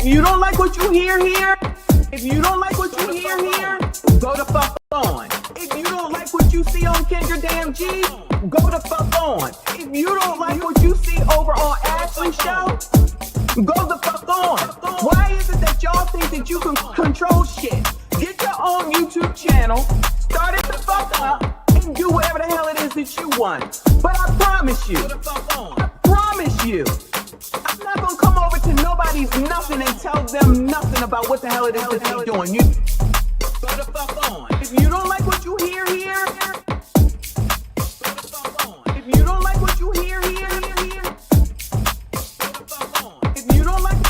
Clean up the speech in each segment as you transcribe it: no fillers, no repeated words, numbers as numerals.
you don't like what you hear here, if you don't like what you hear here, go the fuck on. If you don't like what you see on Kendra Damn G, go the fuck on. If you don't like what you see over on Ashley's show, go the fuck on. Why is it that y'all think that you can control shit? Get your own YouTube channel, start it the fuck up, and do whatever the hell it is that you want. But I promise you, I'm not gonna come over to nobody's nothing and tell them nothing about what the hell it is that they're doing. You go the fuck on. If you don't like what you hear here, go the fuck on. If you don't like what you hear here, go the fuck on. If you don't like,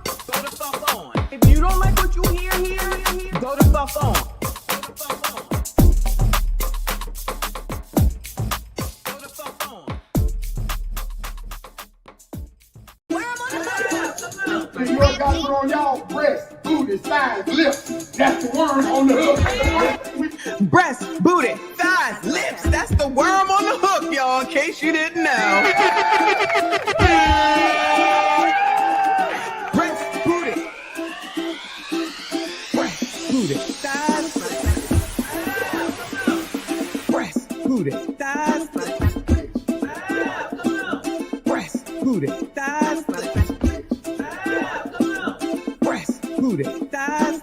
go the fuck on. If you don't like what you hear here, go the fuck on. You got it on y'all breast, booty, thighs, lips. That's the worm on the hook. Breast, booty, thighs, lips. That's the worm on the hook, y'all, in case you didn't know. Breast, booty, thighs, breast, booty, thighs, breast, booty, thighs, booty, thighs,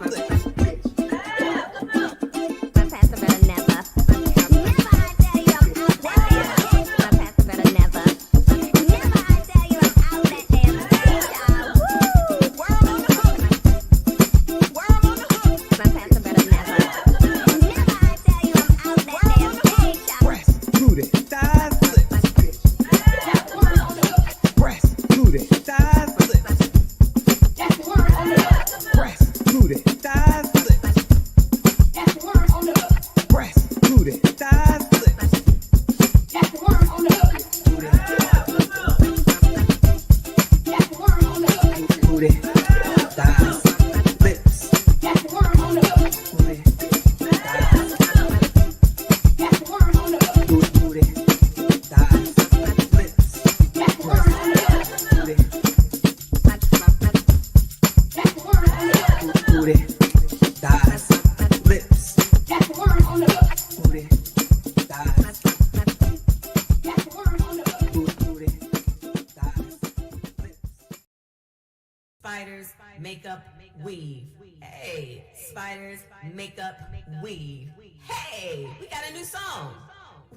Spiders, makeup, weave. Hey, spiders, makeup, weave. Hey, we got a new song.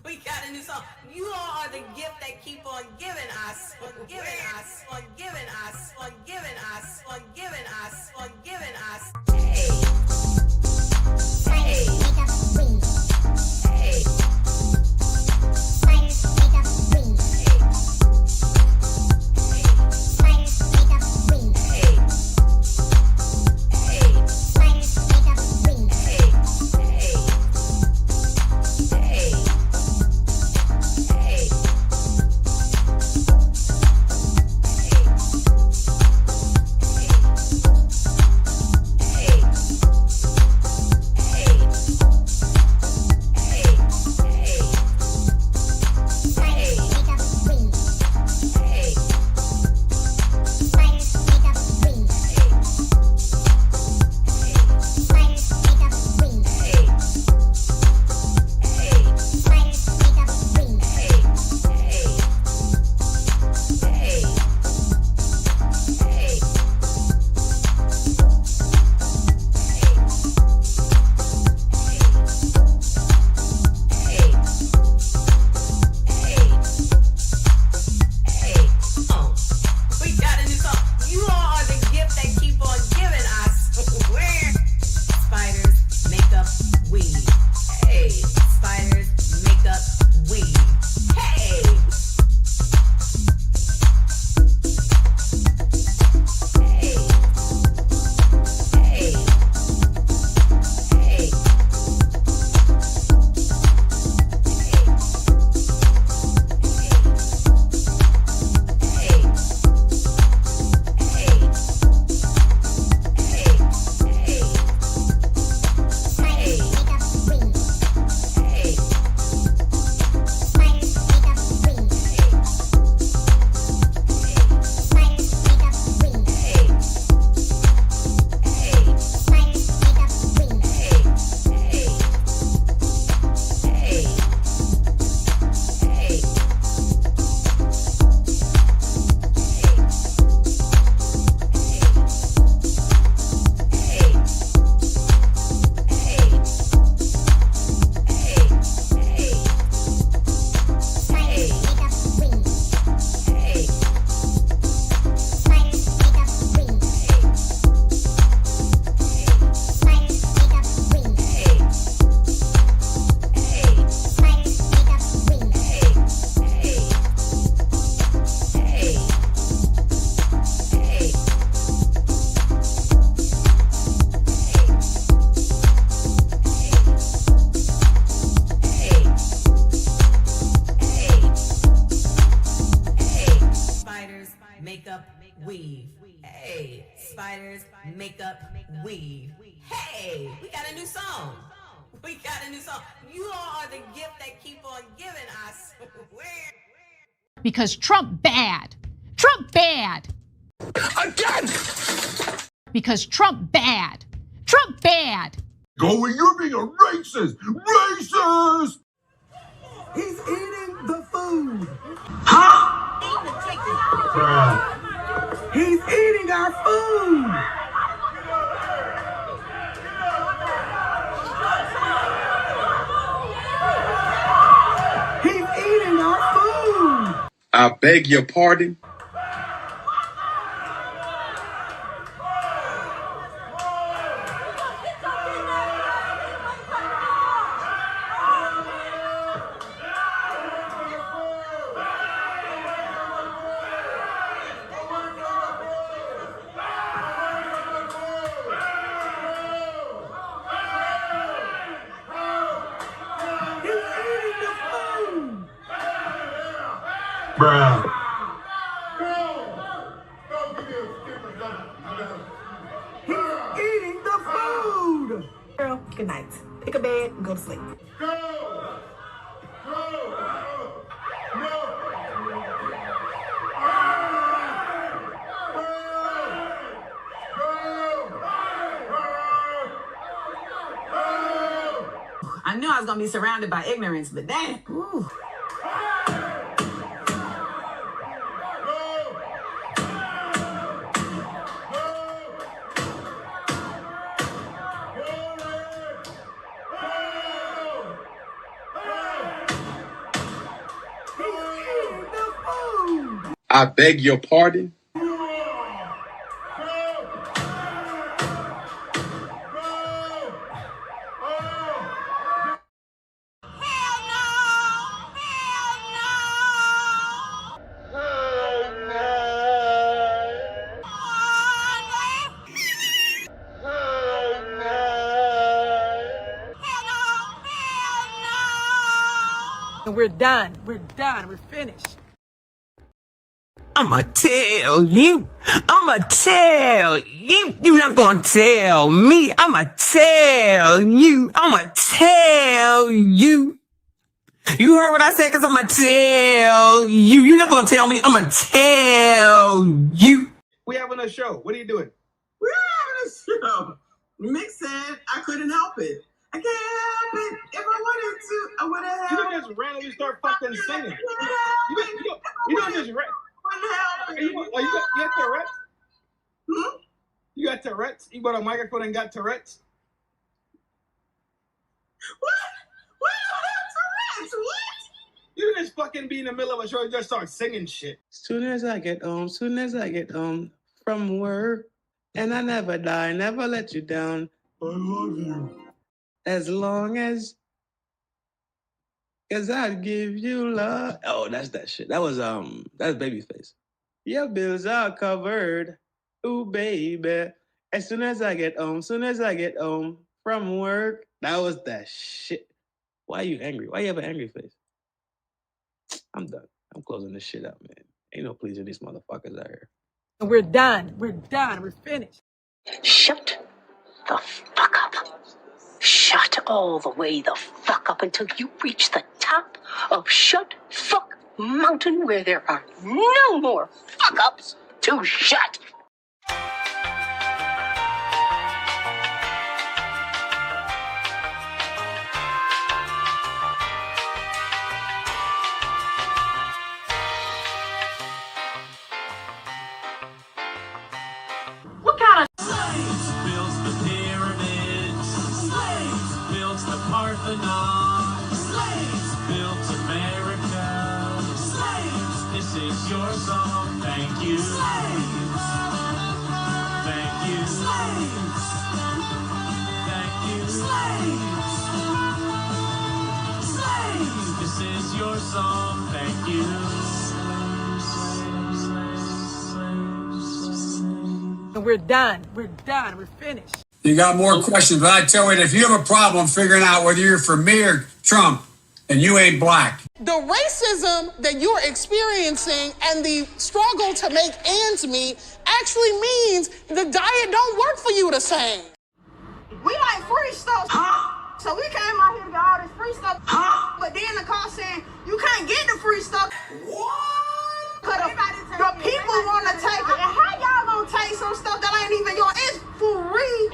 We got a new song. You all are the gift that keep on giving us, on giving us, on giving us, on giving us, on giving us, on giving us. Hey, hey, makeup, weave. Hey, spiders, makeup, weave. Hey, spiders, makeup, weave. Hey, we got a new song. We got a new song. You all are the gift that keep on giving, I swear. Because Trump bad. Trump bad. Again! Because Trump bad. Trump bad. Go where you're being a racist! Racist! He's eating the food. Huh? He's eating our food. He's eating our food. I beg your pardon? Bruh. He's eating the food. Girl, good night. Pick a bed and go to sleep. I knew I was gonna be surrounded by ignorance, but damn. Ooh. I beg your pardon? And we're done. We're done. We're finished. I'ma tell you. I'ma tell you. You're not gonna tell me. I'ma tell you. I'ma tell you. You heard what I said? Cause I'ma tell you. You're not gonna tell me. I'ma tell you. We having a show. What are you doing? We're having a show. Mick said I couldn't help it. I can't help it. If I wanted to, I would have You helped don't just randomly start fucking singing. it. You don't just you got Tourette's? Hmm? You got Tourette's? You bought a microphone and got Tourette's? What? What do you have Tourette's? What? You don't just fucking be in the middle of a show and just start singing shit. Soon as I get home from work, and I never die, never let you down. I love you. As long as, cause I'd give you love. Oh, that's that shit. That was that's Babyface. Your bills are covered. Ooh, baby. As soon as I get home from work. That was that shit. Why are you angry? Why you have an angry face? I'm done. I'm closing this shit out, man. Ain't no pleasing these motherfuckers out here. And we're done. We're done. We're finished. Shut the fuck up. Shut all the way the fuck up until you reach the top of Shut Fuck Mountain, where there are no more fuck ups to shut. What kind of Built the pyramids. Slaves built the Parthenon. Slaves built America. Slaves, this is your song. Thank you. Slaves. Thank you. Slaves. Thank you. Slaves. Slaves, this is your song. Thank you. And we're done. We're done. We're finished. You got more questions, but I tell you, if you have a problem figuring out whether you're for me or Trump, And you ain't black. The racism that you're experiencing and the struggle to make ends meet actually means the diet don't work for you the same. We like free stuff. So we came out here to get all this free stuff. But then the car saying, you can't get the free stuff. What? Because the people want to take it. And how y'all gonna take some stuff that ain't even yours? It's free.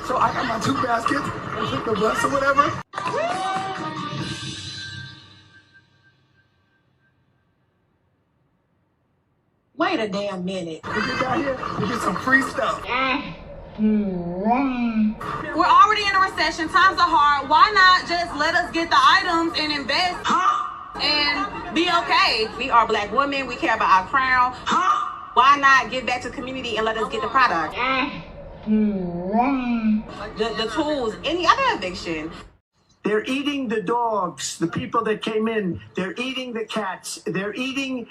So I got my 2 baskets and took the bus or whatever. Wait a damn minute. We get down here, we get some free stuff. We're already in a recession. Times are hard. Why not just let us get the items and invest and be okay? We are black women. We care about our crown. Why not give back to the community and let us get the product? The tools, any other eviction. They're eating the dogs, the people that came in. They're eating the cats. They're eating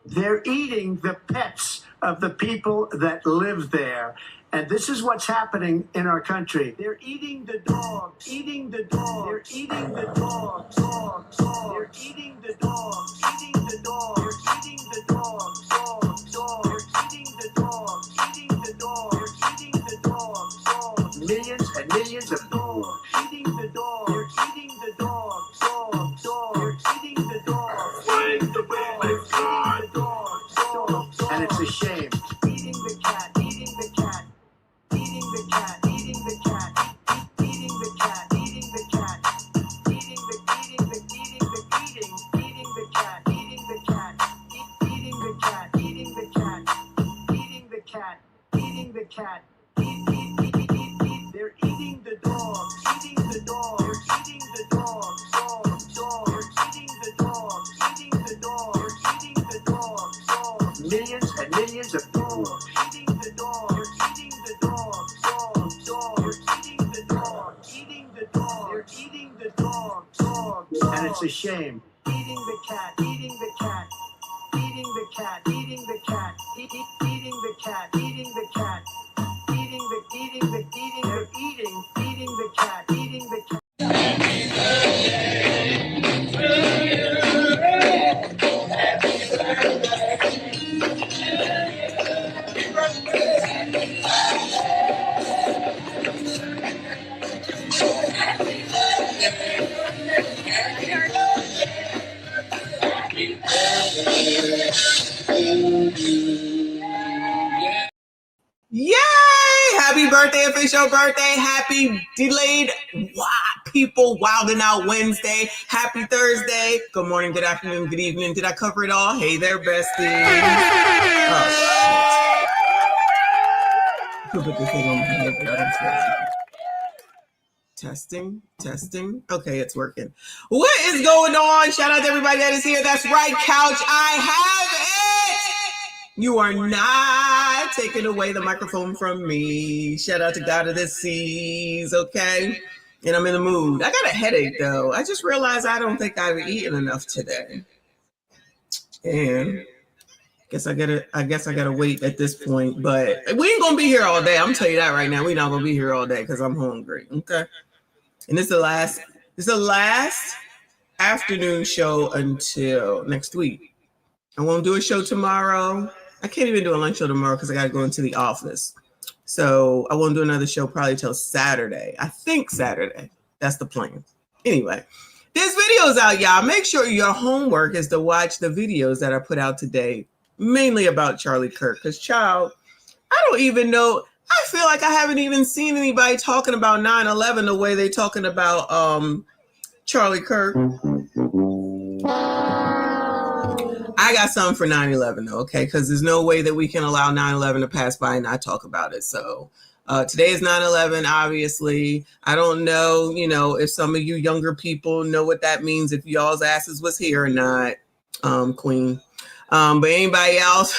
the pets of the people that live there. And this is what's happening in our country. They're eating the dogs, eating the dogs. They're eating the dogs, dogs, dogs. They're eating the dogs, eating the dogs. They're eating the dogs, dogs, dogs. They're eating the dogs, eating the dogs. They're eating the dogs, dogs. Millions and millions of dogs, eating the dogs. They're eating the dogs, dogs, dogs. They're eating the dogs, eating the dogs. They're eating the dogs, dogs, dogs. And it's a shame. Eating the cat, eating the cat. Eating the cat, eating the cat, eating the cat, eating the cat, eating the cat, eating the cat, eating the cat, eating the cat, eating the cat, eating the cat. They're eating the dog, eating the dog, they're eating the dog, dog, dog, they're eating the dog, eating the dog, they're eating the dog, dog. Millions and millions of dogs, eating the dog, they're eating the dog, dog, dog, they're eating the dog, eating the dog, they're eating the dog, dog, and it's a shame. Eating the cat, eating the cat, eating the cat, eating the cat, eating the cat, eating the cat, eating the cat, eating the cat. Yay! Happy birthday, official birthday. Happy delayed people wilding out Wednesday. Happy Thursday. Good morning, good afternoon, good evening. Did I cover it all? Hey there, besties. Oh, shit. Put this thing on my head. Testing. Okay, it's working. What is going on? Shout out to everybody that is here. That's right, couch. I have it. You are not taking away the microphone from me. Shout out to God of the Seas, okay? And I'm in the mood. I got a headache, though. I just realized I don't think I've eaten enough today. And I guess I gotta wait at this point. But we ain't gonna be here all day. I'm telling you that right now. We're not gonna be here all day because I'm hungry. Okay. And this is the last afternoon show until next week. I won't do a show tomorrow. I can't even do a lunch show tomorrow because I gotta go into the office. So I won't do another show probably till Saturday. I think Saturday. That's the plan. Anyway, this video's out, y'all. Make sure your homework is to watch the videos that I put out today, mainly about Charlie Kirk. Because, child, I don't even know. I feel like I haven't even seen anybody talking about 9/11 the way they talking about Charlie Kirk. I got something for 9/11 though, okay? Because there's no way that we can allow 9/11 to pass by and not talk about it. So today is 9/11, obviously. I don't know, if some of you younger people know what that means, if y'all's asses was here or not, Queen. But anybody else,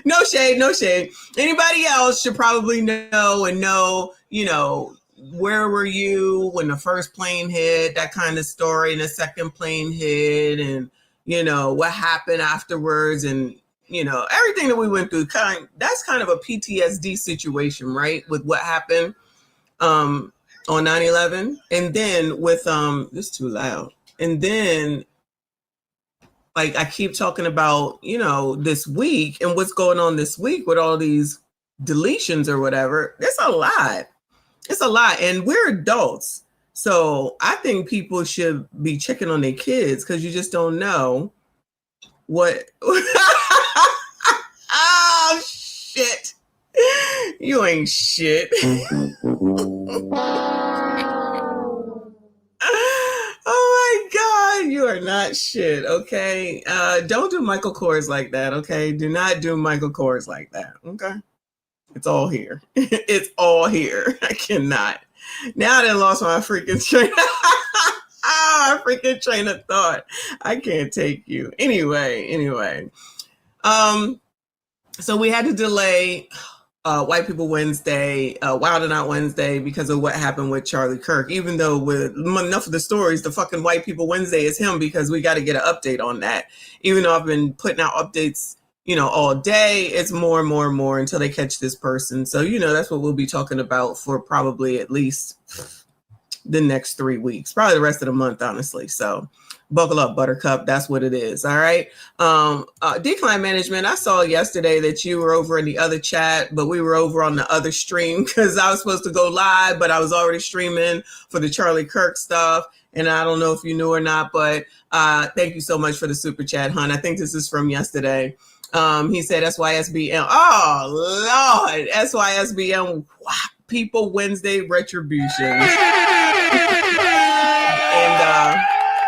no shade. Anybody else should probably know, where were you when the first plane hit, that kind of story, and the second plane hit, and what happened afterwards, and you know, everything that we went through, that's kind of a PTSD situation, right? With what happened on 9/11. And then with, this is too loud. And then, like, I keep talking about, you know, this week and what's going on this week with all these deletions or whatever. It's a lot. It's a lot. And we're adults. So I think people should be checking on their kids because you just don't know what. Oh, shit. You ain't shit. Oh my God, you are not shit, okay? Don't do Michael Kors like that, okay? Do not do Michael Kors like that, okay? It's all here. It's all here. I cannot. Now I done lost my freaking train. My freaking train of thought. I can't take you. Anyway. So we had to delay White People Wednesday, Wild and Out Wednesday because of what happened with Charlie Kirk. Even though with enough of the stories, the fucking White People Wednesday is him because we got to get an update on that. Even though I've been putting out updates, you know, all day, it's more and more and more until they catch this person. So, you know, that's what we'll be talking about for probably at least the next 3 weeks, probably the rest of the month, honestly. So buckle up, Buttercup. That's what it is. All right. Decline Management. I saw yesterday that you were over in the other chat, but we were over on the other stream because I was supposed to go live, but I was already streaming for the Charlie Kirk stuff. And I don't know if you knew or not, but thank you so much for the super chat, hon. I think this is from yesterday. He said SYSBM. Oh, Lord. SYSBM. People Wednesday Retribution. And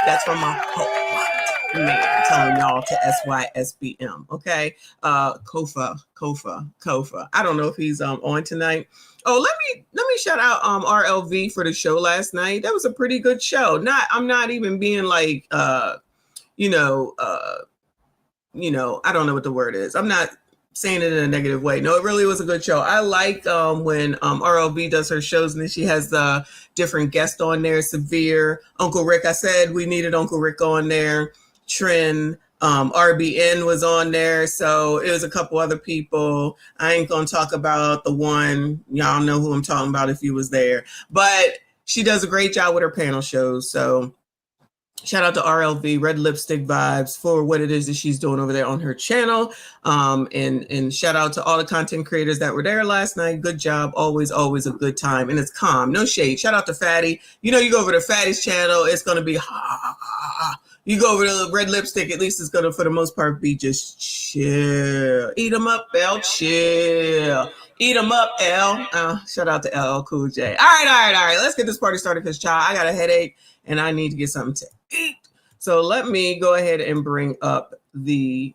that's from my man telling y'all to SYSBM. Okay. Kofa. I don't know if he's on tonight. Oh, let me shout out RLV for the show last night. That was a pretty good show. I'm not even being like I don't know what the word is. I'm not saying it in a negative way. No, it really was a good show. I like when RLB does her shows and then she has the different guests on there. Severe, Uncle Rick. I said we needed Uncle Rick on there. Trin, RBN was on there. So it was a couple other people. I ain't going to talk about the one. Y'all know who I'm talking about if you was there. But she does a great job with her panel shows. So shout out to RLV, Red Lipstick Vibes, for what it is that she's doing over there on her channel. And shout out to all the content creators that were there last night. Good job. Always a good time. And it's calm. No shade. Shout out to Fatty. You know, you go over to Fatty's channel, it's going to be You go over to Red Lipstick, at least it's going to, for the most part, be just chill. Eat them up, L. Chill. Eat them up, L. Shout out to LL Cool J. All right. Let's get this party started because, child, I got a headache and I need to get something to eat. So let me go ahead and bring up the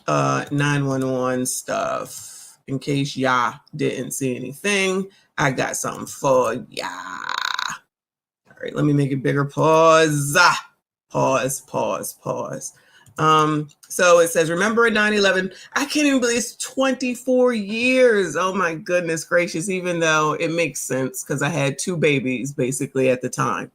911 stuff in case y'all didn't see anything. I got something for y'all. All right, let me make it bigger. Pause. So it says, remember in 9/11, I can't even believe it's 24 years. Oh my goodness gracious, even though it makes sense because I had 2 babies basically at the time.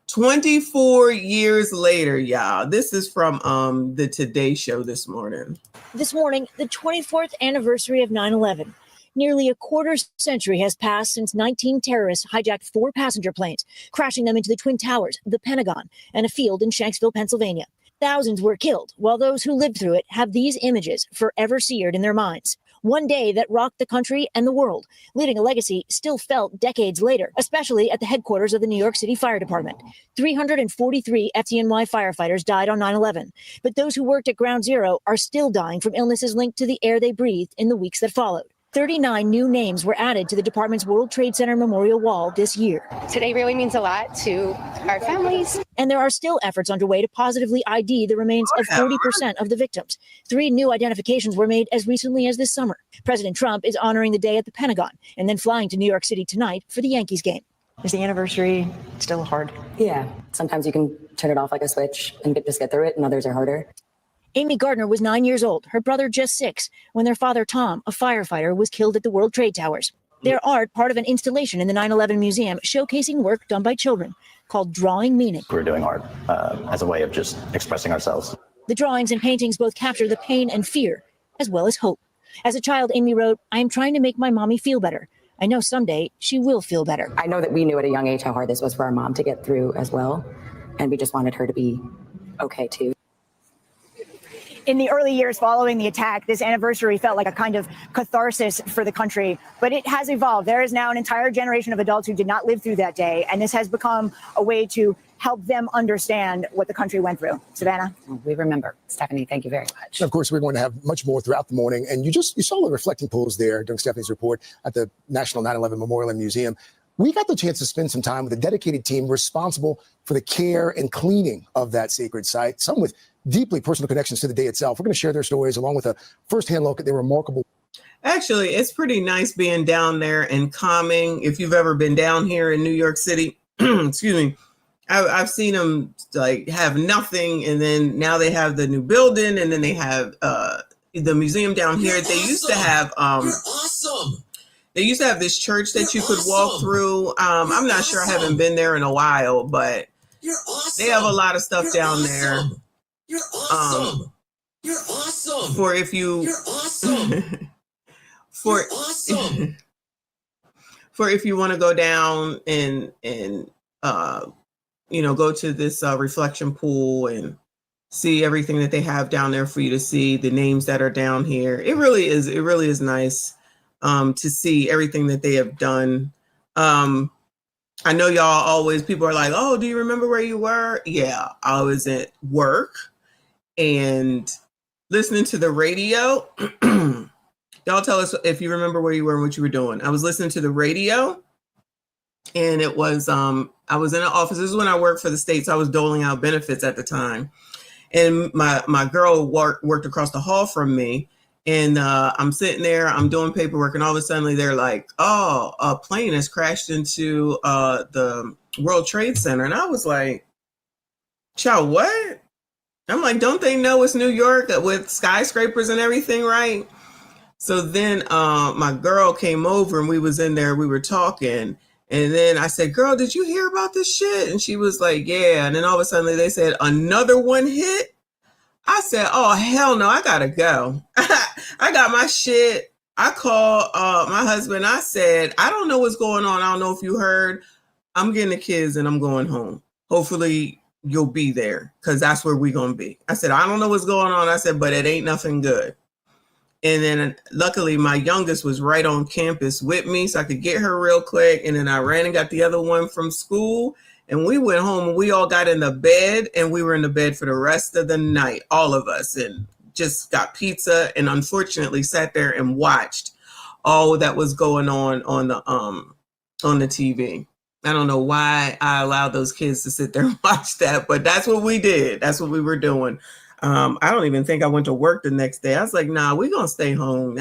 24 years later, y'all. This is from the Today Show this morning. This morning, the 24th anniversary of 9/11. Nearly a quarter century has passed since 19 terrorists hijacked 4 passenger planes, crashing them into the Twin Towers, the Pentagon, and a field in Shanksville, Pennsylvania. Thousands were killed, while those who lived through it have these images forever seared in their minds. One day that rocked the country and the world, leaving a legacy still felt decades later, especially at the headquarters of the New York City Fire Department. 343 FDNY firefighters died on 9/11, but those who worked at Ground Zero are still dying from illnesses linked to the air they breathed in the weeks that followed. 39 new names were added to the department's World Trade Center Memorial Wall this year. Today really means a lot to our families. And there are still efforts underway to positively ID the remains of 40% of the victims. 3 new identifications were made as recently as this summer. President Trump is honoring the day at the Pentagon and then flying to New York City tonight for the Yankees game. Is the anniversary still hard? Yeah. Sometimes you can turn it off like a switch and just get through it, and others are harder. Amy Gardner was 9 years old, her brother just 6, when their father, Tom, a firefighter, was killed at the World Trade Towers. Their art, part of an installation in the 9/11 Museum, showcasing work done by children, called Drawing Meaning. We're doing art as a way of just expressing ourselves. The drawings and paintings both capture the pain and fear, as well as hope. As a child, Amy wrote, "I am trying to make my mommy feel better. I know someday she will feel better." I know that we knew at a young age how hard this was for our mom to get through as well. And we just wanted her to be okay too. In the early years following the attack, this anniversary felt like a kind of catharsis for the country, but it has evolved. There is now an entire generation of adults who did not live through that day, and this has become a way to help them understand what the country went through. Savannah? We remember. Stephanie, thank you very much. And of course, we're going to have much more throughout the morning. And you saw the reflecting pools there during Stephanie's report at the National 9/11 Memorial and Museum. We got the chance to spend some time with a dedicated team responsible for the care and cleaning of that sacred site, some with deeply personal connections to the day itself. We're going to share their stories along with a firsthand look at their remarkable. Actually, it's pretty nice being down there and calming. If you've ever been down here in New York City, excuse me, I've seen them like have nothing, and then now they have the new building, and then they have the museum down here. They used to have They used to have this church that you could walk through. I'm not sure. I haven't been there in a while, but they have a lot of stuff down there. You're awesome. You're awesome. For if you You're awesome. For awesome. For if you want to go down and go to this reflection pool and see everything that they have down there for you to see, the names that are down here. It really is nice to see everything that they have done. I know people are like, "Oh, do you remember where you were?" Yeah, I was at work and listening to the radio. Y'all tell us if you remember where you were and what you were doing. I was listening to the radio, and it was I was in an office. This is when I worked for the state, so I was doling out benefits at the time. And my girl worked across the hall from me, and I'm sitting there, I'm doing paperwork, and all of a sudden they're like, "Oh, a plane has crashed into the World Trade Center," and I was like, "Child, what?" I'm like, "Don't they know it's New York with skyscrapers and everything, right?" So then my girl came over and we was in there, we were talking. And then I said, "Girl, did you hear about this shit?" And she was like, "Yeah." And then all of a sudden they said, "Another one hit?" I said, "Oh, hell no, I gotta go." I got my shit. I called my husband. I said, "I don't know what's going on. I don't know if you heard. I'm getting the kids and I'm going home. Hopefully you'll be there because that's where we're going to be." I said, "I don't know what's going on." I said, "But it ain't nothing good." And then luckily my youngest was right on campus with me so I could get her real quick. And then I ran and got the other one from school and we went home and we all got in the bed and we were in the bed for the rest of the night, all of us, and just got pizza and unfortunately sat there and watched all that was going on the TV. I don't know why I allowed those kids to sit there and watch that, but that's what we did. That's what we were doing. I don't even think I went to work the next day. I was like, "Nah, we're going to stay home.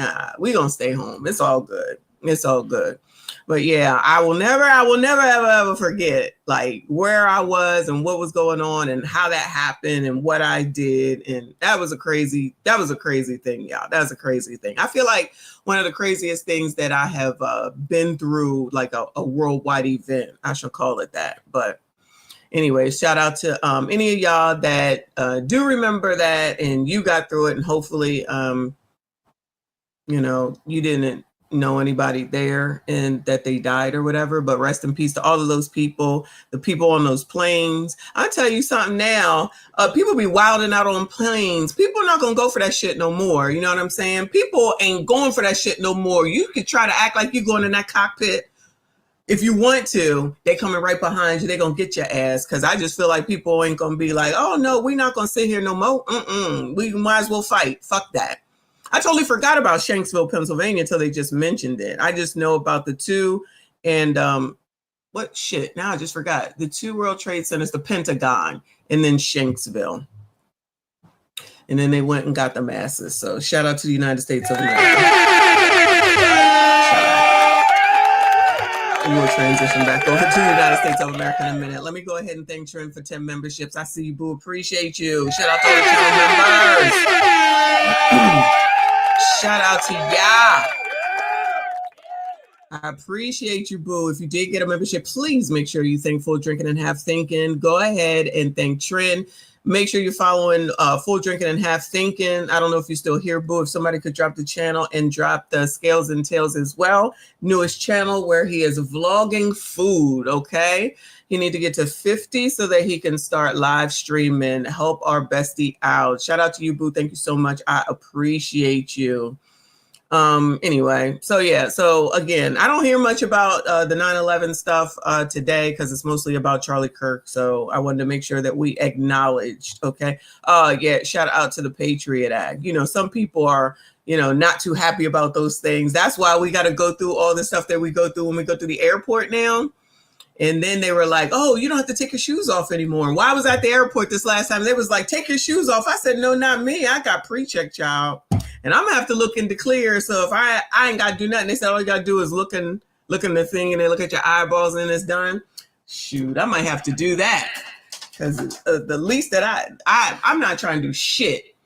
It's all good. It's all good." But yeah, I will never ever forget like where I was and what was going on and how that happened and what I did. And that was a crazy thing, y'all. That was a crazy thing. I feel like one of the craziest things that I have been through, like a worldwide event, I shall call it that. But anyway, shout out to any of y'all that do remember that and you got through it, and hopefully, you didn't know anybody there and that they died or whatever, but rest in peace to all of those people, the people on those planes. I'll tell you something now, people be wilding out on planes. People are not going to go for that shit no more. You know what I'm saying? People ain't going for that shit no more. You could try to act like you're going in that cockpit. If you want to, they coming right behind you. They gonna get your ass. Cause I just feel like people ain't gonna be like, "Oh no, we're not gonna sit here no more. We might as well fight." Fuck that. I totally forgot about Shanksville, Pennsylvania until they just mentioned it. I just know about the two and what shit? Now I just forgot. The two World Trade Centers, the Pentagon, and then Shanksville. And then they went and got the masses. So shout out to the United States of America. We will transition back over to the United States of America in a minute. Let me go ahead and thank Trent for 10 memberships. I see you, boo. Appreciate you. Shout out to all the channel members. Shout out to y'all. I appreciate you, boo. If you did get a membership, please make sure you thank Full Drinking and Half Thinking. Go ahead and thank Trend. Make sure you're following Full Drinking and Half Thinking. I don't know if you're still here, boo. If somebody could drop the channel and drop the Scales and Tails as well. Newest channel where he is vlogging food, okay? He need to get to 50 so that he can start live streaming. Help our bestie out. Shout out to you, boo. Thank you so much. I appreciate you. Anyway, so yeah, so again, I don't hear much about the 9/11 stuff today because it's mostly about Charlie Kirk. So I wanted to make sure that we acknowledged, okay? Yeah, shout out to the Patriot Act. You know, some people are, you know, not too happy about those things. That's why we got to go through all the stuff that we go through when we go through the airport now. And then they were like, oh, you don't have to take your shoes off anymore. And why I was at the airport this last time, they was like, take your shoes off. I said, no, not me. I got pre-check, child. And I'm gonna have to look into clear. So if I ain't got to do nothing, they said all you got to do is look in the thing and then look at your eyeballs and it's done. Shoot, I might have to do that. Because the least that I'm not trying to do shit.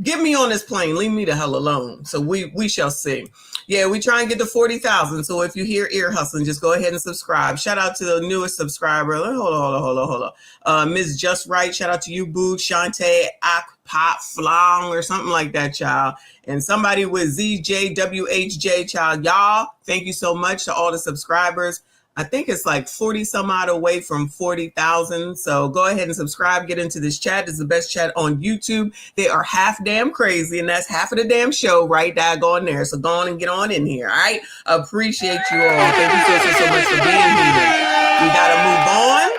Get me on this plane. Leave me the hell alone. So we shall see. Yeah, we try and get to 40,000. So if you hear ear hustling, just go ahead and subscribe. Shout out to the newest subscriber. Hold on. Ms. Just Right. Shout out to you, boo. Shantae Akpop Flong or something like that, child. And somebody with ZJWHJ, child. Y'all, thank you so much to all the subscribers. I think it's like 40 some odd away from 40,000. So go ahead and subscribe. Get into this chat. It's the best chat on YouTube. They are half damn crazy, and that's half of the damn show right there. Go in there. So go on and get on in here. All right. Appreciate you all. Thank you so much for being here. We got to move on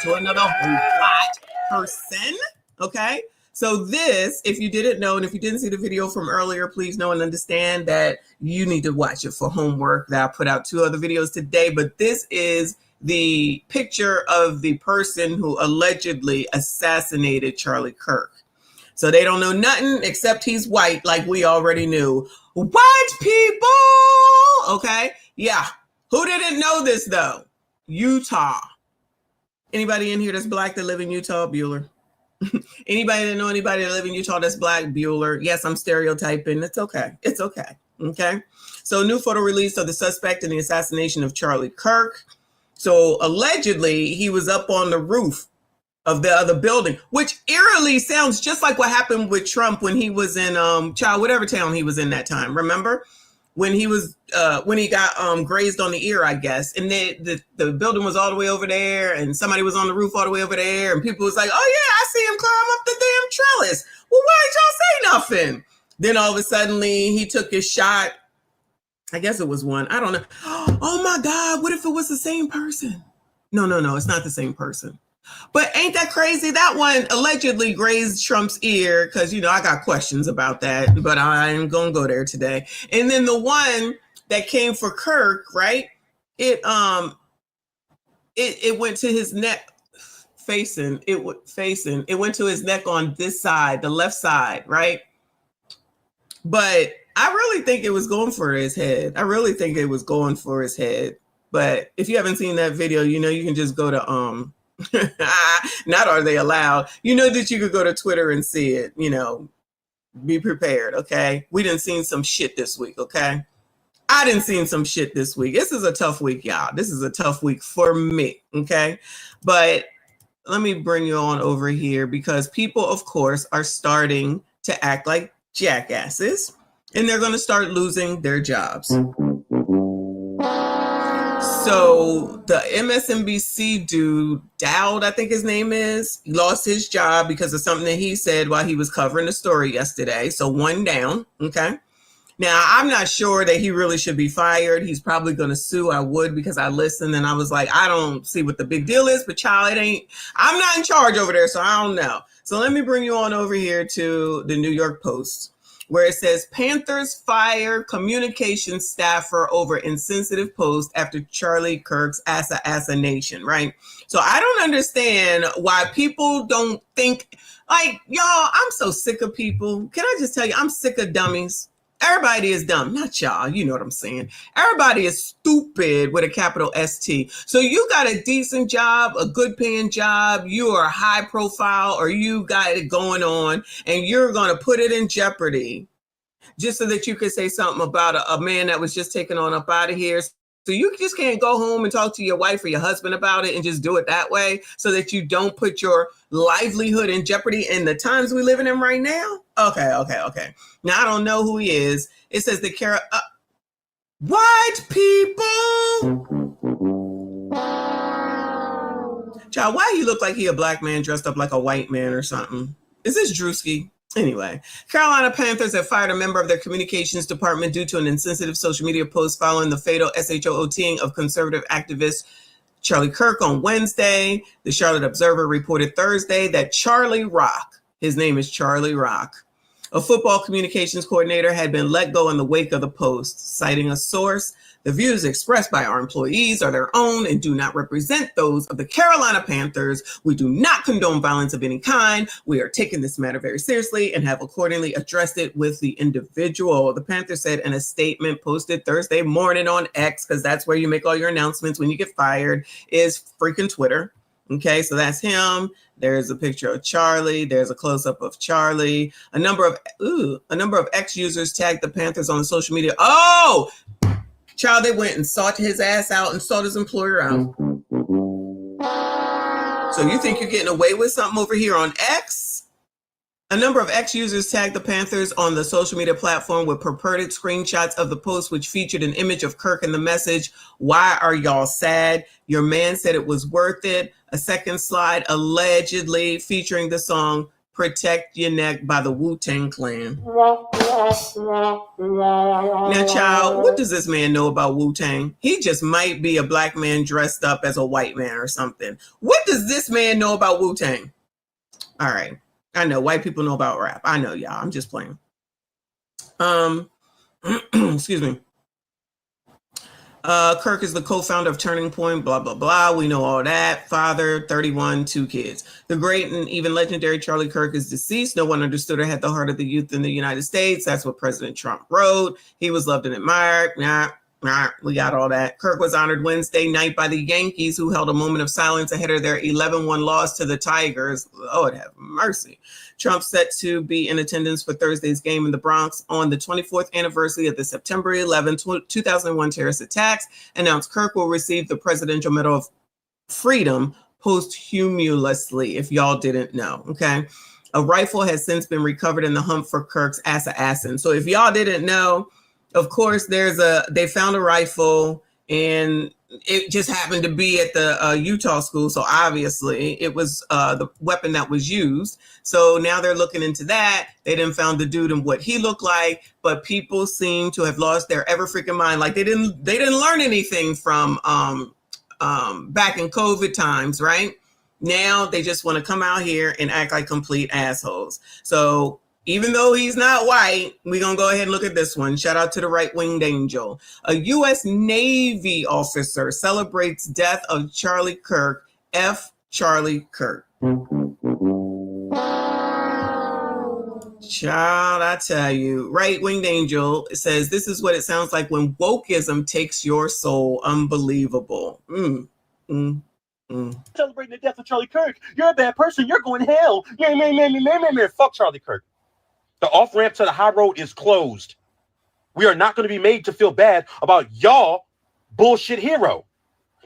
to another hot person. Okay. So this, if you didn't know, and if you didn't see the video from earlier, please know and understand that you need to watch it for homework. That I put out 2 other videos today, but this is the picture of the person who allegedly assassinated Charlie Kirk. So they don't know nothing except he's white, like we already knew. White people! Okay? Yeah. Who didn't know this, though? Utah. Anybody in here that's black that live in Utah? Bueller. Anybody that know anybody that live in Utah that's black? Bueller. Yes, I'm stereotyping. It's okay. It's okay. Okay. So new photo released of the suspect in the assassination of Charlie Kirk. So allegedly he was up on the roof of the other building, which eerily sounds just like what happened with Trump when he was in whatever town he was in that time. Remember? When he was when he got grazed on the ear, I guess, and the building was all the way over there, and somebody was on the roof all the way over there, and people was like, "Oh yeah, I see him climb up the damn trellis." Well, why did y'all say nothing? Then all of a sudden he took his shot. I guess it was one. I don't know. Oh my God, what if it was the same person? No, it's not the same person. But ain't that crazy? That one allegedly grazed Trump's ear because, you know, I got questions about that, but I ain't going to go there today. And then the one that came for Kirk, right? It went to his neck facing. It went to his neck on this side, the left side, right? But I really think it was going for his head. But if you haven't seen that video, you know, you can just go to not are they allowed, you know, that you could go to Twitter and see it, you know, be prepared. Okay. We done seen some shit this week. Okay. I done seen some shit this week. This is a tough week, y'all. This is a tough week for me. Okay. But let me bring you on over here because people, of course, are starting to act like jackasses and they're going to start losing their jobs. So the MSNBC dude, Dowd, I think his name is, lost his job because of something that he said while he was covering the story yesterday. So one down. Okay. Now, I'm not sure that he really should be fired. He's probably going to sue. I would, because I listened and I was like, I don't see what the big deal is, but child, I'm not in charge over there. So I don't know. So let me bring you on over here to the New York Post, where it says Panthers fire communications staffer over insensitive post after Charlie Kirk's assassination, right? So I don't understand why people don't think, like, y'all, I'm so sick of people. Can I just tell you, I'm sick of dummies. Everybody is dumb, not y'all. You know what I'm saying? Everybody is stupid with a capital ST. So you got a decent job, a good paying job, you are high profile, or you got it going on, and you're going to put it in jeopardy just so that you could say something about a man that was just taken on up out of here. So you just can't go home and talk to your wife or your husband about it and just do it that way so that you don't put your livelihood in jeopardy in the times we're living in right now? Okay. Now, I don't know who he is. It says the white people. Child, why he look like he a black man dressed up like a white man or something? Is this Drewski? Anyway, Carolina Panthers have fired a member of their communications department due to an insensitive social media post following the fatal SHOOTing of conservative activist Charlie Kirk on Wednesday. The Charlotte Observer reported Thursday that Charlie Rock, his name is Charlie Rock, a football communications coordinator, had been let go in the wake of the post, citing a source. The views expressed by our employees are their own and do not represent those of the Carolina Panthers. We do not condone violence of any kind. We are taking this matter very seriously and have accordingly addressed it with the individual. The Panthers said in a statement posted Thursday morning on X, because that's where you make all your announcements when you get fired, is freaking Twitter. Okay, so that's him. There's a picture of Charlie. There's a close-up of Charlie. A number of X users tagged the Panthers on the social media. Oh! Child, they went and sought his ass out and sought his employer out. So you think you're getting away with something over here on X? A number of X users tagged the Panthers on the social media platform with purported screenshots of the post, which featured an image of Kirk and the message, "Why are y'all sad? Your man said it was worth it." A second slide allegedly featuring the song "Protect Your Neck" by the Wu-Tang Clan. Now, child, what does this man know about Wu-Tang? He just might be a black man dressed up as a white man or something. What does this man know about Wu-Tang? All right. I know white people know about rap. I know, y'all. I'm just playing. Excuse me. Kirk is the co-founder of Turning Point, blah, blah, blah. We know all that. Father, 31, 2 kids. The great and even legendary Charlie Kirk is deceased. No one understood or had the heart of the youth in the United States. That's what President Trump wrote. He was loved and admired. We got all that. Kirk was honored Wednesday night by the Yankees, who held a moment of silence ahead of their 11-1 loss to the Tigers. Lord have mercy. Trump set to be in attendance for Thursday's game in the Bronx on the 24th anniversary of the September 11, 2001 terrorist attacks, announced Kirk will receive the Presidential Medal of Freedom posthumously, if y'all didn't know, okay? A rifle has since been recovered in the hunt for Kirk's assassin. So if y'all didn't know, of course, they found a rifle and it just happened to be at the Utah school. So obviously it was the weapon that was used. So now they're looking into that. They didn't found the dude and what he looked like, but people seem to have lost their ever freaking mind. Like they didn't learn anything from back in COVID times, right? Now they just want to come out here and act like complete assholes. So even though he's not white, we're going to go ahead and look at this one. Shout out to the right-winged angel. A U.S. Navy officer celebrates death of Charlie Kirk, F. Charlie Kirk. Child, I tell you, right-winged angel says, this is what it sounds like when wokeism takes your soul. Unbelievable. Celebrating the death of Charlie Kirk. You're a bad person. You're going to hell. Man. Fuck Charlie Kirk. The off-ramp to the high road is closed. We are not going to be made to feel bad about y'all bullshit hero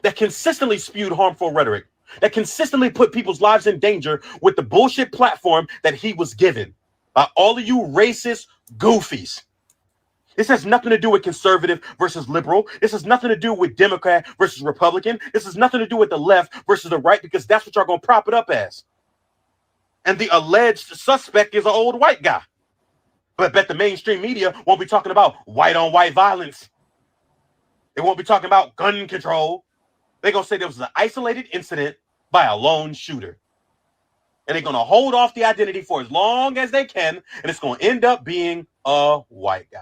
that consistently spewed harmful rhetoric, that consistently put people's lives in danger with the bullshit platform that he was given by all of you racist goofies. This has nothing to do with conservative versus liberal. This has nothing to do with Democrat versus Republican. This has nothing to do with the left versus the right, because that's what y'all going to prop it up as. And the alleged suspect is an old white guy. But I bet the mainstream media won't be talking about white-on-white violence. They won't be talking about gun control. They're going to say there was an isolated incident by a lone shooter. And they're going to hold off the identity for as long as they can, and it's going to end up being a white guy.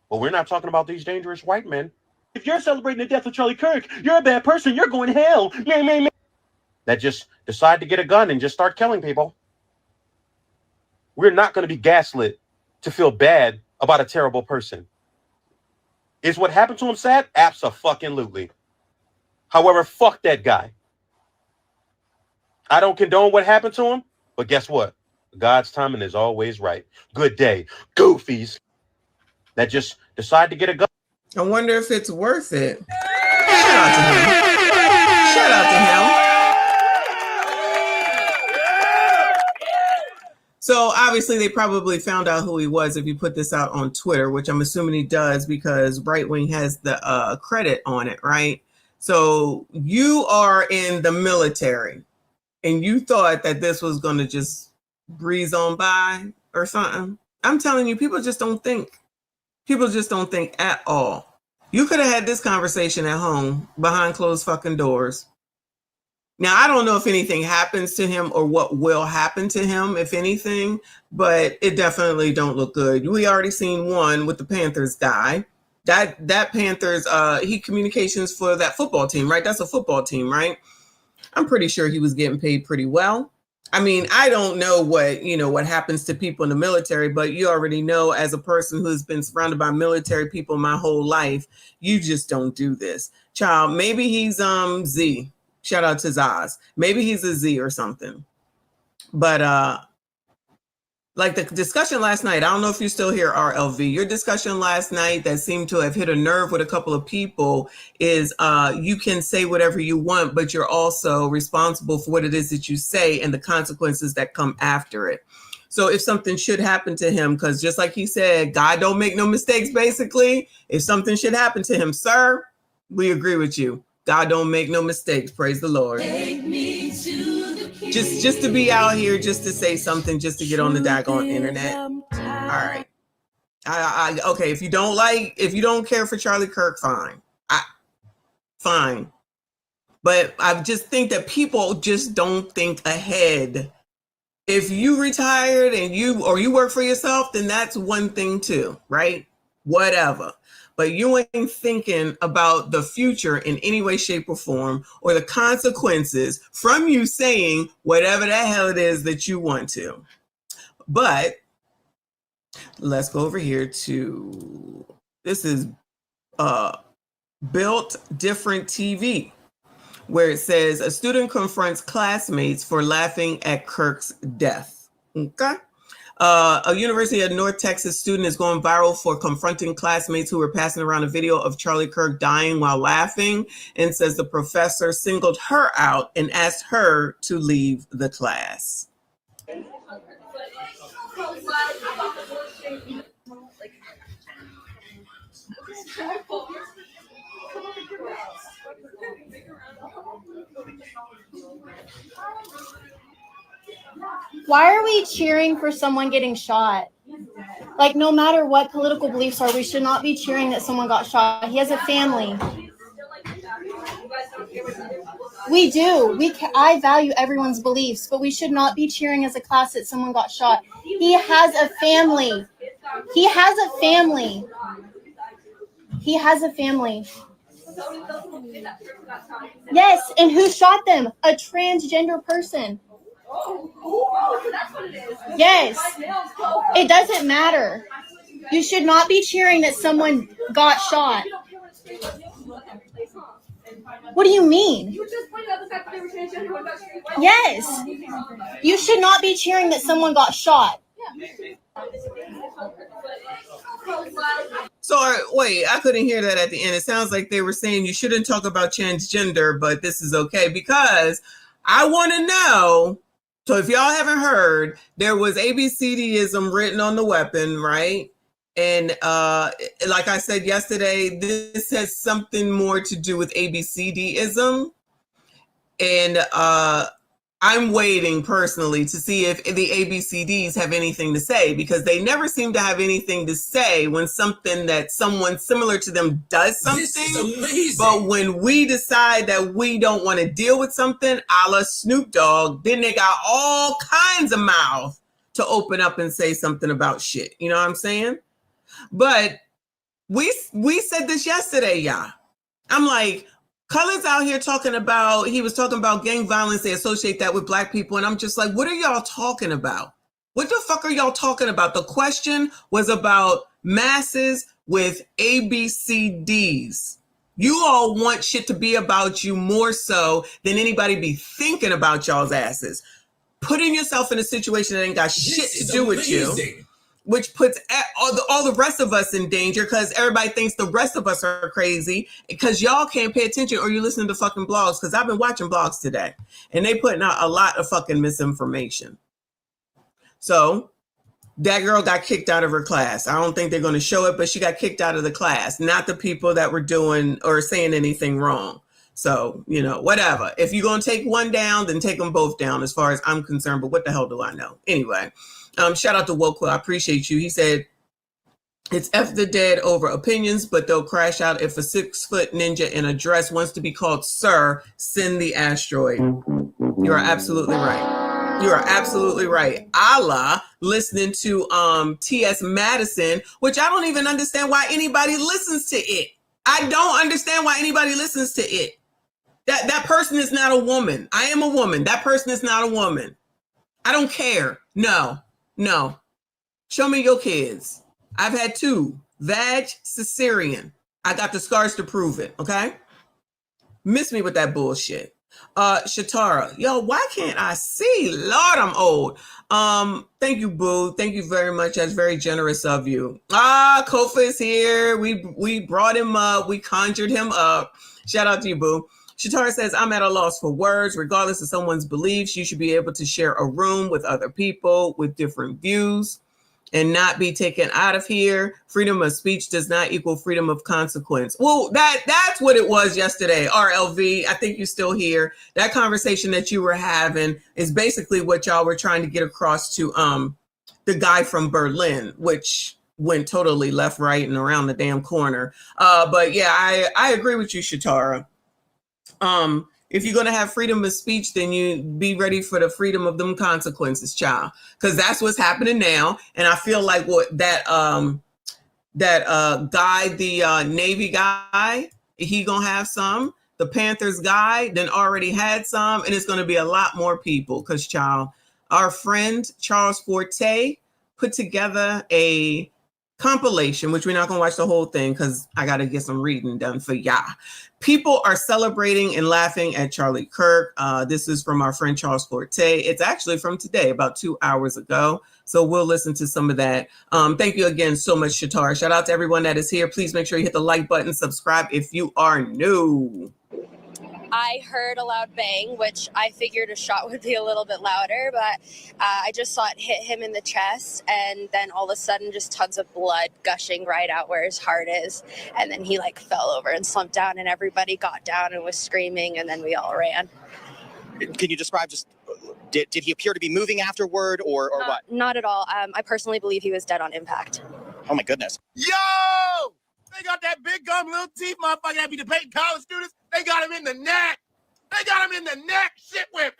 But we're not talking about these dangerous white men. If you're celebrating the death of Charlie Kirk, you're a bad person. You're going to hell. That just decide to get a gun and just start killing people. We're not going to be gaslit to feel bad about a terrible person. Is what happened to him sad? Abso-fucking-lutely. However, fuck that guy. I don't condone what happened to him, but guess what? God's timing is always right. Good day, goofies that just decide to get a gun. I wonder if it's worth it. Shout out to him. Shout out to him. So obviously they probably found out who he was if you put this out on Twitter, which I'm assuming he does because Right Wing has the credit on it, right? So you are in the military and you thought that this was going to just breeze on by or something. I'm telling you, people just don't think. People just don't think at all. You could have had this conversation at home behind closed fucking doors. Now, I don't know if anything happens to him or what will happen to him, if anything, but it definitely don't look good. We already seen one with the Panthers guy. That Panthers, he communications for that football team, right? That's a football team, right? I'm pretty sure he was getting paid pretty well. I mean, I don't know what happens to people in the military, but you already know as a person who's been surrounded by military people my whole life, you just don't do this. Child, maybe he's Z. Shout out to Zaz. Maybe he's a Z or something. But like the discussion last night, I don't know if you're still here, RLV. Your discussion last night that seemed to have hit a nerve with a couple of people is you can say whatever you want, but you're also responsible for what it is that you say and the consequences that come after it. So if something should happen to him, because just like he said, God don't make no mistakes, basically. If something should happen to him, sir, we agree with you. God don't make no mistakes. Praise the Lord. Take me to the king. Just to be out here, just to say something, just to get on the daggone internet. All right. Okay. If you don't care for Charlie Kirk, fine. Fine. But I just think that people just don't think ahead. If you retired and you work for yourself, then that's one thing too, right? Whatever. But you ain't thinking about the future in any way, shape, or form, or the consequences from you saying whatever the hell it is that you want to. But let's go over here to, this is Built Different TV, where it says a student confronts classmates for laughing at Kirk's death. Okay. A University of North Texas student is going viral for confronting classmates who were passing around a video of Charlie Kirk dying while laughing, and says the professor singled her out and asked her to leave the class. Why are we cheering for someone getting shot? Like, no matter what political beliefs are, we should not be cheering that someone got shot. He has a family. We do. I value everyone's beliefs, but we should not be cheering as a class that someone got shot. He has a family. He has a family. He has a family. Yes, and who shot them? A transgender person. Yes, it doesn't matter. You should not be cheering that someone got shot. What do you mean? Yes, you should not be cheering that someone got shot. So wait, I couldn't hear that at the end. It sounds like they were saying you shouldn't talk about transgender, but this is okay, because I want to know. So if y'all haven't heard, there was ABCDism written on the weapon, right? And like I said yesterday, this has something more to do with ABCDism. And I'm waiting personally to see if the ABCDs have anything to say, because they never seem to have anything to say when something that someone similar to them does something. This is amazing. But when we decide that we don't want to deal with something, a la Snoop Dogg, then they got all kinds of mouth to open up and say something about shit. You know what I'm saying? But we said this yesterday, y'all. I'm like, Color's out here he was talking about gang violence. They associate that with black people. And I'm just like, what are y'all talking about? What the fuck are y'all talking about? The question was about masses with ABCDs. You all want shit to be about you more so than anybody be thinking about y'all's asses. putting yourself in a situation that ain't got shit to do with you, which puts all the rest of us in danger because everybody thinks the rest of us are crazy because y'all can't pay attention or you listen to fucking blogs, because I've been watching blogs today and they putting out a lot of fucking misinformation. So that girl got kicked out of her class. I don't think they're going to show it, but she got kicked out of the class, not the people that were doing or saying anything wrong. So, you know, whatever. If you're going to take one down, then take them both down as far as I'm concerned. But what the hell do I know? Anyway, shout out to Woku. I appreciate you. He said, it's F the dead over opinions, but they'll crash out if a 6-foot ninja in a dress wants to be called sir, send the asteroid. You are absolutely right. You are absolutely right. Allah listening to T.S. Madison, which I don't even understand why anybody listens to it. I don't understand why anybody listens to it. That person is not a woman. I am a woman. That person is not a woman. I don't care. No. Show me your kids. I've had 2. Vag, cesarean. I got the scars to prove it, okay? Miss me with that bullshit. Shatara, yo, why can't I see? Lord, I'm old. Thank you, boo. Thank you very much. That's very generous of you. Kofa is here. We brought him up. We conjured him up. Shout out to you, boo. Shatara says, I'm at a loss for words. Regardless of someone's beliefs, you should be able to share a room with other people with different views and not be taken out of here. Freedom of speech does not equal freedom of consequence. Well, that's what it was yesterday. RLV, I think you're still here. That conversation that you were having is basically what y'all were trying to get across to the guy from Berlin, which went totally left, right, and around the damn corner. But yeah, I agree with you, Shatara. If you're going to have freedom of speech, then you be ready for the freedom of them consequences, child. Because that's what's happening now. And I feel like what that guy, the Navy guy, he going to have some. The Panthers guy then already had some. And it's going to be a lot more people. Because, child, our friend Charles Forte put together a compilation, which we're not going to watch the whole thing because I got to get some reading done for y'all. People are celebrating and laughing at Charlie Kirk. This is from our friend Charles Forte. It's actually from today, about 2 hours ago. So we'll listen to some of that. Thank you again so much, Shatara. Shout out to everyone that is here. Please make sure you hit the like button, subscribe if you are new. I heard a loud bang, which I figured a shot would be a little bit louder, but I just saw it hit him in the chest, and then all of a sudden just tons of blood gushing right out where his heart is, and then he like fell over and slumped down, and everybody got down and was screaming, and then we all ran. Can you describe just, did he appear to be moving afterward or what? Not at all. I personally believe he was dead on impact. Oh my goodness. Yo! They got that big gum, little teeth motherfucker that be debating college students. They got him in the neck. They got him in the neck. Shit went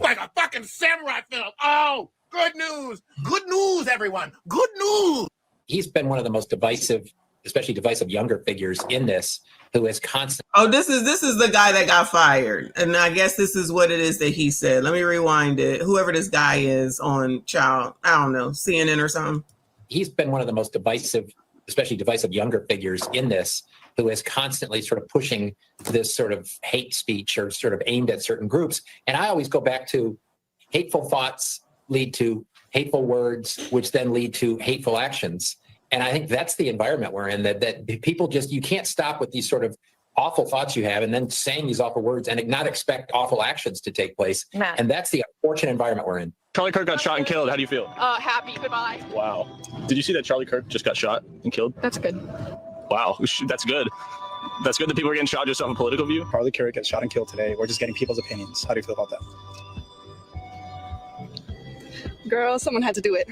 like a fucking samurai film. Oh, good news. Good news, everyone. Good news. He's been one of the most divisive, especially divisive younger figures in this, who is constant. Oh, this is the guy that got fired. And I guess this is what it is that he said. Let me rewind it. Whoever this guy is on I don't know, CNN or something. He's been one of the most divisive, especially divisive younger figures in this, who is constantly sort of pushing this sort of hate speech or sort of aimed at certain groups. And I always go back to hateful thoughts lead to hateful words, which then lead to hateful actions. And I think that's the environment we're in, that people just, you can't stop with these sort of awful thoughts you have and then saying these awful words and not expect awful actions to take place. Matt. And that's the unfortunate environment we're in. Charlie Kirk got shot and killed. How do you feel? Happy. Goodbye. Wow. Did you see that Charlie Kirk just got shot and killed? That's good. Wow. That's good. That's good that people are getting shot just off a political view. Charlie Kirk gets shot and killed today. We're just getting people's opinions. How do you feel about that? Girl, someone had to do it.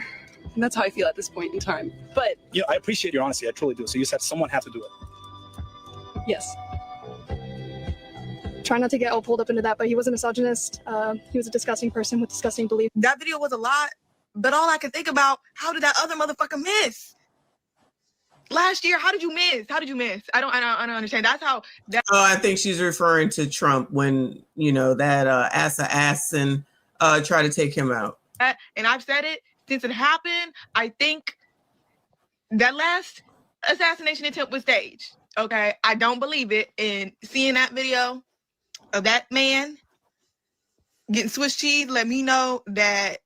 And that's how I feel at this point in time. But You know, I appreciate your honesty. I truly do. So you said someone had to do it. yes. Try not to get all pulled up into that, but he was a misogynist. He was a disgusting person with disgusting beliefs. That video was a lot, but all I can think about, how did that other motherfucker miss? Last year, how did you miss? How did you miss? I don't understand. That's how. Oh, I think she's referring to Trump when, you know, that assassin tried to take him out. And I've said it since it happened. I think that last assassination attempt was staged. Okay, I don't believe it. And seeing that video of that man getting Swiss cheese, let me know that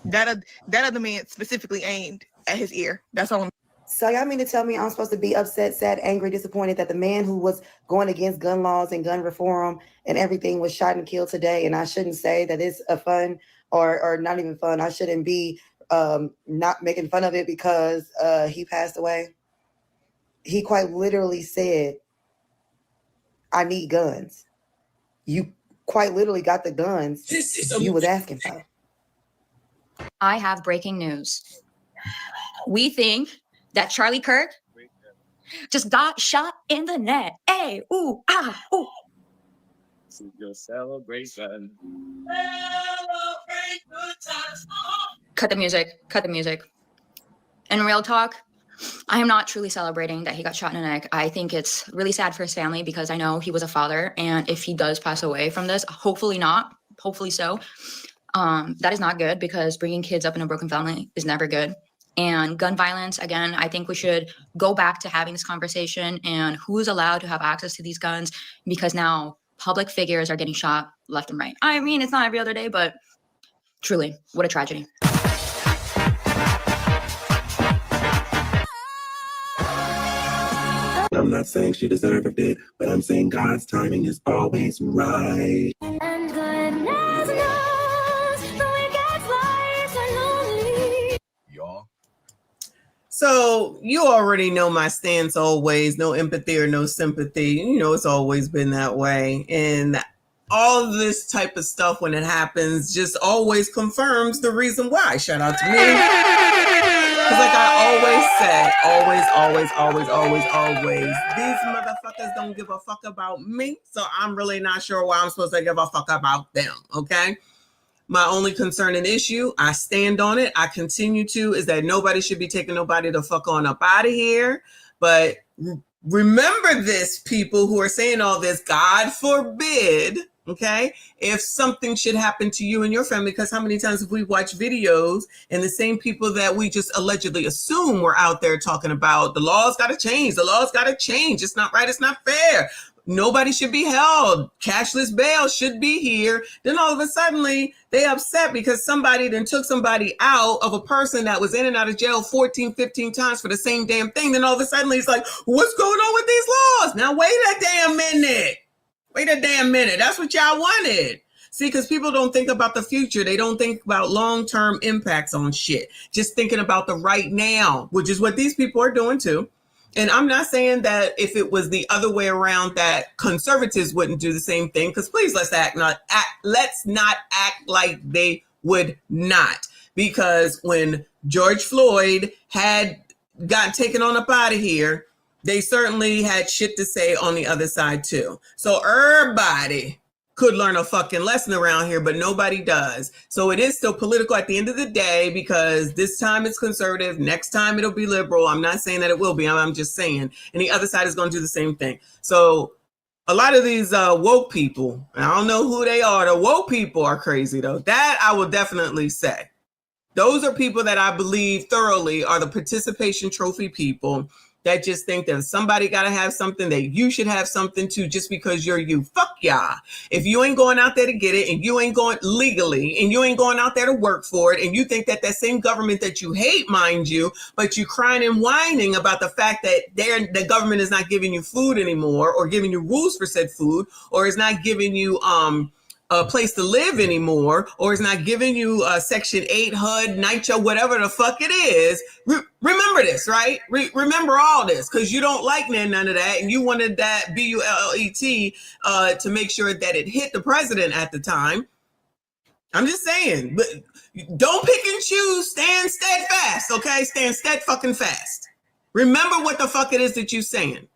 that other man specifically aimed at his ear. That's all. So y'all mean to tell me I'm supposed to be upset, sad, angry, disappointed that the man who was going against gun laws and gun reform and everything was shot and killed today, and I shouldn't say that it's a fun or not even fun. I shouldn't be not making fun of it because he passed away. He quite literally said, I need guns. You quite literally got the guns you was asking for. I have breaking news. We think that Charlie Kirk just got shot in the neck. Hey, ooh, ah, ooh. This is your celebration. Cut the music. Cut the music. In real talk, I am not truly celebrating that he got shot in the neck. I think it's really sad for his family because I know he was a father. And if he does pass away from this, hopefully not, hopefully so, that is not good because bringing kids up in a broken family is never good. And gun violence, again, I think we should go back to having this conversation and who's allowed to have access to these guns because now public figures are getting shot left and right. I mean, it's not every other day, but truly, what a tragedy. I'm not saying she deserved it, but I'm saying God's timing is always right. And goodness knows the wicked's lives are lonely. Y'all. So you already know my stance always, no empathy or no sympathy. You know, it's always been that way. And all this type of stuff when it happens just always confirms the reason why. Shout out to me. Because like I always say, these motherfuckers don't give a fuck about me. So I'm really not sure why I'm supposed to give a fuck about them, okay? My only concern and issue, I stand on it, I continue to, is that nobody should be taking nobody the fuck on up out of here. But remember this, people who are saying all this, God forbid, okay, if something should happen to you and your family, because how many times have we watched videos and the same people that we just allegedly assume were out there talking about the laws got to change, it's not right, it's not fair. Nobody should be held. Cashless bail should be here. Then all of a sudden, they upset because somebody then took somebody out of a person that was in and out of jail 14, 15 times for the same damn thing. Then all of a sudden, it's like, what's going on with these laws? Now, wait a damn minute. That's what y'all wanted. See, because people don't think about the future. They don't think about long-term impacts on shit. Just thinking about the right now, which is what these people are doing too. And I'm not saying that if it was the other way around that conservatives wouldn't do the same thing, because please let's not act like they would not. Because when George Floyd had gotten taken on up out of here, they certainly had shit to say on the other side too. So everybody could learn a fucking lesson around here, but nobody does. So it is still political at the end of the day, because this time it's conservative, next time it'll be liberal. I'm not saying that it will be, I'm just saying. And the other side is going to do the same thing. So a lot of these woke people, and I don't know who they are, the woke people are crazy though. That I will definitely say. Those are people that I believe thoroughly are the participation trophy people that just think that somebody got to have something, that you should have something too, just because you're you. Fuck y'all. If you ain't going out there to get it, and you ain't going legally, and you ain't going out there to work for it, and you think that that same government that you hate, mind you, but you crying and whining about the fact that the government is not giving you food anymore, or giving you rules for said food, or is not giving you a place to live anymore, or is not giving you Section 8 HUD, NYCHA, whatever the fuck it is. Remember this, right? Remember all this, because you don't like none of that, and you wanted that BULET to make sure that it hit the president at the time. I'm just saying, but don't pick and choose. Stand steadfast, okay? Stand fucking fast. Remember what the fuck it is that you're saying,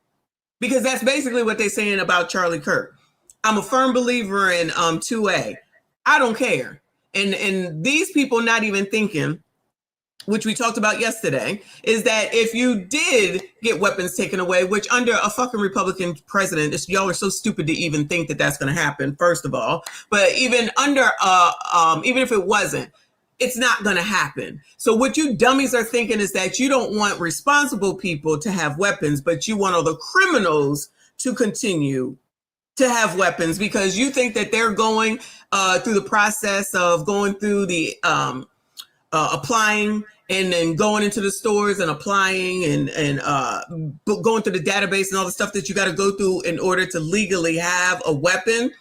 because that's basically what they're saying about Charlie Kirk. I'm a firm believer in 2A. I don't care. And these people not even thinking, which we talked about yesterday, is that if you did get weapons taken away, which under a fucking Republican president, y'all are so stupid to even think that that's going to happen, first of all. But even under, even if it wasn't, it's not going to happen. So what you dummies are thinking is that you don't want responsible people to have weapons, but you want all the criminals to continue to have weapons because you think that they're going through the process of going through the applying and then going into the stores and applying and going through the database and all the stuff that you got to go through in order to legally have a weapon.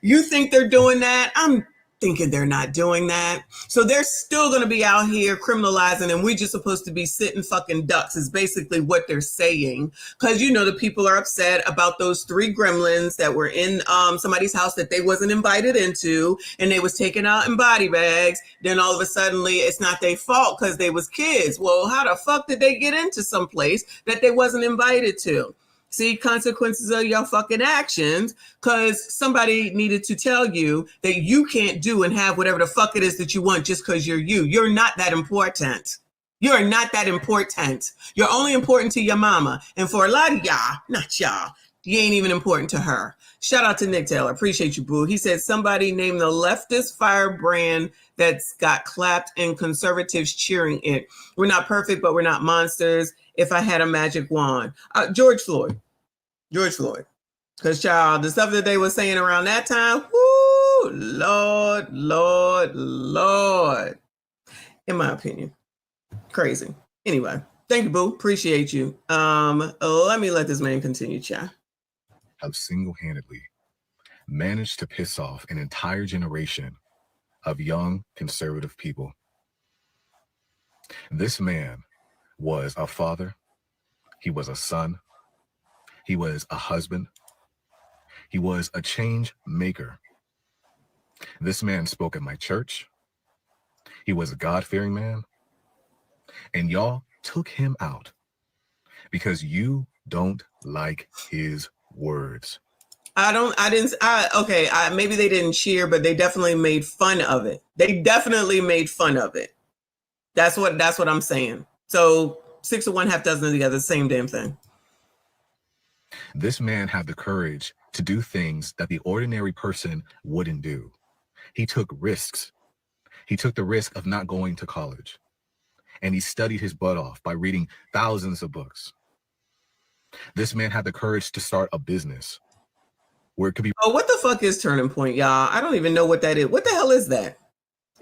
You think they're doing that? I'm thinking they're not doing that. So they're still going to be out here criminalizing, and we're just supposed to be sitting fucking ducks is basically what they're saying. Because, you know, the people are upset about those 3 gremlins that were in somebody's house that they wasn't invited into, and they was taken out in body bags. Then all of a sudden it's not their fault because they was kids. Well, how the fuck did they get into some place that they wasn't invited to? See, consequences of your fucking actions, because somebody needed to tell you that you can't do and have whatever the fuck it is that you want just because you're you. You're not that important. You're not that important. You're only important to your mama. And for a lot of y'all, not y'all, you ain't even important to her. Shout out to Nick Taylor. Appreciate you, boo. He said somebody named the leftist firebrand that's got clapped and conservatives cheering it. We're not perfect, but we're not monsters. If I had a magic wand. George Floyd. Because, child, the stuff that they were saying around that time, whoo, Lord. In my opinion. Crazy. Anyway, thank you, boo. Appreciate you. Let me let this man continue, child. Have single-handedly managed to piss off an entire generation of young conservative people. This man was a father, he was a son, he was a husband, he was a change maker. This man spoke at my church, he was a God-fearing man, and y'all took him out because you don't like his words. Maybe they didn't cheer, but they definitely made fun of it. That's what I'm saying. So 6 of one, half dozen of the other, same damn thing. This man had the courage to do things that the ordinary person wouldn't do. He took risks. He took the risk of not going to college. And he studied his butt off by reading thousands of books. This man had the courage to start a business where it could be. Oh, what the fuck is Turning Point, y'all? I don't even know what that is. What the hell is that?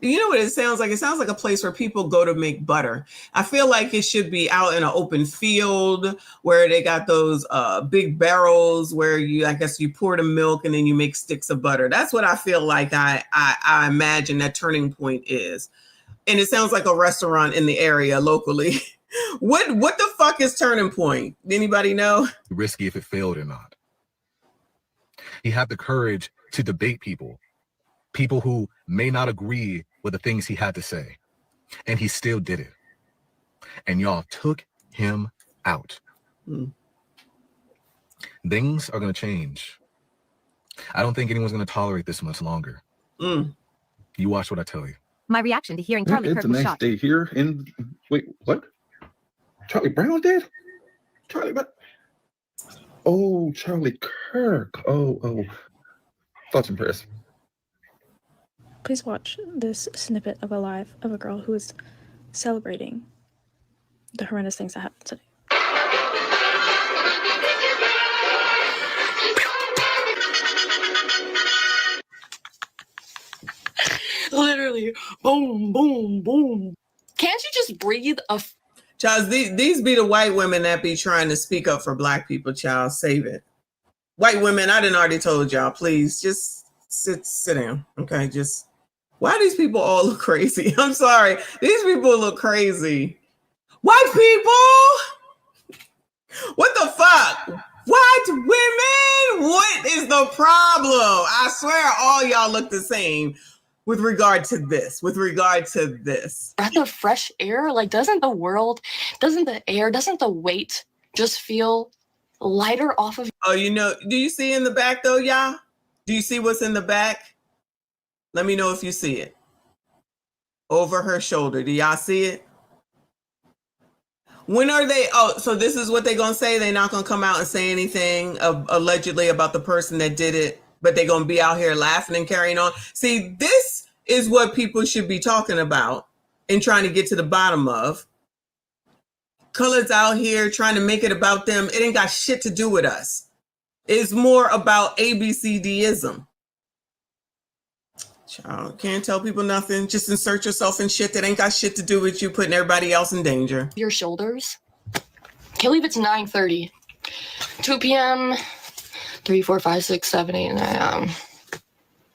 You know what it sounds like? It sounds like a place where people go to make butter. I feel like it should be out in an open field where they got those big barrels where you pour the milk and then you make sticks of butter. That's what I feel like I imagine that Turning Point is. And it sounds like a restaurant in the area locally. What the fuck is Turning Point? Anybody know? Risky if it failed or not. He had the courage to debate people who may not agree with the things he had to say. And he still did it. And y'all took him out. Things are going to change. I don't think anyone's going to tolerate this much longer. You watch what I tell you. My reaction to hearing Charlie Kirk was shot. Day here in wait, what? Charlie Brown did? Charlie, what? Oh, Charlie Kirk. Oh. Thoughts and prayers. Please watch this snippet of a live of a girl who is celebrating the horrendous things that happened today. Literally, boom, boom, boom. Can't you just breathe a... Child, these be the white women that be trying to speak up for black people, child. Save it. White women, I done already told y'all, please just sit down. Okay, just... Why do these people all look crazy? I'm sorry. These people look crazy. White people! What the fuck? White women? What is the problem? I swear all y'all look the same with regard to this. Breath of fresh air? Like, doesn't the weight just feel lighter off of... Oh, do you see in the back though, y'all? Do you see what's in the back? Let me know if you see it. Over her shoulder. Do y'all see it? When are they? Oh, so this is what they're going to say? They're not going to come out and say anything allegedly about the person that did it, but they're going to be out here laughing and carrying on. See, this is what people should be talking about and trying to get to the bottom of. Colors out here trying to make it about them. It ain't got shit to do with us. It's more about ABCDism. Child, can't tell people nothing. Just insert yourself in shit that ain't got shit to do with you, putting everybody else in danger. Your shoulders. Can't leave it's 9:30. 2 p.m. 3, 4, 5, 6, 7, 8, 9.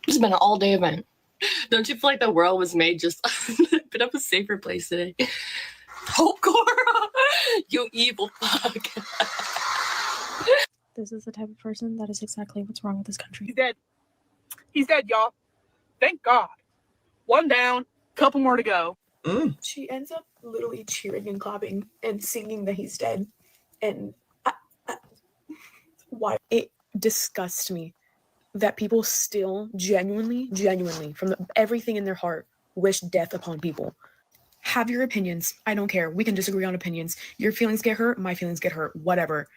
It's been an all-day event. Don't you feel like the world was made just a bit of a safer place today? Oh, Cora, you evil fuck. This is the type of person that is exactly what's wrong with this country. He's dead. He's dead, y'all. Thank God. One down, couple more to go. She ends up literally cheering and clapping and singing that he's dead. And why? It disgusts me that people still genuinely, from everything in their heart, wish death upon people. Have your opinions. I don't care. We can disagree on opinions. Your feelings get hurt. My feelings get hurt. Whatever.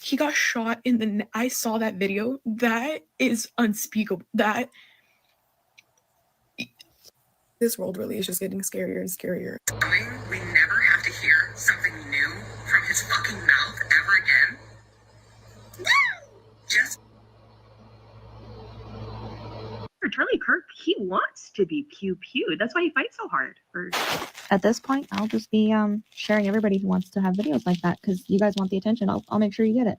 He got shot in the... I saw that video. That is unspeakable. That... This world really is just getting scarier and scarier. We never have to hear something new from his fucking mouth ever again. Just... For Charlie Kirk, he wants to be pew-pewed. That's why he fights so hard. At this point, I'll just be sharing everybody who wants to have videos like that because you guys want the attention. I'll make sure you get it.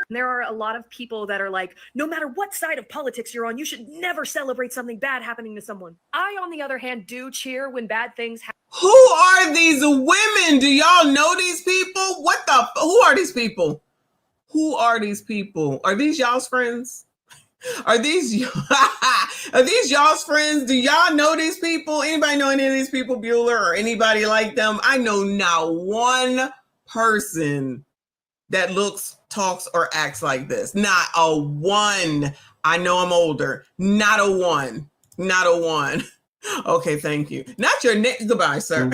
There are a lot of people that are like, no matter what side of politics you're on, you should never celebrate something bad happening to someone. I, on the other hand, do cheer when bad things happen. Who are these women? Do y'all know these people? Who are these people? Who are these people? Are these y'all's friends? Are these y'all's friends? Do y'all know these people? Anybody know any of these people, Bueller, or anybody like them? I know not one person that looks, talks, or acts like this. Not a one. I know I'm older. Not a one. Not a one. Okay, thank you. Not your name. Goodbye, sir.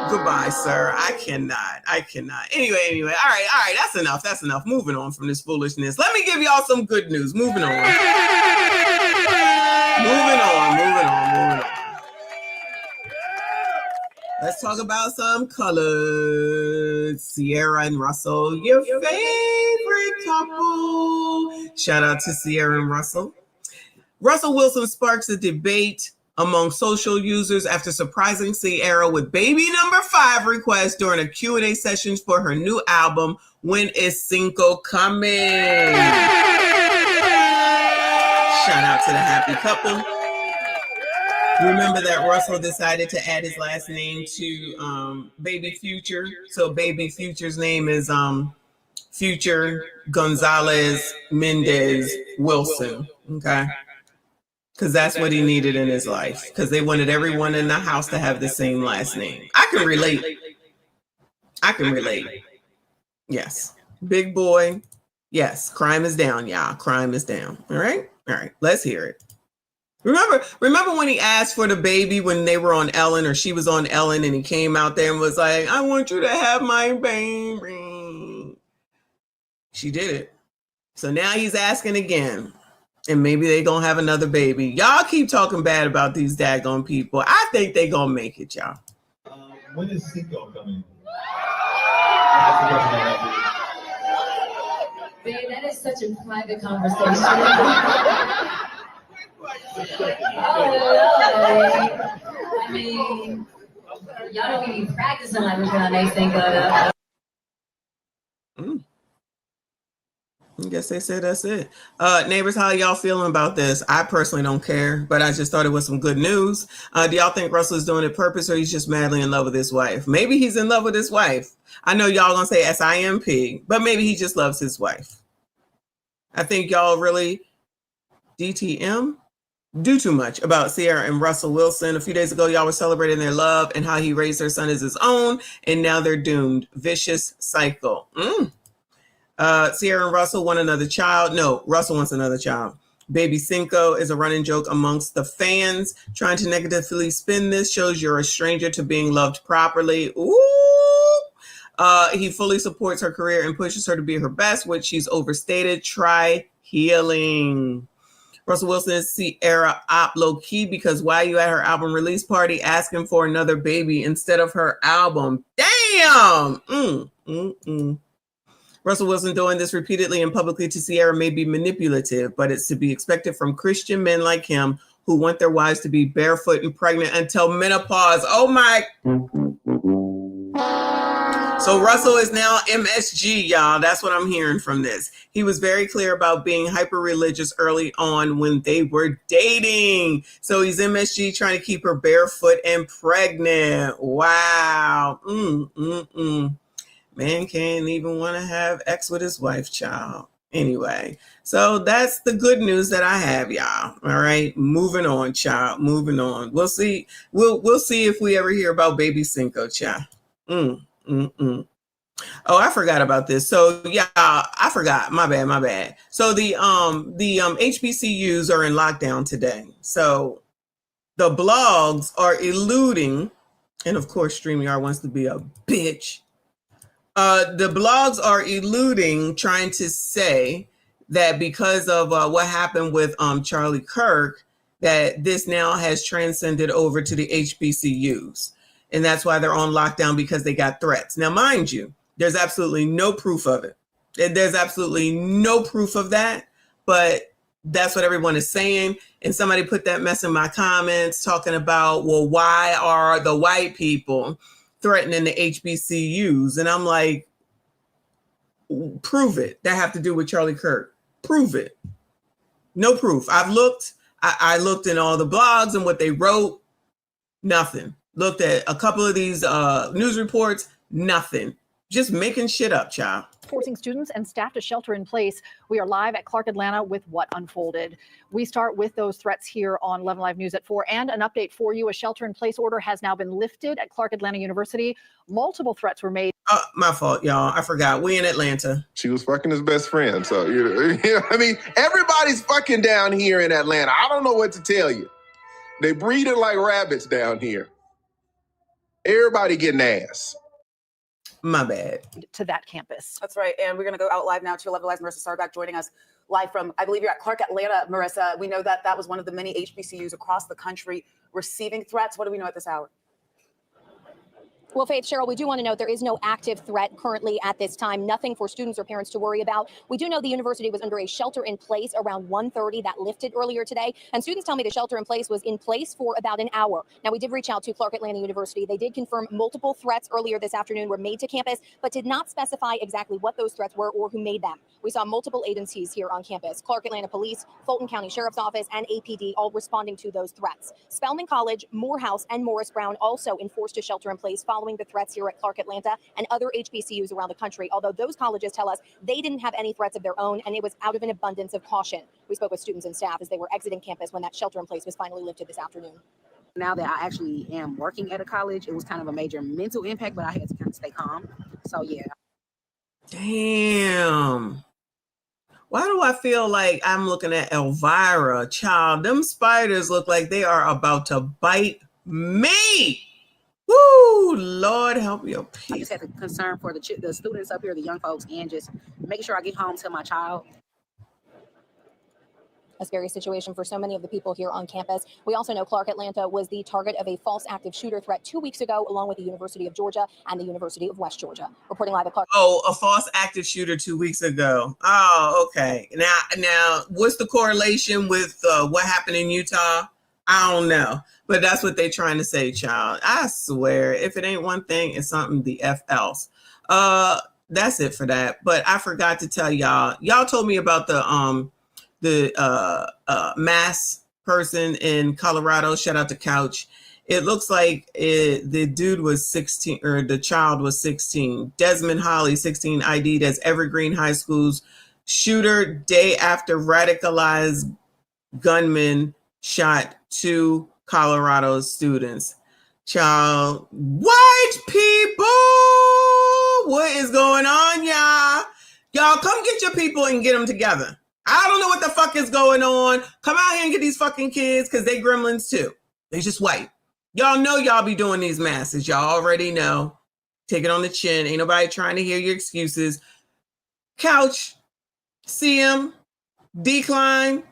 Goodbye, sir. I cannot. Anyway. All right. That's enough. Moving on from this foolishness. Let me give y'all some good news. Moving on. Let's talk about some colors. Sierra and Russell, your favorite couple. Shout out to Sierra and Russell. Russell Wilson sparks a debate among social users after surprising Sierra with baby number 5 request during a Q&A session for her new album, When Is Cinco Coming? Shout out to the happy couple. Remember that Russell decided to add his last name to Baby Future. So Baby Future's name is Future Gonzalez Mendez Wilson. Okay. Because that's what he needed in his life. Because they wanted everyone in the house to have the same last name. I can relate. Yes. Big boy. Yes. Crime is down, y'all. Crime is down. All right. Let's hear it. Remember when he asked for the baby when they were on Ellen, or she was on Ellen, and he came out there and was like, I want you to have my baby. She did it. So now he's asking again. And maybe they gonna have another baby. Y'all keep talking bad about these daggone people. I think they gonna make it, y'all. When is Cinco coming? Babe, that is such a private conversation. I mean, y'all don't even practice on everything on next Cinco. I guess they said that's it. Neighbors, how y'all feeling about this? I personally don't care, but I just thought it was some good news. Do y'all think Russell's doing it purpose, or he's just madly in love with his wife? Maybe he's in love with his wife. I know y'all gonna say SIMP, but maybe he just loves his wife. I think y'all really DTM do too much about Sierra and Russell Wilson. A few days ago, y'all were celebrating their love and how he raised their son as his own, and now they're doomed. Vicious cycle. Sierra and Russell want another child. No, Russell wants another child. Baby Cinco is a running joke amongst the fans. Trying to negatively spin this shows you're a stranger to being loved properly. Ooh. He fully supports her career and pushes her to be her best, which she's overstated. Try healing. Russell Wilson is Sierra op low key because why are you at her album release party asking for another baby instead of her album? Damn. Russell Wilson doing this repeatedly and publicly to Ciara may be manipulative, but it's to be expected from Christian men like him who want their wives to be barefoot and pregnant until menopause. Oh my. So Russell is now MSG, y'all. That's what I'm hearing from this. He was very clear about being hyper religious early on when they were dating. So he's MSG trying to keep her barefoot and pregnant. Wow. Man can't even want to have X with his wife, child. Anyway, so that's the good news that I have, y'all. All right, moving on, child. Moving on. We'll see. We'll see if we ever hear about Baby Cinco, child. Oh, I forgot about this. So yeah, I forgot. My bad. So the HBCUs are in lockdown today. So the blogs are eluding, and of course, StreamYard wants to be a bitch. The blogs are eluding, trying to say that because of what happened with Charlie Kirk, that this now has transcended over to the HBCUs. And that's why they're on lockdown, because they got threats. Now, mind you, there's absolutely no proof of it. There's absolutely no proof of that, but that's what everyone is saying. And somebody put that mess in my comments talking about, well, why are the white people threatening the HBCUs? And I'm like, prove it. That have to do with Charlie Kirk. Prove it. No proof. I've looked. I looked in all the blogs and what they wrote. Nothing. Looked at a couple of these news reports. Nothing. Just making shit up, child. Forcing students and staff to shelter in place. We are live at Clark Atlanta with what unfolded. We start with those threats here on 11 Live News at 4, and an update for you. A shelter in place order has now been lifted at Clark Atlanta University. Multiple threats were made. My fault, y'all. I forgot. We in Atlanta. She was fucking his best friend. So, I mean, everybody's fucking down here in Atlanta. I don't know what to tell you. They breeding like rabbits down here. Everybody getting ass. My bad. To that campus. That's right. And we're going to go out live now to 11 Live. Marissa Sarback joining us live from, I believe you're at Clark Atlanta, Marissa. We know that that was one of the many HBCUs across the country receiving threats. What do we know at this hour? Well, Faith, Cheryl, we do want to note there is no active threat currently at this time. Nothing for students or parents to worry about. We do know the university was under a shelter in place around 1:30 that lifted earlier today. And students tell me the shelter in place was in place for about an hour. Now, we did reach out to Clark Atlanta University. They did confirm multiple threats earlier this afternoon were made to campus, but did not specify exactly what those threats were or who made them. We saw multiple agencies here on campus: Clark Atlanta Police, Fulton County Sheriff's Office, and APD, all responding to those threats. Spelman College, Morehouse, and Morris Brown also enforced a shelter in place following the threats here at Clark Atlanta and other HBCUs around the country, although those colleges tell us they didn't have any threats of their own, and it was out of an abundance of caution. We spoke with students and staff as they were exiting campus when that shelter in place was finally lifted this afternoon. Now that I actually am working at a college, it was kind of a major mental impact, but I had to kind of stay calm. So, yeah. Damn. Why do I feel like I'm looking at Elvira? Child, them spiders look like they are about to bite me. Woo, Lord help your people. I just had the concern for the students up here, the young folks, and just making sure I get home to my child. A scary situation for so many of the people here on campus. We also know Clark Atlanta was the target of a false active shooter threat 2 weeks ago, along with the University of Georgia and the University of West Georgia. Reporting live at Clark. Oh, a false active shooter 2 weeks ago. Oh, okay. Now, what's the correlation with what happened in Utah? I don't know, but that's what they're trying to say, child. I swear, if it ain't one thing, it's something the F else. That's it for that. But I forgot to tell y'all. Y'all told me about the mass person in Colorado. Shout out to Couch. It looks like the dude was 16, or the child was 16. Desmond Holly, 16, ID'd as Evergreen High School's shooter day after radicalized gunman shot 2 Colorado students. Child, white people, what is going on, y'all? Y'all come get your people and get them together. I don't know what the fuck is going on. Come out here and get these fucking kids, because they gremlins too. They just white. Y'all know y'all be doing these masses. Y'all already know. Take it on the chin. Ain't nobody trying to hear your excuses. Couch, CM, Decline,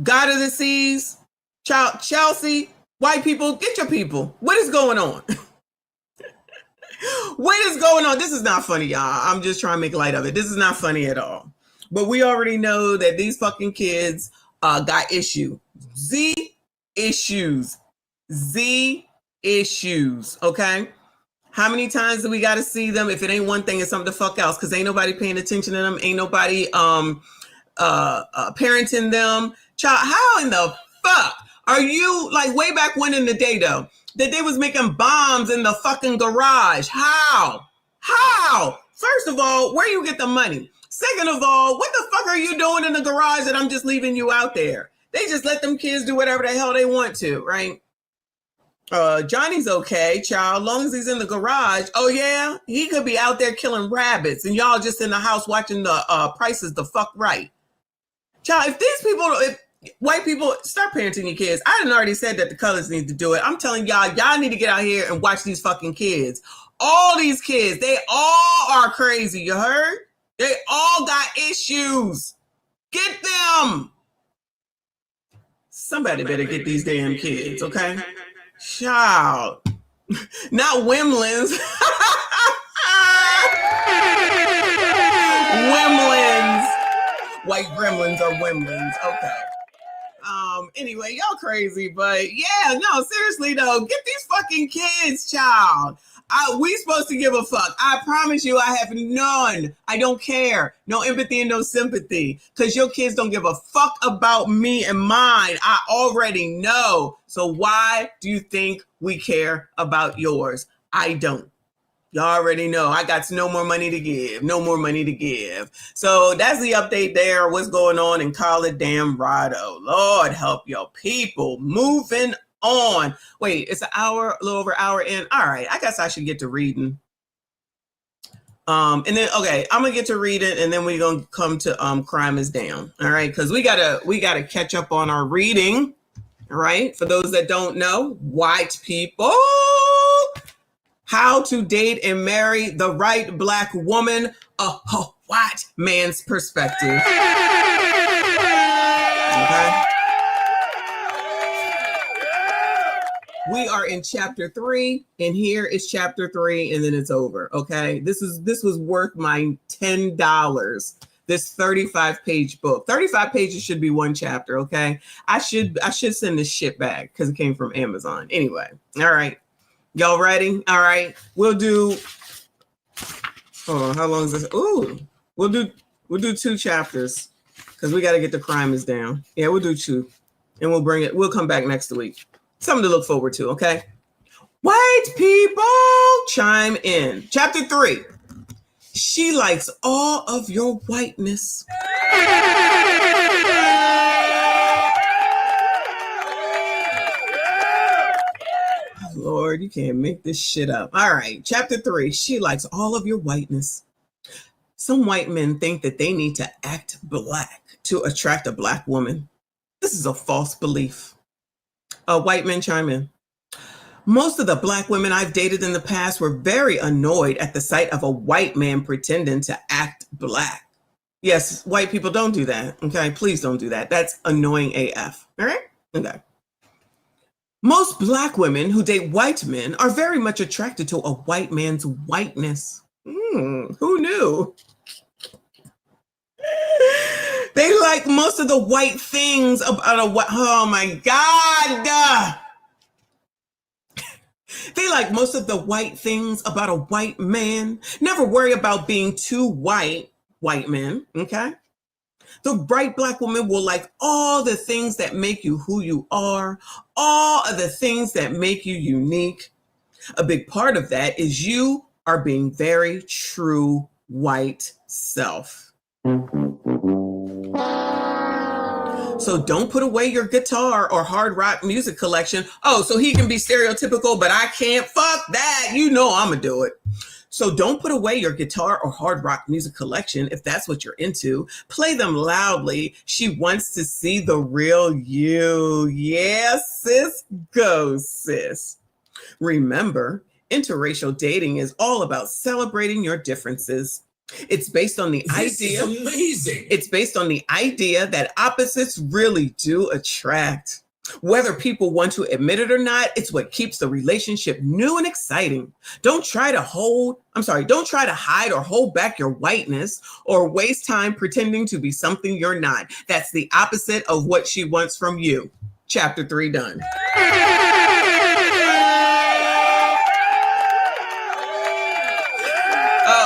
God of the Seas, Child, Chelsea, white people, get your people. What is going on? what is going on? This is not funny, y'all. I'm just trying to make light of it. This is not funny at all. But we already know that these fucking kids got issue. Z issues. Okay? How many times do we got to see them? If it ain't one thing, it's something the fuck else. Because ain't nobody paying attention to them. Ain't nobody parenting them. Child, how in the fuck are you, like, way back when in the day, though, that they was making bombs in the fucking garage? How? First of all, where you get the money? Second of all, what the fuck are you doing in the garage that I'm just leaving you out there? They just let them kids do whatever the hell they want to, right? Johnny's okay, child, long as he's in the garage. Oh, yeah? He could be out there killing rabbits and y'all just in the house watching the prices the fuck right. Child, if these people, if white people, start parenting your kids. I done already said that the colors need to do it. I'm telling y'all need to get out here and watch these fucking kids. All these kids, they all are crazy, you heard? They all got issues. Get them. Somebody better get these damn kids, okay? Child. Not Wimlins. Wimlins. White gremlins are Wimlins. Okay. Anyway, y'all crazy, but yeah, no, seriously though, get these fucking kids, child. We supposed to give a fuck. I promise you I have none. I don't care. No empathy and no sympathy. Because your kids don't give a fuck about me and mine. I already know. So why do you think we care about yours? I don't. Y'all already know. I got no more money to give. No more money to give. So that's the update there. What's going on in Colorado? Lord help your people. Moving on. Wait, it's an hour, a little over an hour in. All right, I guess I should get to reading. And then okay, I'm gonna get to reading, and then we're gonna come to crime is down. All right, because we gotta catch up on our reading. All right, for those that don't know, white people, how to date and marry the right black woman, a white man's perspective. Okay. We are in chapter 3, and here is chapter 3, and then it's over. Okay, this was worth my $10. This 35-page book. 35 pages should be one chapter. Okay, I should send this shit back because it came from Amazon. Anyway, all right, y'all ready? All right, we'll do. Hold on, how long is this? Ooh, we'll do 2 chapters because we got to get the crime is down. Yeah, we'll do 2, and we'll bring it. We'll come back next week. Something to look forward to, okay? White people, chime in. Chapter 3. She likes all of your whiteness. Lord, you can't make this shit up. All right, chapter 3. She likes all of your whiteness. Some white men think that they need to act black to attract a black woman. This is a false belief. White men chime in. Most of the black women I've dated in the past were very annoyed at the sight of a white man pretending to act black. Yes, white people, don't do that. Okay, please don't do that. That's annoying AF. All right? Okay. Most black women who date white men are very much attracted to a white man's whiteness. Who knew? They like most of the white things about a white. Oh my God. They like most of the white things about a white man. Never worry about being too white men. Okay. The bright black woman will like all the things that make you who you are, all of the things that make you unique. A big part of that is you are being very true white self. So don't put away your guitar or hard rock music collection. Oh, so he can be stereotypical, but I can't. Fuck that. You know I'm gonna do it. So don't put away your guitar or hard rock music collection if that's what you're into. Play them loudly. She wants to see the real you. Yeah, sis. Go, sis. Remember, interracial dating is all about celebrating your differences. It's based on the idea. This is amazing. It's based on the idea that opposites really do attract. Whether people want to admit it or not, it's what keeps the relationship new and exciting. Don't try to hide or hold back your whiteness or waste time pretending to be something you're not. That's the opposite of what she wants from you. Chapter 3 done.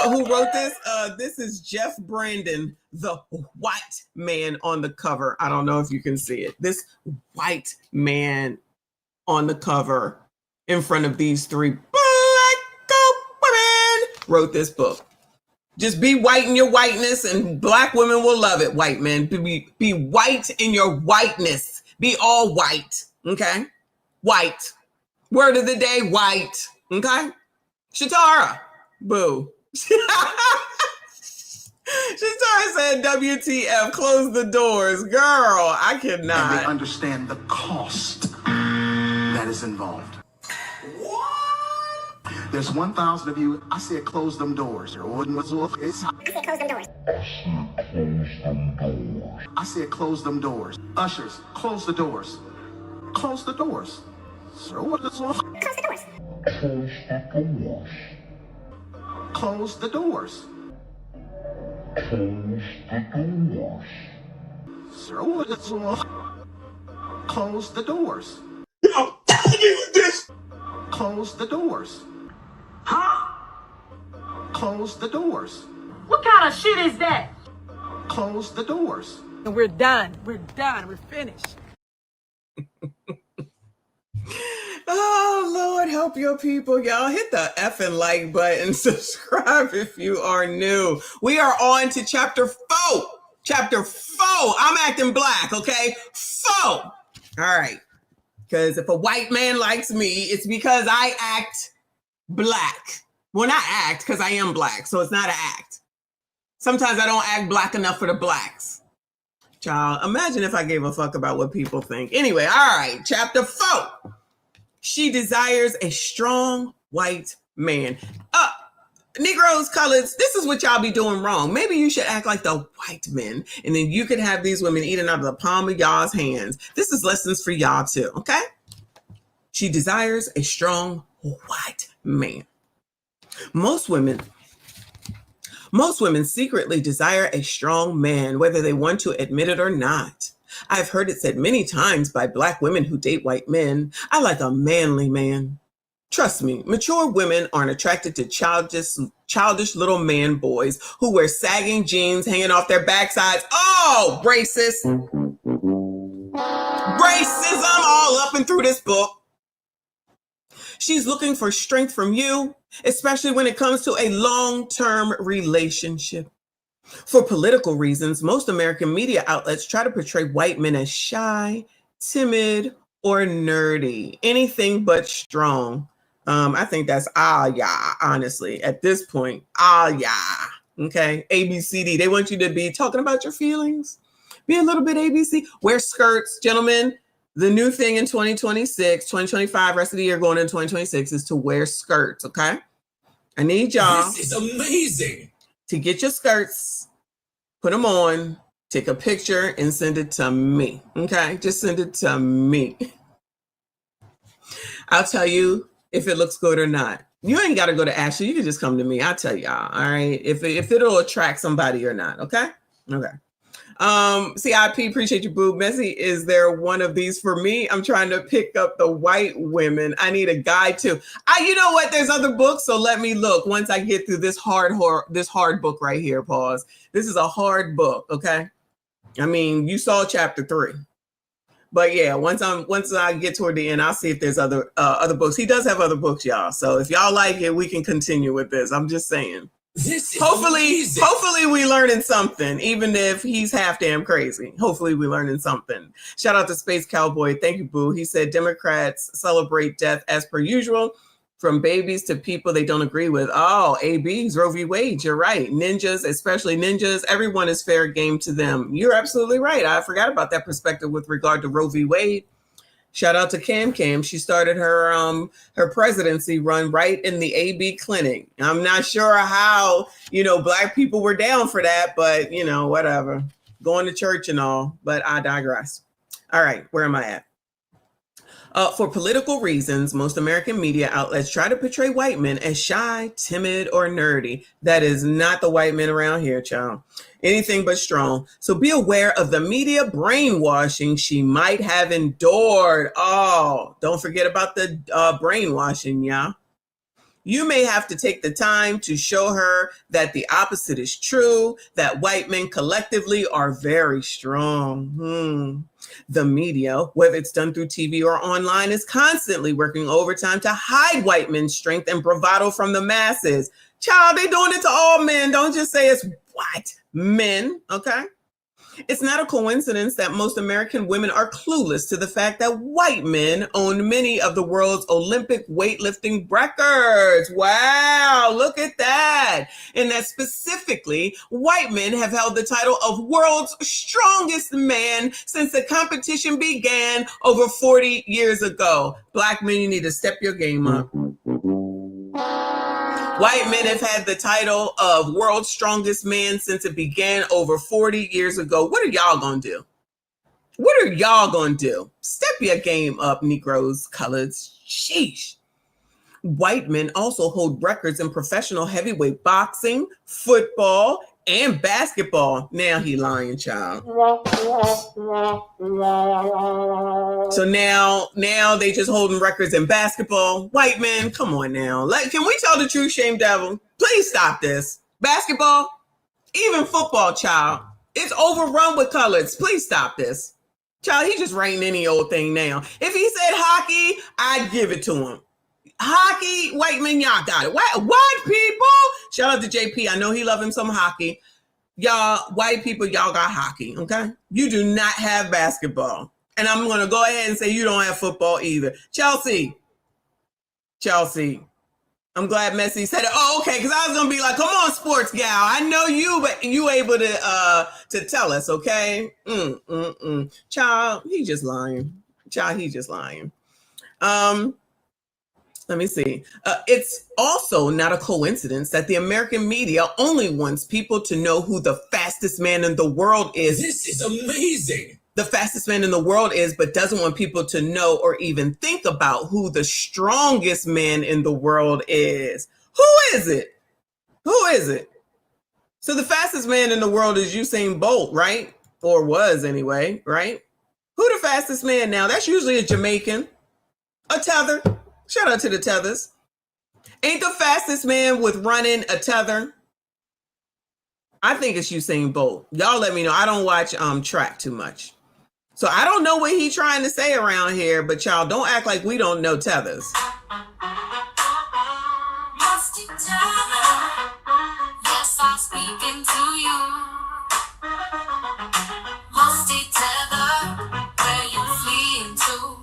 Who wrote this? This is Jeff Brandon, the white man on the cover. I don't know if you can see it. This white man on the cover in front of these 3 black women wrote this book. Just be white in your whiteness and black women will love it, white men. Be white in your whiteness. Be all white, okay? White. Word of the day, white, okay? Shatara, boo. Shatara said, WTF, close the doors. Girl, I cannot. And they understand the cost that is involved. What? There's 1,000 of you. I said close them doors. I said close them doors. I said close them doors. Ushers, close the doors. Close the doors. Sir, what is close the doors? Close the doors. Close the doors. Sir, what is close the doors. Close the doors. Huh? Close the doors. What kind of shit is that? Close the doors. And we're done. We're done. We're finished. Oh, Lord, help your people. Y'all hit the effing like button. Subscribe if you are new. We are on to chapter 4. Chapter 4. I'm acting black, okay? 4. All right. Because if a white man likes me, it's because I act black. Well, not act, because I am black, so it's not an act. Sometimes I don't act black enough for the blacks. Child, imagine if I gave a fuck about what people think. Anyway, all right, chapter 4. She desires a strong white man. Negroes, colors, this is what y'all be doing wrong. Maybe you should act like the white men, and then you could have these women eating out of the palm of y'all's hands. This is lessons for y'all too, okay? She desires a strong white man. Most women secretly desire a strong man, whether they want to admit it or not. I've heard it said many times by black women who date white men, I like a manly man. Trust me, mature women aren't attracted to childish little man boys who wear sagging jeans hanging off their backsides. Oh, racist. Racism all up and through this book. She's looking for strength from you, especially when it comes to a long-term relationship. For political reasons, most American media outlets try to portray white men as shy, timid, or nerdy. Anything but strong. I think that's yeah, honestly, at this point, yeah. Okay, ABCD. They want you to be talking about your feelings. Be a little bit ABC. Wear skirts, gentlemen. The new thing in 2026, 2025, rest of the year going into 2026 is to wear skirts, okay? I need y'all. This is amazing. To get your skirts, put them on, take a picture, and send it to me, okay? Just send it to me. I'll tell you if it looks good or not. You ain't got to go to Ashley. You can just come to me. I'll tell y'all, all right? If it'll attract somebody or not, okay? Okay. CIP, appreciate you, boo. Messy, is there one of these for me? I'm trying to pick up the white women. I need a guide too. You know what? There's other books, so let me look once I get through this hard book right here. Pause. This is a hard book, okay? I mean, you saw chapter 3. But yeah, once I get toward the end, I'll see if there's other books. He does have other books, y'all. So if y'all like it, we can continue with this. I'm just saying. This is hopefully we learning something, even if he's half damn crazy. Hopefully we learning something. Shout out to Space Cowboy. Thank you, boo. He said Democrats celebrate death as per usual, from babies to people they don't agree with. Oh, ABs, Roe v. Wade. You're right. Ninjas, especially ninjas, everyone is fair game to them. You're absolutely right. I forgot about that perspective with regard to Roe v. Wade. Shout out to Cam. She started her presidency run right in the AB clinic. I'm not sure how, black people were down for that, but, whatever. Going to church and all, but I digress. All right, where am I at? For political reasons, most American media outlets try to portray white men as shy, timid, or nerdy. That is not the white men around here, child. Anything but strong. So be aware of the media brainwashing she might have endured. Oh, don't forget about the brainwashing, y'all. You may have to take the time to show her that the opposite is true, that white men collectively are very strong. The media, whether it's done through TV or online, is constantly working overtime to hide white men's strength and bravado from the masses. Child, they doing it to all men. Don't just say it's white men, okay? It's not a coincidence that most American women are clueless to the fact that white men own many of the world's Olympic weightlifting records. Wow, look at that. And that specifically, white men have held the title of world's strongest man since the competition began over 40 years ago. Black men, you need to step your game up. White men have had the title of world's strongest man since it began over 40 years ago. What are y'all gonna do? What are y'all gonna do? Step your game up, Negroes, coloreds. Sheesh. White men also hold records in professional heavyweight boxing, football, and basketball. Now he lying, child. So now they just holding records in basketball. White men, come on now. Can we tell the truth, Shame Devil? Please stop this. Basketball, even football, child. It's overrun with colors. Please stop this. Child, he just writing any old thing now. If he said hockey, I'd give it to him. Hockey, white men, y'all got it. White people. Shout out to JP. I know he love him some hockey. Y'all, white people, y'all got hockey, okay? You do not have basketball. And I'm going to go ahead and say you don't have football either. Chelsea. I'm glad Messi said it. Oh, okay, because I was going to be like, come on, sports gal. I know you, but you able to tell us, okay? Child, he just lying. Let me see. It's also not a coincidence that the American media only wants people to know who the fastest man in the world is. This is amazing. The fastest man in the world is, but doesn't want people to know or even think about who the strongest man in the world is. Who is it? So the fastest man in the world is Usain Bolt, right? Or was anyway, right? Who the fastest man now? That's usually a Jamaican. A tether. Shout out to the tethers. Ain't the fastest man with running a tether? I think it's Usain Bolt. Y'all let me know. I don't watch track too much. So I don't know what he's trying to say around here, but y'all don't act like we don't know tethers. Yes, I'm speaking to you. Musty tether, where you fleeing to?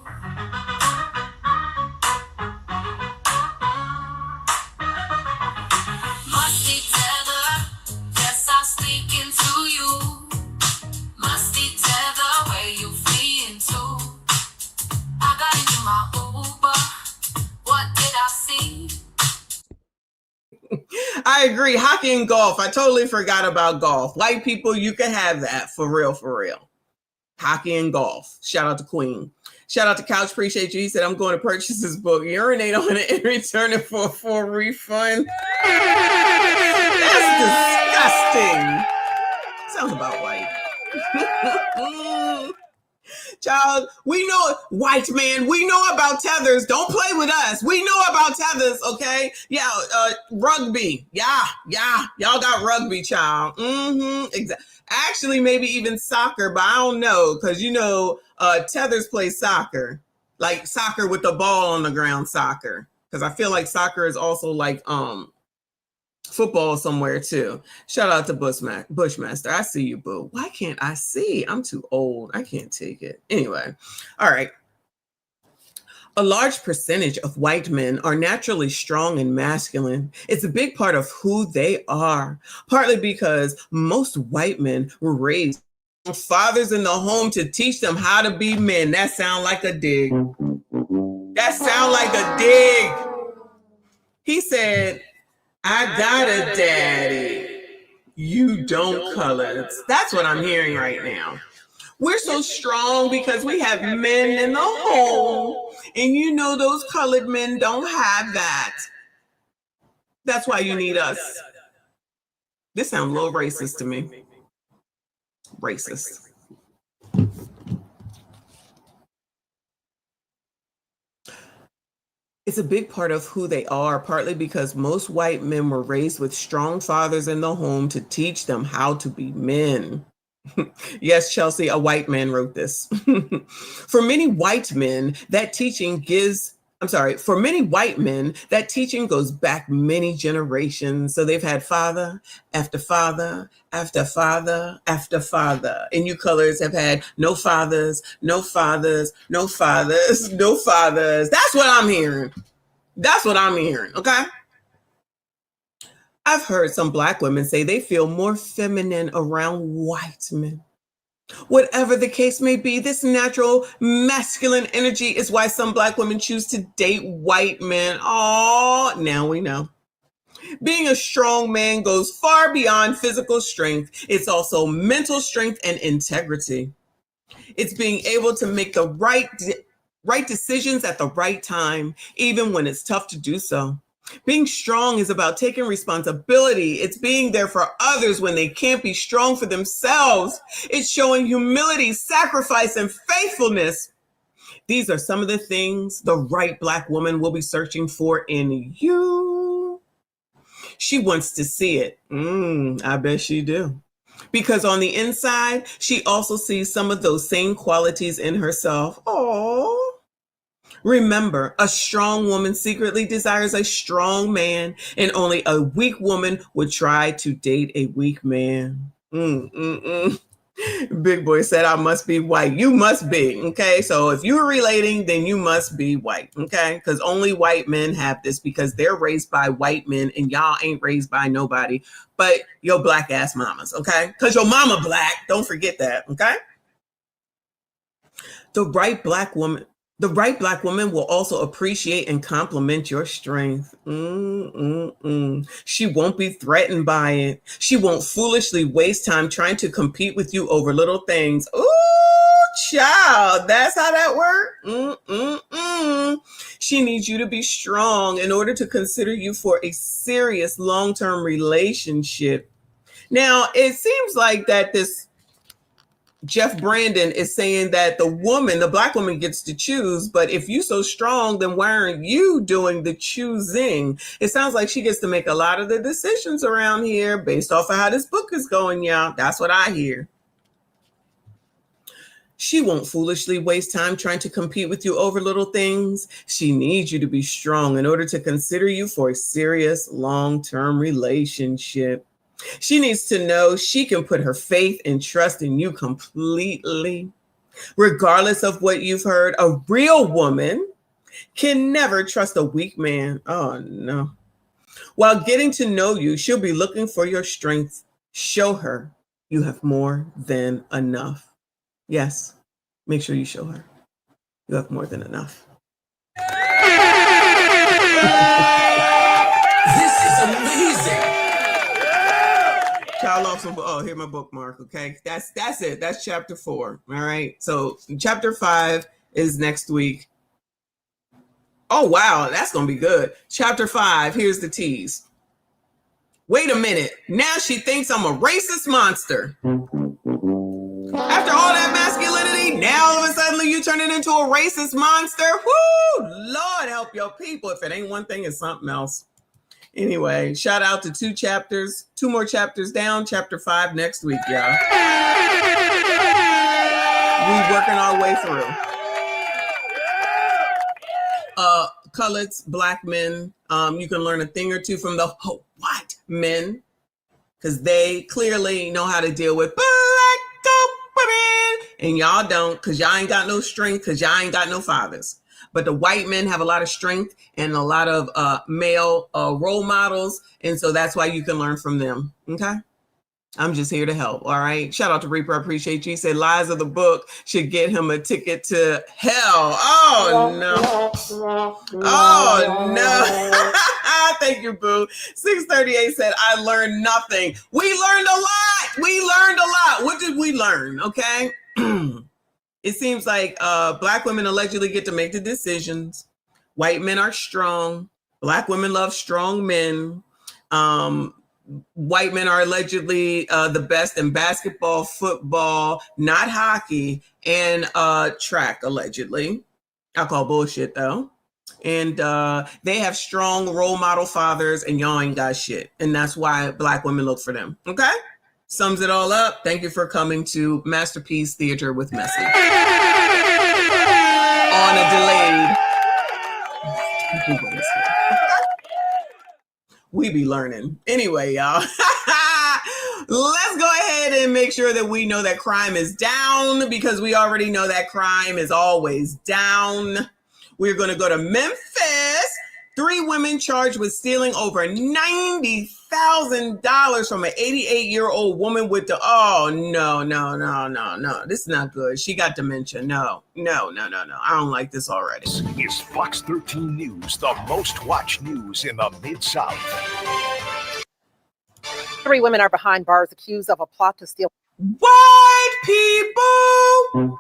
Musty tether, yes, I'm speaking to you. Musty tether, where you fleeing to? I got into my Uber. What did I see? I agree. Hockey and golf. I totally forgot about golf. White people, you can have that for real, for real. Hockey and golf. Shout out to Queen. Shout out to Couch. Appreciate you. He said, I'm going to purchase this book. Urinate on it and return it for a full refund. That's disgusting. Sounds about white. Child, we know, white man, we know about tethers. Don't play with us. We know about tethers, okay? Yeah, rugby. Yeah. Y'all got rugby, child. Exactly. Actually, maybe even soccer, but I don't know, because you know, tethers play soccer. Like soccer with the ball on the ground soccer. Because I feel like soccer is also like football somewhere too. Shout out to Bushmaster. I see you, boo. Why can't I see? I'm too old. I can't take it. Anyway, all right. A large percentage of white men are naturally strong and masculine. It's a big part of who they are, partly because most white men were raised with fathers in the home to teach them how to be men. That sound like a dig. He said, I got a daddy. You don't, colors. That's what I'm hearing right now. We're so strong because we have men in the home. And you know those colored men don't have that. That's why you need us. This sounds a little racist to me. Racist. It's a big part of who they are, partly because most white men were raised with strong fathers in the home to teach them how to be men. Yes, Chelsea, a white man wrote this. For many white men, that teaching goes back many generations. So they've had father after father after father after father. And you colors have had no fathers, no fathers, no fathers, no fathers. That's what I'm hearing. That's what I'm hearing, okay? I've heard some Black women say they feel more feminine around white men. Whatever the case may be, this natural masculine energy is why some Black women choose to date white men. Oh, now we know. Being a strong man goes far beyond physical strength. It's also mental strength and integrity. It's being able to make the right decisions at the right time, even when it's tough to do so. Being strong is about taking responsibility. It's being there for others when they can't be strong for themselves. It's showing humility, sacrifice, and faithfulness. These are some of the things the right Black woman will be searching for in you. She wants to see it. I bet she do. Because on the inside, she also sees some of those same qualities in herself. Oh. Remember, a strong woman secretly desires a strong man, and only a weak woman would try to date a weak man. Big Boy said, I must be white. You must be, okay? So if you're relating, then you must be white, okay? Because only white men have this because they're raised by white men and y'all ain't raised by nobody but your Black ass mamas, okay? Because your mama Black, don't forget that, okay? The right Black woman will also appreciate and compliment your strength. She won't be threatened by it. She won't foolishly waste time trying to compete with you over little things. Ooh, child, that's how that works. She needs you to be strong in order to consider you for a serious long-term relationship. Now, it seems like that this Jeff Brandon is saying that the Black woman gets to choose, but if you so strong, then why aren't you doing the choosing? It sounds like she gets to make a lot of the decisions around here based off of how this book is going, y'all. That's what I hear. She won't foolishly waste time trying to compete with you over little things. She needs you to be strong in order to consider you for a serious long-term relationship. She needs to know she can put her faith and trust in you completely. Regardless of what you've heard, a real woman can never trust a weak man. Oh, no. While getting to know you, she'll be looking for your strengths. Show her you have more than enough. Yes, make sure you show her you have more than enough. This is amazing. Child off some. Oh, here's my bookmark. Okay, that's it. That's chapter 4. All right. So chapter 5 is next week. Oh wow, that's gonna be good. Chapter 5. Here's the tease. Wait a minute. Now she thinks I'm a racist monster. After all that masculinity, now all of a sudden you turn it into a racist monster. Woo! Lord help your people. If it ain't one thing, it's something else. Anyway, shout out to 2 more chapters down, chapter 5 next week, y'all. We working our way through. Colored Black men, you can learn a thing or two from the white men, because they clearly know how to deal with Black women, and y'all don't, because y'all ain't got no strength, because y'all ain't got no fathers. But the white men have a lot of strength and a lot of male role models. And so that's why you can learn from them. Okay. I'm just here to help. All right. Shout out to Reaper. I appreciate you. He said lies of the book should get him a ticket to hell. Oh, no. Oh, no. Thank you, boo. 638 said, I learned nothing. We learned a lot. We learned a lot. What did we learn? Okay. It seems like Black women allegedly get to make the decisions. White men are strong. Black women love strong men. White men are allegedly the best in basketball, football, not hockey, and track, allegedly. I call bullshit, though. And they have strong role model fathers, and y'all ain't got shit. And that's why Black women look for them. Okay? Sums it all up. Thank you for coming to Masterpiece Theater with Message. On a delayed. We be learning. Anyway, y'all. Let's go ahead and make sure that we know that crime is down, because we already know that crime is always down. We're going to go to Memphis. 3 women charged with stealing over $90,000 from an 88-year-old woman with the, oh, no. This is not good. She got dementia. No. I don't like this already. This is Fox 13 News, the most watched news in the Mid-South. 3 women are behind bars accused of a plot to steal. White people!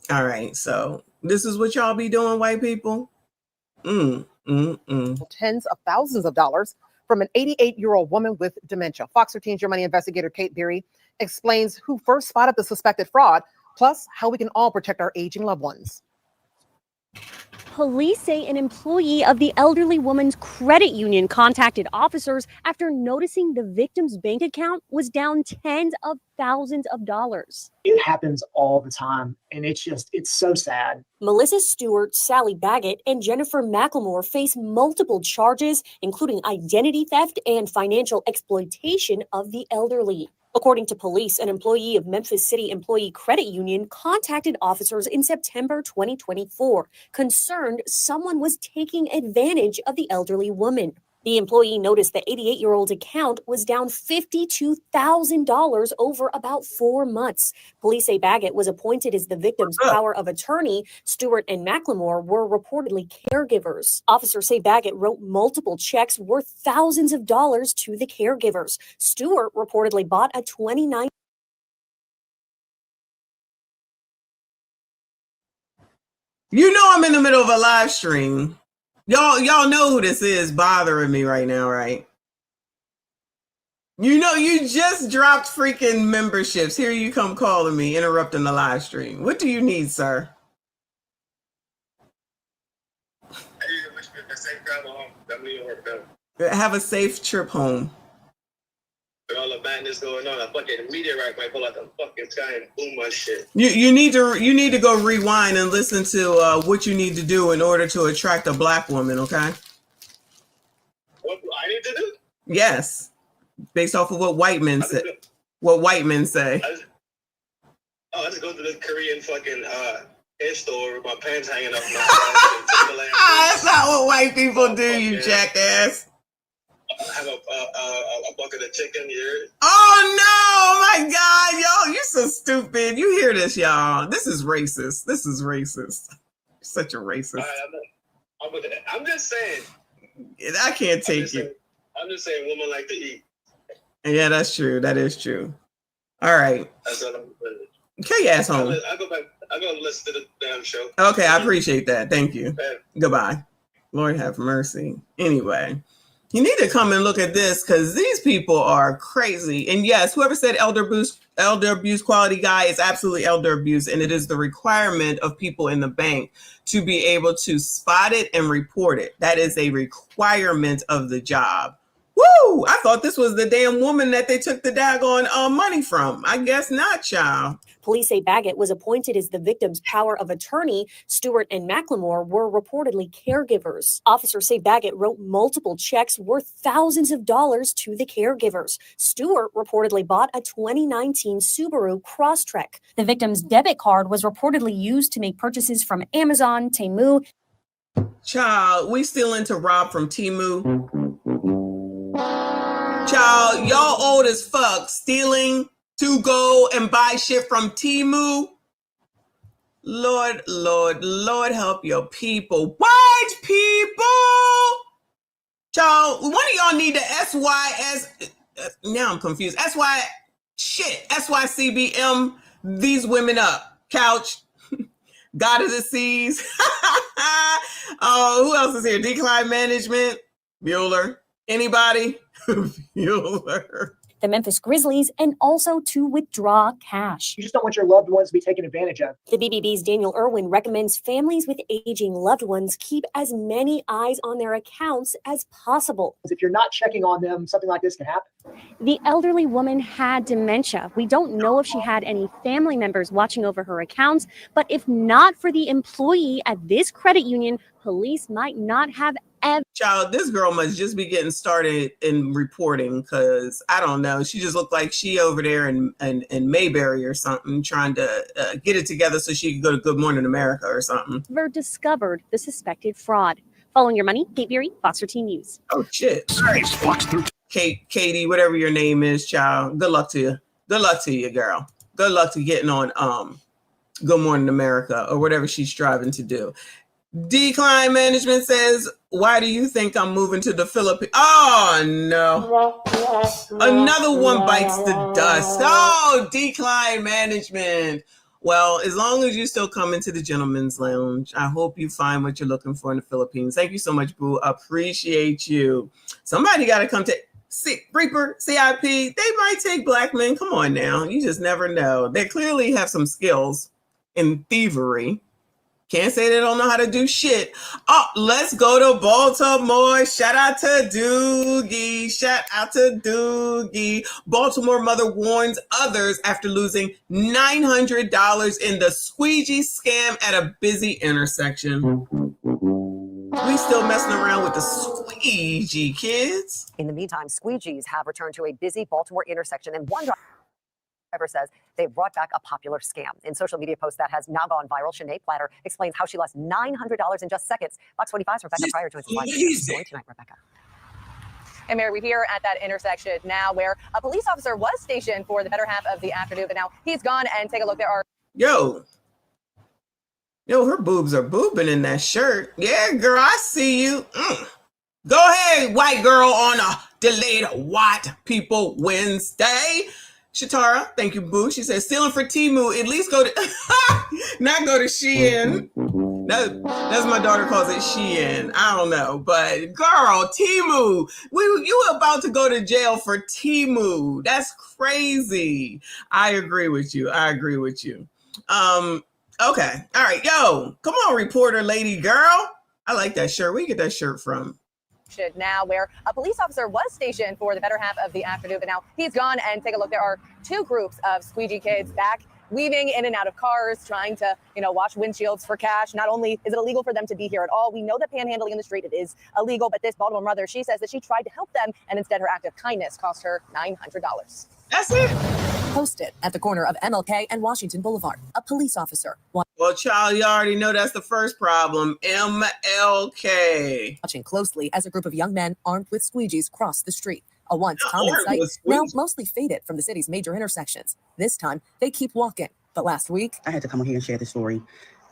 All right, so this is what y'all be doing, white people? Tens of thousands of dollars from an 88-year-old woman with dementia. Fox 13's Your Money investigator Kate Beery explains who first spotted the suspected fraud, plus how we can all protect our aging loved ones. Police say an employee of the elderly woman's credit union contacted officers after noticing the victim's bank account was down tens of thousands of dollars. It happens all the time, and it's so sad. Melissa Stewart, Sally Baggett, and Jennifer McLemore face multiple charges, including identity theft and financial exploitation of the elderly. According to police, an employee of Memphis City Employee Credit Union contacted officers in September 2024, concerned someone was taking advantage of the elderly woman. The employee noticed the 88-year-old's account was down $52,000 over about 4 months. Police say Baggett was appointed as the victim's power of attorney. Stewart and McLemore were reportedly caregivers. Officers say Baggett wrote multiple checks worth thousands of dollars to the caregivers. Stewart reportedly bought a 29. You know I'm in the middle of a live stream. Y'all know who this is bothering me right now, right? You know, you just dropped freaking memberships. Here you come calling me, interrupting the live stream. What do you need, sir? Have a safe trip home. With all the madness going on, a fucking meteorite might fall out the fucking sky and boom my shit. You need to go rewind and listen to what you need to do in order to attract a Black woman, okay? What do I need to do? Yes, based off of what white men say. What white men say. I just go to the Korean fucking hair store with my pants hanging up. That's not what white people do, you jackass. Have a bucket of chicken here. Oh no! My God, y'all, you're so stupid. You hear this, y'all? This is racist. Such a racist. I'm just saying. I can't take it. I'm just saying, women like to eat. Yeah, that's true. That is true. All right. That's what I'm saying. Okay, your ass home. I go listen to the damn show. Okay, I appreciate that. Thank you. Goodbye. Lord have mercy. Anyway. You need to come and look at this, because these people are crazy. And yes, whoever said elder abuse quality guy is absolutely elder abuse. And it is the requirement of people in the bank to be able to spot it and report it. That is a requirement of the job. Woo! I thought this was the damn woman that they took the daggone money from. I guess not, child. Police say Baggett was appointed as the victim's power of attorney. Stewart and McLemore were reportedly caregivers. Officers say Baggett wrote multiple checks worth thousands of dollars to the caregivers. Stewart reportedly bought a 2019 Subaru Crosstrek. The victim's debit card was reportedly used to make purchases from Amazon, Temu. Child, we still into rob from Temu. Child, y'all old as fuck, stealing to go and buy shit from Temu. Lord help your people. White people! Child, one of y'all need to SYS. now I'm confused. That's why CBM these women up. Couch, God of the Seas. Who else is here? Decline Management, Bueller. Anybody? Bueller. The Memphis Grizzlies, and also to withdraw cash. You just don't want your loved ones to be taken advantage of. The BBB's Daniel Irwin recommends families with aging loved ones keep as many eyes on their accounts as possible. If you're not checking on them, something like this can happen. The elderly woman had dementia. We don't know if she had any family members watching over her accounts, but if not for the employee at this credit union, police might not have ever. Child, this girl must just be getting started in reporting, because I don't know. She just looked like she over there in Mayberry or something, trying to get it together so she could go to Good Morning America or something. Ever discovered the suspected fraud. Following your money, Kate Beery, Fox 13 News. Oh shit! Katie, whatever your name is, child. Good luck to you. Good luck to you, girl. Good luck to getting on Good Morning America or whatever she's striving to do. Decline Management says, why do you think I'm moving to the Philippines? Oh, no. Another one bites the dust. Oh, Decline Management. Well, as long as you still come into the Gentleman's Lounge, I hope you find what you're looking for in the Philippines. Thank you so much, boo. Appreciate you. Somebody got to come to Reaper, CIP. They might take black men. Come on now. You just never know. They clearly have some skills in thievery. Can't say they don't know how to do shit. Oh, let's go to Baltimore. Shout out to Doogie. Shout out to Doogie. Baltimore mother warns others after losing $900 in the squeegee scam at a busy intersection. We still messing around with the squeegee, kids. In the meantime, squeegees have returned to a busy Baltimore intersection, and one driver says they brought back a popular scam. In social media post that has now gone viral, Shanae Platter explains how she lost $900 in just seconds. Fox 45's Rebecca Pryor joins us live tonight. Rebecca. And Mary, we're here at that intersection now where a police officer was stationed for the better half of the afternoon, but now he's gone. And take a look. There are Yo, her boobs are boobing in that shirt. Yeah, girl, I see you. Go ahead, white girl on a delayed White People Wednesday. Shatara, thank you, boo. She says, stealing for Temu, at least go to, not go to Shein. That's my daughter calls it Shein. I don't know, but girl, Temu, you about to go to jail for Temu. That's crazy. I agree with you. Okay. All right. Yo, come on, reporter lady girl. I like that shirt. Where you get that shirt from? Now where a police officer was stationed for the better half of the afternoon, but now he's gone. And take a look. There are two groups of squeegee kids back weaving in and out of cars, trying to, wash windshields for cash. Not only is it illegal for them to be here at all, we know that panhandling in the street, it is illegal. But this Baltimore mother, she says that she tried to help them, and instead her act of kindness cost her $900. That's it. Posted at the corner of MLK and Washington Boulevard, a police officer. Well, child, you already know that's the first problem. MLK. Watching closely as a group of young men armed with squeegees crossed the street. A once common sight, now mostly faded from the city's major intersections. This time, they keep walking. But last week, I had to come on here and share this story.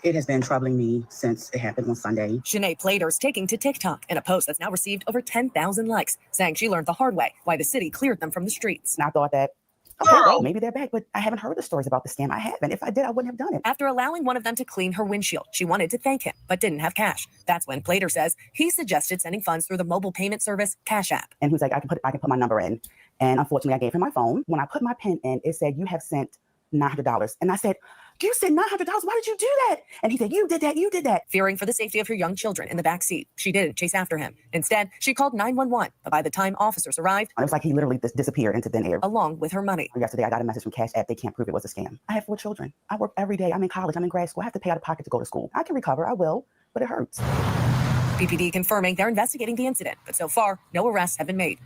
It has been troubling me since it happened on Sunday. Shanae Plater's taking to TikTok in a post that's now received over 10,000 likes, saying she learned the hard way why the city cleared them from the streets. And I thought that, okay, well, maybe they're back, but I haven't heard the stories about the scam. I haven't. If I did, I wouldn't have done it. After allowing one of them to clean her windshield, she wanted to thank him, but didn't have cash. That's when Plater says he suggested sending funds through the mobile payment service Cash App. And he was like, I can put my number in. And unfortunately, I gave him my phone. When I put my PIN in, it said, you have sent $900. And I said, you sent $900? Why did you do that? And he said, you did that. Fearing for the safety of her young children in the back seat, she didn't chase after him. Instead, she called 911. But by the time officers arrived, it was like he literally disappeared into thin air. Along with her money. Yesterday, I got a message from Cash App. They can't prove it was a scam. I have 4 children. I work every day. I'm in college. I'm in grad school. I have to pay out of pocket to go to school. I can recover. I will, but it hurts. BPD confirming they're investigating the incident, but so far, no arrests have been made.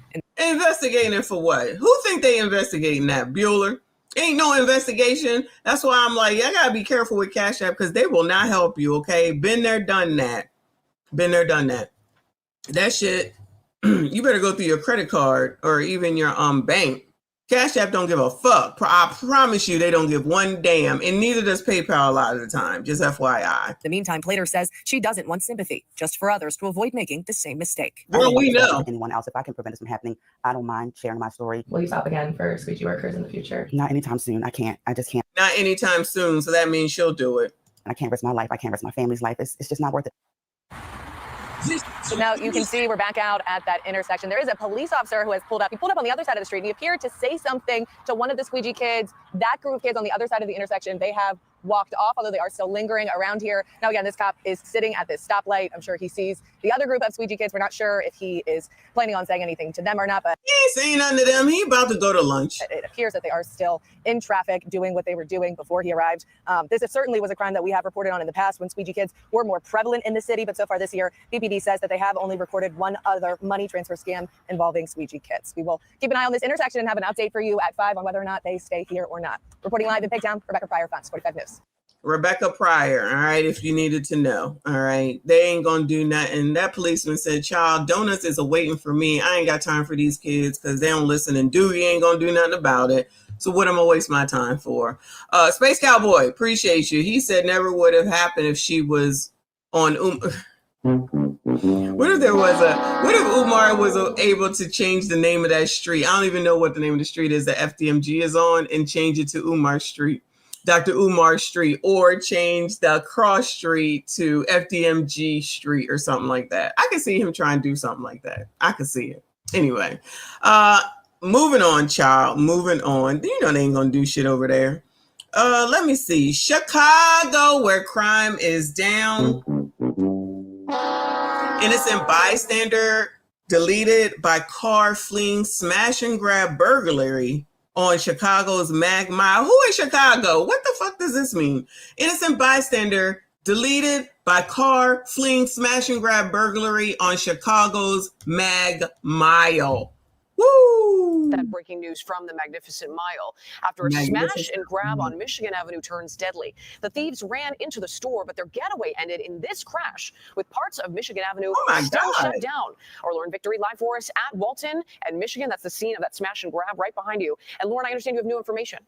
Investigating it for what? Who think they investigating that? Bueller? Ain't no investigation. That's why I'm like, I gotta be careful with Cash App because they will not help you, okay? Been there, done that. That shit, you better go through your credit card or even your bank Cash App don't give a fuck. I promise you they don't give one damn, and neither does PayPal a lot of the time, just FYI. In the meantime, Plater says she doesn't want sympathy, just for others to avoid making the same mistake. I don't Well, want we to share know. with anyone else. If I can prevent it from happening, I don't mind sharing my story. Will you stop again for squeegee workers in the future? Not anytime soon. I can't. I just can't. Not anytime soon, so that means she'll do it. I can't risk my life. I can't risk my family's life. It's just not worth it. Now you can see we're back out at that intersection. There is a police officer who has pulled up. He pulled up on the other side of the street and he appeared to say something to one of the squeegee kids. That group of kids on the other side of the intersection, they have walked off, although they are still lingering around here. Now, again, this cop is sitting at this stoplight. I'm sure he sees the other group of squeegee kids. We're not sure if he is planning on saying anything to them or not, but he ain't saying nothing to them. He about to go to lunch. It appears that they are still in traffic doing what they were doing before he arrived. This certainly was a crime that we have reported on in the past when squeegee kids were more prevalent in the city, but so far this year, BPD says that they have only recorded one other money transfer scam involving squeegee kids. We will keep an eye on this intersection and have an update for you at 5 on whether or not they stay here or not. Reporting live in Pigtown, Rebecca Pryor, Fox 45 News. Rebecca Pryor, all right, if you needed to know, all right, they ain't gonna do nothing. That policeman said, child, donuts is waiting for me. I ain't got time for these kids because they don't listen, and Doogie ain't gonna do nothing about it. So what am I waste my time for? Space Cowboy, appreciate you. He said never would have happened if she was on what if Umar was able to change the name of that street? I don't even know what the name of the street is that FDMG is on, and change it to Umar Street. Dr. Umar Street, or change the cross street to FDMG Street or something like that. I can see him trying to do something like that. I can see it. Anyway, moving on, child. Moving on. You know they ain't gonna do shit over there. Let me see. Chicago, where crime is down. Innocent bystander deleted by car fleeing smash and grab burglary on Chicago's Mag Mile. Who is Chicago? What the fuck does this mean? Innocent bystander deleted by car fleeing smash and grab burglary on Chicago's Mag Mile. Woo! That breaking news from the Magnificent Mile. After a smash and grab on Michigan Avenue turns deadly, the thieves ran into the store, but their getaway ended in this crash with parts of Michigan Avenue still shut down. Our Lauren Victory live for us at Walton and Michigan. That's the scene of that smash and grab right behind you. And Lauren, I understand you have new information.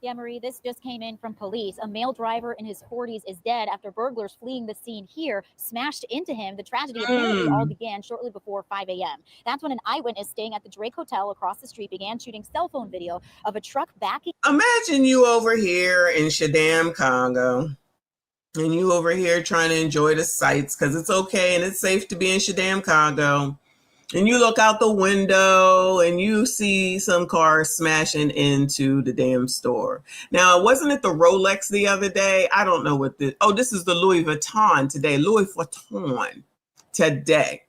Yeah, Marie, this just came in from police. A male driver in his 40s is dead after burglars fleeing the scene here smashed into him. The tragedy apparently all began shortly before 5 a.m. That's when an eyewitness staying at the Drake Hotel across the street began shooting cell phone video of a truck backing. Imagine you over here in Shaddam, Congo, and you over here trying to enjoy the sights because it's okay and it's safe to be in Shaddam, Congo. And you look out the window and you see some cars smashing into the damn store. Now, wasn't it the Rolex the other day? I don't know what this. Oh, this is the Louis Vuitton today. Louis Vuitton today.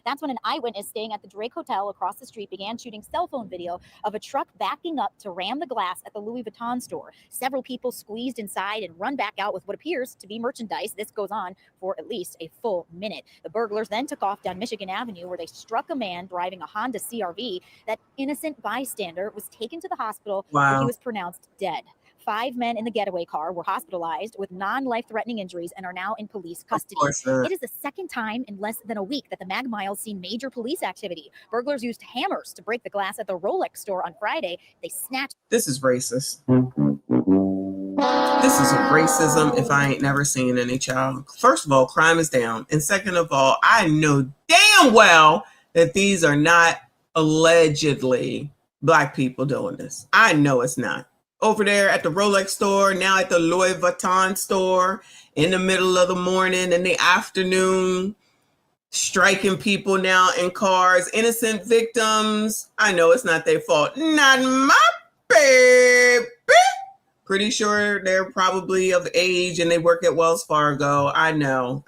That's when an eyewitness staying at the Drake Hotel across the street began shooting cell phone video of a truck backing up to ram the glass at the Louis Vuitton store. Several people squeezed inside and run back out with what appears to be merchandise. This goes on for at least a full minute. The burglars then took off down Michigan Avenue where they struck a man driving a Honda CRV. That innocent bystander was taken to the hospital where he was pronounced dead. 5 men in the getaway car were hospitalized with non-life-threatening injuries and are now in police custody. It is the second time in less than a week that the Mag Mile's seen major police activity. Burglars used hammers to break the glass at the Rolex store on Friday. They snatched. This is racist. This is racism if I ain't never seen any, child. First of all, crime is down. And second of all, I know damn well that these are not allegedly Black people doing this. I know it's not. Over there at the Rolex store, now at the Louis Vuitton store, in the middle of the morning, in the afternoon, striking people now in cars, innocent victims. I know it's not their fault. Not my baby. Pretty sure they're probably of age and they work at Wells Fargo. I know.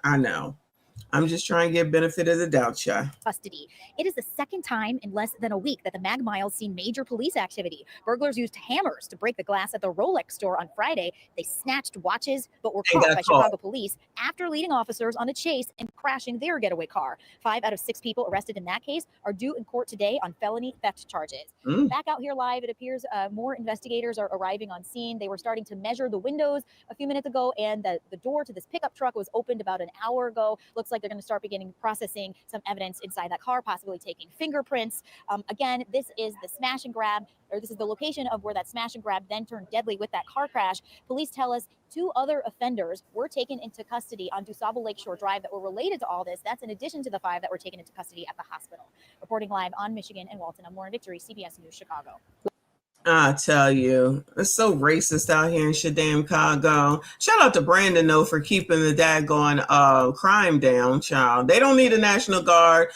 I'm just trying to get benefit of the doubt, Shy. Custody. It is the second time in less than a week that the Mag Mile's seen major police activity. Burglars used hammers to break the glass at the Rolex store on Friday. They snatched watches, but were caught by Chicago police after leading officers on a chase and crashing their getaway car. 5 out of 6 people arrested in that case are due in court today on felony theft charges. Back out here live, it appears more investigators are arriving on scene. They were starting to measure the windows a few minutes ago, and the door to this pickup truck was opened about an hour ago. Looks like they're going to start beginning processing some evidence inside that car, possibly taking fingerprints. Again, this is the smash and grab, or this is the location of where that smash and grab then turned deadly with that car crash. Police tell us 2 other offenders were taken into custody on DuSable Lakeshore Drive that were related to all this. That's in addition to the 5 that were taken into custody at the hospital. Reporting live on Michigan and Walton, I'm Lauren Victory, CBS News, Chicago. I tell you, it's so racist out here in Chicago. Shout out to Brandon, though, for keeping the daggone crime down, child. They don't need a National Guard.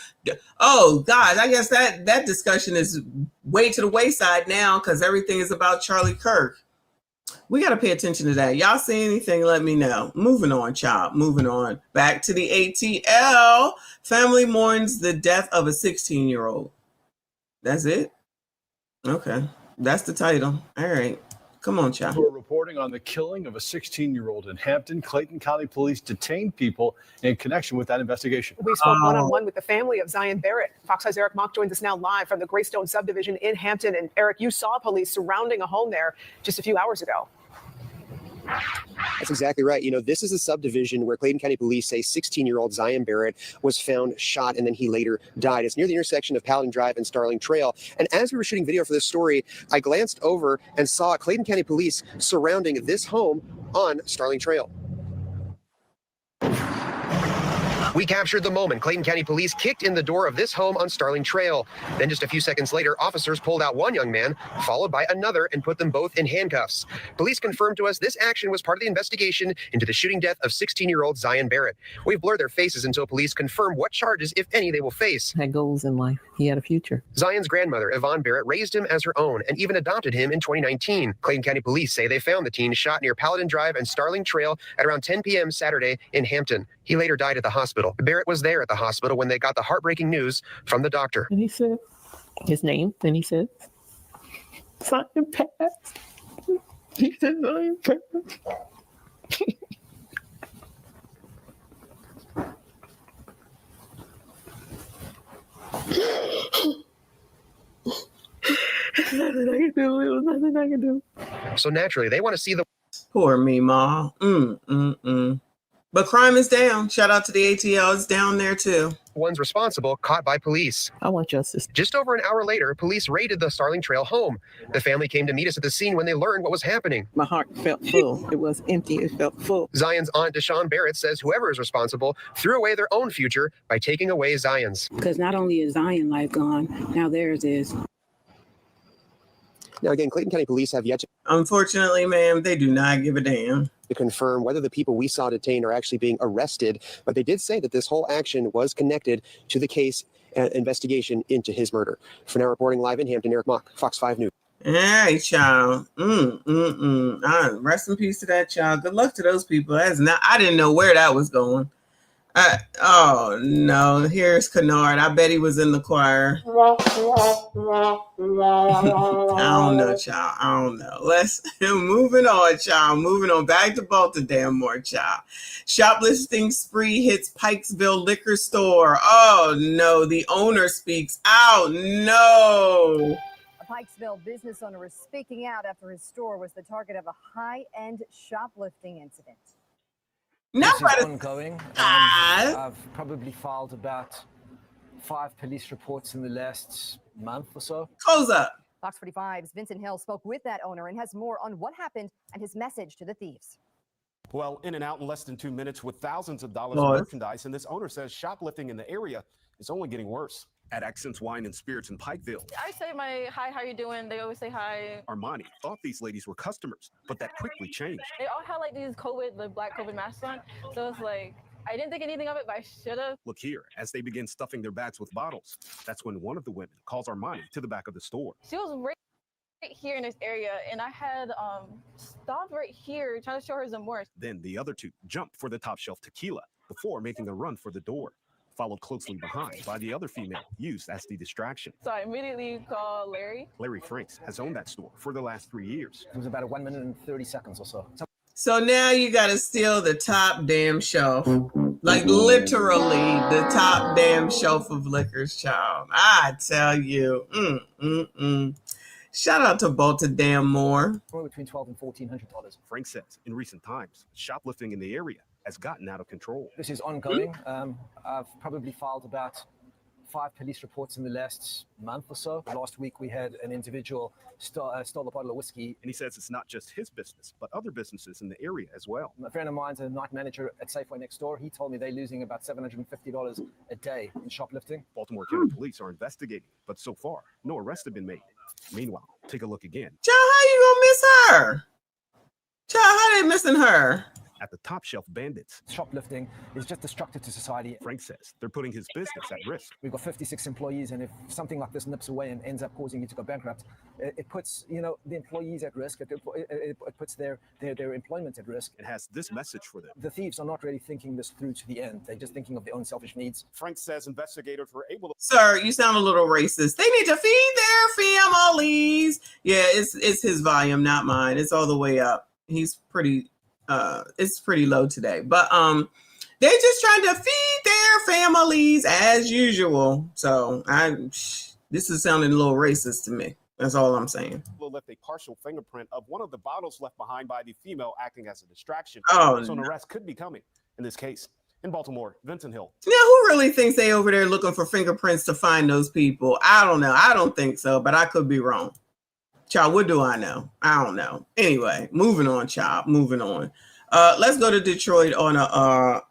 Oh, God, I guess that discussion is way to the wayside now because everything is about Charlie Kirk. We got to pay attention to that. Y'all see anything, let me know. Moving on, child. Moving on. Back to the ATL. Family mourns the death of a 16-year-old. That's it? Okay. That's the title. All right. Come on, child. We're reporting on the killing of a 16-year-old in Hampton. Clayton County Police detained people in connection with that investigation. We spoke one-on-one with the family of Zion Barrett. Fox 5's Eric Mock joins us now live from the Greystone subdivision in Hampton. And Eric, you saw police surrounding a home there just a few hours ago. That's exactly right. You know, this is a subdivision where Clayton County Police say 16-year-old Zion Barrett was found shot and then he later died. It's near the intersection of Paladin Drive and Starling Trail. And as we were shooting video for this story, I glanced over and saw Clayton County Police surrounding this home on Starling Trail. We captured the moment Clayton County Police kicked in the door of this home on Starling Trail. Then just a few seconds later, officers pulled out one young man, followed by another, and put them both in handcuffs. Police confirmed to us this action was part of the investigation into the shooting death of 16-year-old Zion Barrett. We've blurred their faces until police confirm what charges, if any, they will face. Had goals in life. He had a future. Zion's grandmother, Yvonne Barrett, raised him as her own and even adopted him in 2019. Clayton County Police say they found the teen shot near Paladin Drive and Starling Trail at around 10 p.m. Saturday in Hampton. He later died at the hospital. Barrett was there at the hospital when they got the heartbreaking news from the doctor. And he said his name, and he said, Zion passed. He said, Zion passed. There's nothing I can do. It was nothing I can do. So naturally, they want to see the... Poor Mima. But crime is down. Shout out to the ATL. It's down there, too. Ones responsible caught by police. I want justice. Just over an hour later, police raided the Starling Trail home. The family came to meet us at the scene when they learned what was happening. My heart felt full. It was empty. It felt full. Zion's aunt, Deshawn Barrett, says whoever is responsible threw away their own future by taking away Zion's. Because not only is Zion life gone, now theirs is. Now, again, Clayton County Police have yet to... Unfortunately, ma'am, they do not give a damn. ...to confirm whether the people we saw detained are actually being arrested. But they did say that this whole action was connected to the case investigation into his murder. For now, reporting live in Hampton, Eric Mock, Fox 5 News. Hey, child. Rest in peace to that child. Good luck to those people. I didn't know where that was going. Oh, no. Here's Kennard. I bet he was in the choir. I don't know, child. I don't know. Let's moving on, child. Moving on back to Baltimore, child. Shoplifting spree hits Pikesville liquor store. Oh, no. The owner speaks out. No. A Pikesville business owner is speaking out after his store was the target of a high-end shoplifting incident. This is ongoing. I've probably filed about 5 police reports in the last month or so. Close up. Fox 45's Vincent Hill spoke with that owner and has more on what happened and his message to the thieves. Well, in and out in less than 2 minutes with thousands of dollars of merchandise, and this owner says shoplifting in the area is only getting worse. At Accents Wine and Spirits in Pikeville, I say my hi, how you doing? They always say hi. Armani thought these ladies were customers, but that quickly changed. They all had like these the black COVID masks on. So it's like, I didn't think anything of it, but I should have. Look here, as they begin stuffing their bags with bottles, that's when one of the women calls Armani to the back of the store. She was right here in this area, and I had stopped right here trying to show her some more. Then the other two jumped for the top shelf tequila before making a run for the door, followed closely behind by the other female used as the distraction. So I immediately called Larry. Larry Franks has owned that store for the last 3 years. It was about 1 minute and 30 seconds or so. So now you got to steal the top damn shelf. Like literally the top damn shelf of liquors, child. I tell you. Shout out to Baltimore. Between $1,200 and $1,400. Frank says in recent times, shoplifting in the area has gotten out of control. This is ongoing. I've probably filed about 5 police reports in the last month or so. Last week, we had an individual stole a bottle of whiskey. And he says it's not just his business, but other businesses in the area as well. A friend of mine's a night manager at Safeway next door. He told me they're losing about $750 a day in shoplifting. Baltimore County Police are investigating, but so far, no arrests have been made. Meanwhile, take a look again. Child, how you gonna miss her? Child, how they missing her? At the Top Shelf Bandits. Shoplifting is just destructive to society. Frank says they're putting his business at risk. We've got 56 employees, and if something like this nips away and ends up causing you to go bankrupt, it puts, the employees at risk. It puts their employment at risk. It has this message for them. The thieves are not really thinking this through to the end. They're just thinking of their own selfish needs. Frank says investigators were able to... Sir, you sound a little racist. They need to feed their families. Yeah, it's his volume, not mine. It's all the way up. He's pretty... it's pretty low today, but they're just trying to feed their families as usual. So this is sounding a little racist to me. That's all I'm saying. Will lift a partial fingerprint of one of the bottles left behind by the female acting as a distraction. Oh, so an arrest could be coming in this case. In Baltimore, Vincent Hill. Now, who really thinks they over there looking for fingerprints to find those people? I don't know. I don't think so, but I could be wrong. Child, what do I know? I don't know. Anyway, moving on, child. Moving on. Let's go to Detroit on a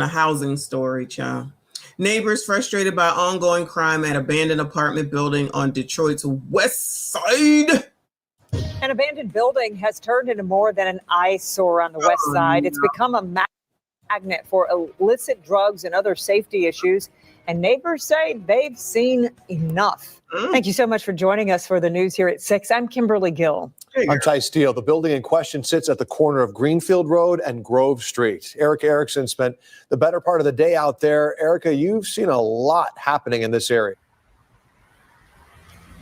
housing story, child. Neighbors frustrated by ongoing crime at abandoned apartment building on Detroit's west side. An abandoned building has turned into more than an eyesore on the west side. It's become a magnet for illicit drugs and other safety issues. And neighbors say they've seen enough. Thank you so much for joining us for the news here at 6. I'm Kimberly Gill. I'm Ty Steele. The building in question sits at the corner of Greenfield Road and Grove Street. Erica Erickson spent the better part of the day out there. Erica, you've seen a lot happening in this area.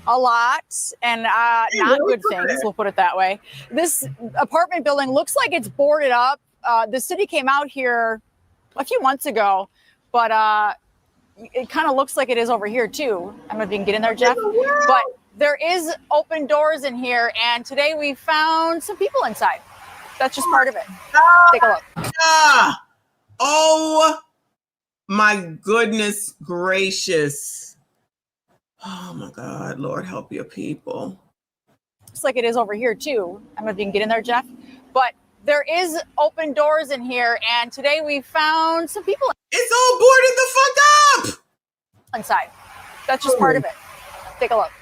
A lot, and not good things, we'll put it that way. This apartment building looks like it's boarded up. The city came out here a few months ago, but it kind of looks like it is over here too. I don't know if you can get in there, Jeff, but there is open doors in here, and today we found some people inside. That's just part of it. Take a look. Oh my goodness gracious. Oh my God, Lord help your people. Looks like it is over here too. I don't know if you can get in there, Jeff, but there is open doors in here, and today we found some people. It's all boarded the fuck up inside. That's just part of it. Take a look.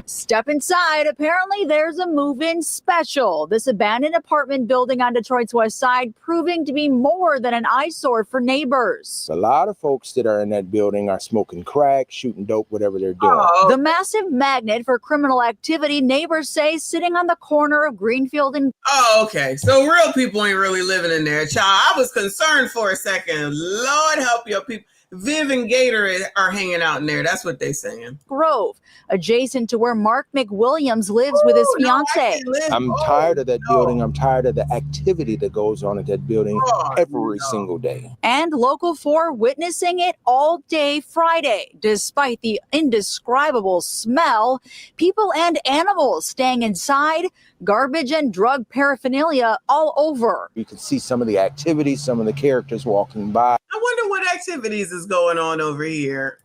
Step inside. Apparently there's a move-in special. This abandoned apartment building on Detroit's west side proving to be more than an eyesore for neighbors. A lot of folks that are in that building are smoking crack, shooting dope, whatever they're doing. The massive magnet for criminal activity, neighbors say, sitting on the corner of Greenfield and... Oh, okay. So real people ain't really living in there, child. I was concerned for a second. Lord help your people. Viv and Gator are hanging out in there. That's what they're saying. Grove, adjacent to where Mark McWilliams lives with his fiance. I'm tired of that building. I'm tired of the activity that goes on at that building every single day. And Local 4 witnessing it all day Friday. Despite the indescribable smell, people and animals staying inside, garbage and drug paraphernalia all over. You can see some of the activities, some of the characters walking by. I wonder what activities is going on over here.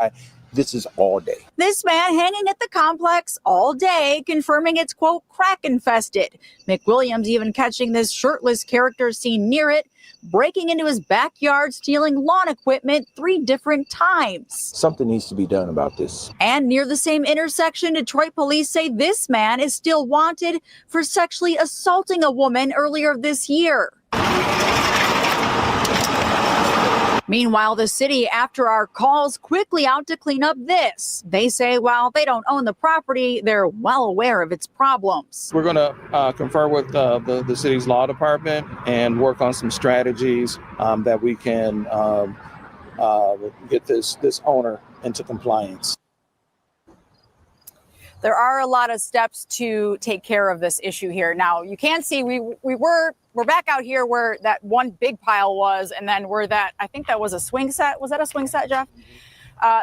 This is all day. This man hanging at the complex all day, confirming it's, quote, crack infested. McWilliams even catching this shirtless character seen near it, breaking into his backyard, stealing lawn equipment 3 different times. Something needs to be done about this. And near the same intersection, Detroit police say this man is still wanted for sexually assaulting a woman earlier this year. Meanwhile, the city, after our calls, quickly out to clean up this. They say while they don't own the property, they're well aware of its problems. We're going to confer with the city's law department and work on some strategies that we can get this owner into compliance. There are a lot of steps to take care of this issue here. Now, you can see we're back out here where that one big pile was, and then I think that was a swing set. Was that a swing set, Jeff?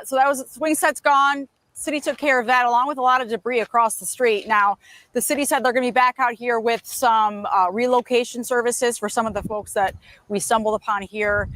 So that was swing set's gone. city took care of that along with a lot of debris across the street. Now, the city said they're going to be back out here with some relocation services for some of the folks that we stumbled upon here,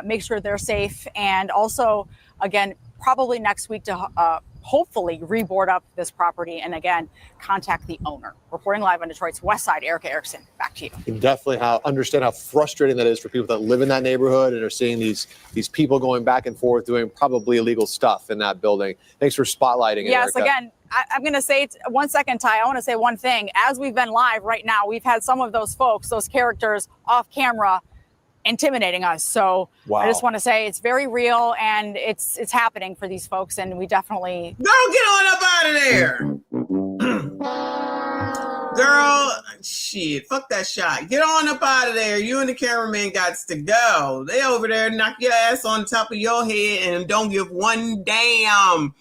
make sure they're safe. And also, again, probably next week to hopefully reboard up this property and again, contact the owner. Reporting live on Detroit's West Side, Erica Erickson, back to you. You can definitely understand how frustrating that is for people that live in that neighborhood and are seeing these people going back and forth doing probably illegal stuff in that building. Thanks for spotlighting it, Yes, Erica. again, I'm going to say it 1 second, Ty. I want to say one thing. As we've been live right now, we've had some of those folks, those characters off camera intimidating us. So I just want to say it's very real and it's happening for these folks. And we definitely Girl, get on up out of there. Girl, shit, fuck that shot. Get on up out of there. You and the cameraman got to go. They over there knock your ass on top of your head and don't give one damn.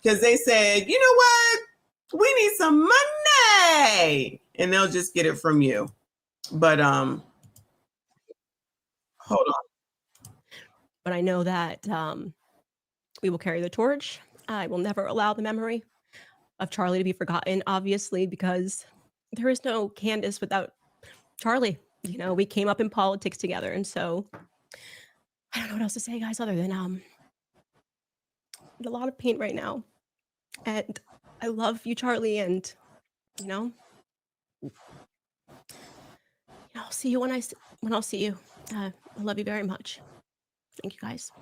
Because they said, you know what? We need some money. And they'll just get it from you. But hold on. But I know that we will carry the torch. I will never allow the memory of Charlie to be forgotten, obviously, because there is no Candace without Charlie. You know, we came up in politics together. And so I don't know what else to say, guys, other than I'm in a lot of pain right now. And I love you, Charlie. And, you know, I'll see you when I'll see you. I love you very much. Thank you, guys.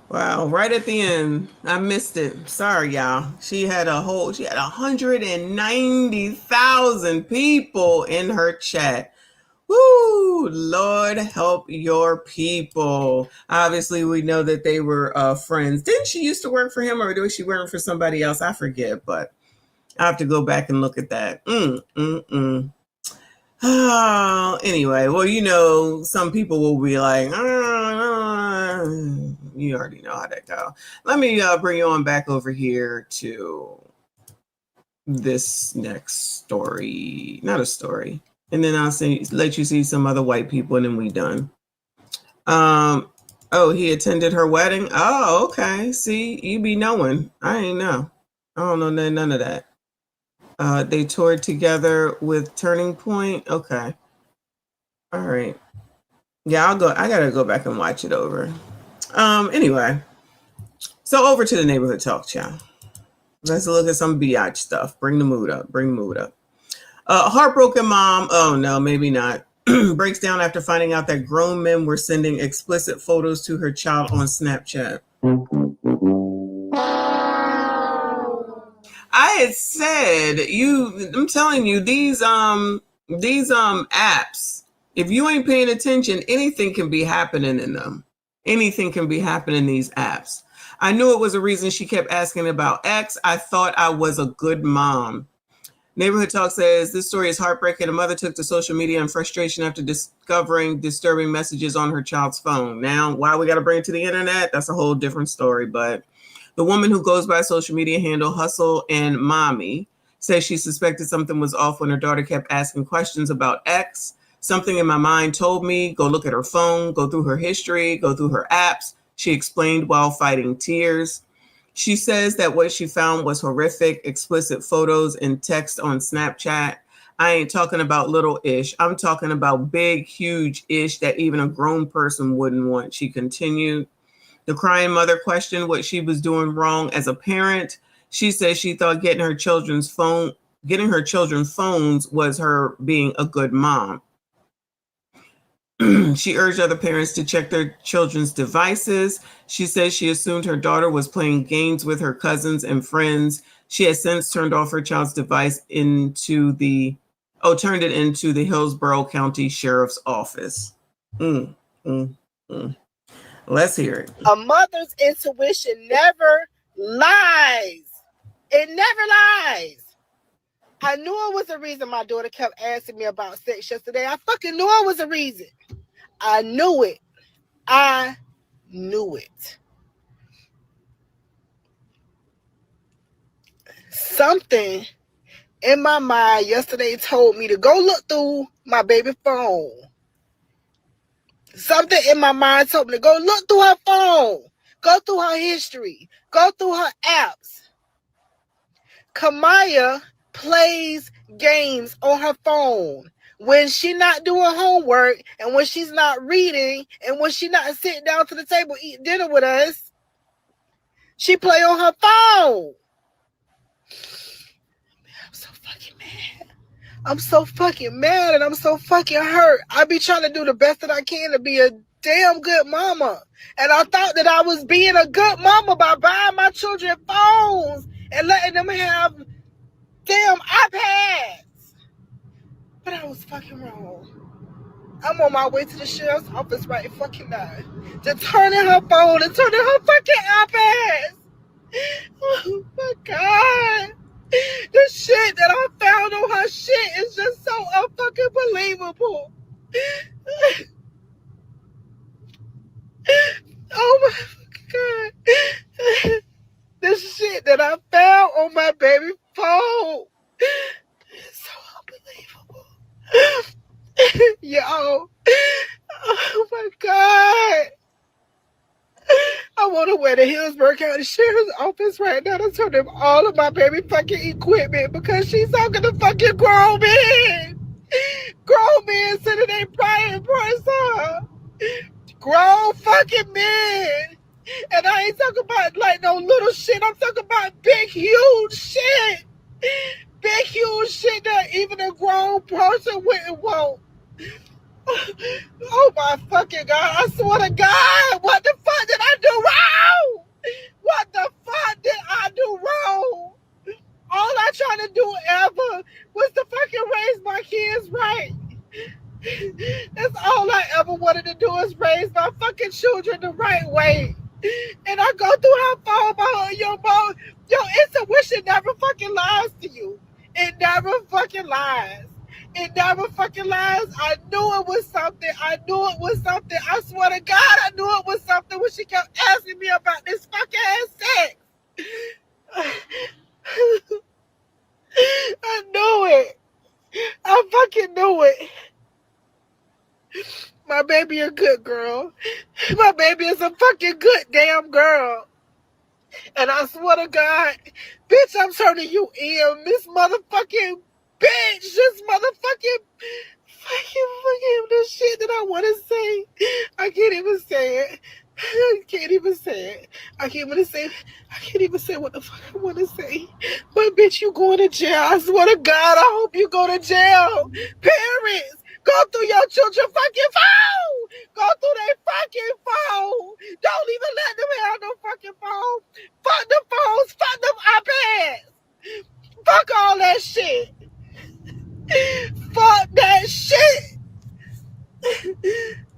Wow, right at the end. I missed it. Sorry, y'all. She had 190,000 people in her chat. Woo, Lord help your people. Obviously, we know that they were friends. Didn't she used to work for him or was she working for somebody else? I forget, but I have to go back and look at that. Oh, anyway, well, you know, some people will be like, you already know how that goes. Let me bring you on back over here to this next story. Not a story. And then I'll let you see some other white people and then we done. Oh, he attended her wedding? Oh, okay. See, you be knowing. I ain't know. I don't know none of that. They toured together with Turning Point. Okay. All right. Yeah, I gotta go back and watch it over. Anyway. So over to the neighborhood talk, y'all. Let's look at some biatch stuff. Bring the mood up. Heartbroken mom. Oh no, maybe not. Breaks down after finding out that grown men were sending explicit photos to her child on Snapchat. I had said I'm telling you, these apps, if you ain't paying attention, anything can be happening in them. Anything can be happening in these apps. I knew it was a reason she kept asking about X. I thought I was a good mom. Neighborhood Talk says this story is heartbreaking. A mother took to social media in frustration after discovering disturbing messages on her child's phone. Now, why we got to bring it to the internet? That's a whole different story, but the woman who goes by social media handle Hustle and Mommy says she suspected something was off when her daughter kept asking questions about X. Something in my mind told me, go look at her phone, go through her history, go through her apps. She explained while fighting tears. She says that what she found was horrific, explicit photos and text on Snapchat. I ain't talking about little ish. I'm talking about big, huge ish that even a grown person wouldn't want. She continued. The crying mother questioned what she was doing wrong as a parent. She says she thought getting her children phones was her being a good mom. She urged other parents to check their children's devices. She says she assumed her daughter was playing games with her cousins and friends. She has since turned off her child's device turned it into the Hillsborough County Sheriff's Office. Let's hear it. A mother's intuition never lies. It never lies. I knew it was a reason my daughter kept asking me about sex yesterday. I fucking knew it was a reason. I knew it. Something in my mind yesterday told me to go look through my baby phone. Something in my mind told me to go look through her phone Go through her history. Go through her apps. Kamaya plays games on her phone when she's not doing homework and when she's not reading and when she's not sitting down to the table eating dinner with us. She play on her phone. I'm so fucking mad. I'm so fucking mad and I'm so fucking hurt. I be trying to do the best that I can to be a damn good mama. And I thought that I was being a good mama by buying my children phones and letting them have damn iPads. But I was fucking wrong. I'm on my way to the sheriff's office right fucking now. Just turning her phone and turning her fucking iPads. Oh my God. The shit that I found on her shit is just so unfucking believable. Oh my fucking God. The shit that I found on my baby phone is so unbelievable. Yo. Oh my God. I want to wear the Hillsborough County Sheriff's Office right now to turn them all of my baby fucking equipment because she's talking to fucking grown men. Grown men sitting in private parts. Grown fucking men. And I ain't talking about like no little shit. I'm talking about big, huge shit. Big, huge shit that even a grown person wouldn't want. Oh my fucking God. I swear to God. What the fuck did I do wrong? What the fuck did I do wrong? All I tried to do ever was to fucking raise my kids right. That's all I ever wanted to do is raise my fucking children the right way. And I go through her phone, your intuition never fucking lies to you. It never fucking lies. It never fucking lies. I knew it was something. I knew it was something. I swear to God, I knew it was something when she kept asking me about this fucking ass sex. I knew it. I fucking knew it. My baby a good girl. My baby is a fucking good damn girl. And I swear to God, bitch, I'm turning you in. This motherfucking bitch. This motherfucking fucking the shit that I want to say. I can't even say it. I can't even say it. I can't even say what the fuck I want to say. But bitch, you going to jail. I swear to God, I hope you go to jail. Parents, go through your children's fucking phone. Go through their fucking phone. Don't even let them have no fucking phone. Fuck the phones. Fuck them iPads. Fuck all that shit. Fuck that shit.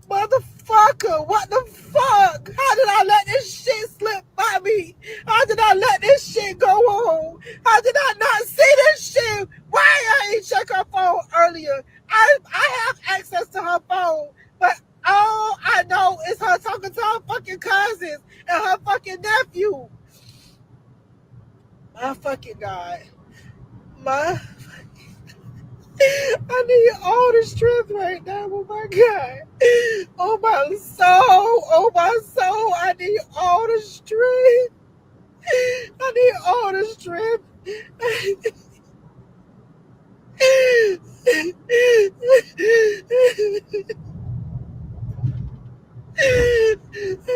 Motherfucker, what the fuck? How did I let this shit slip by me? How did I let this shit go on? How did I not see this shit? Why I ain't check her phone earlier? I have access to her phone, but all I know is her talking to her fucking cousins and her fucking nephew. My fucking God. I need all the strength right now. Oh my God. Oh my soul. Oh my soul. I need all the strength. I need all the strength. I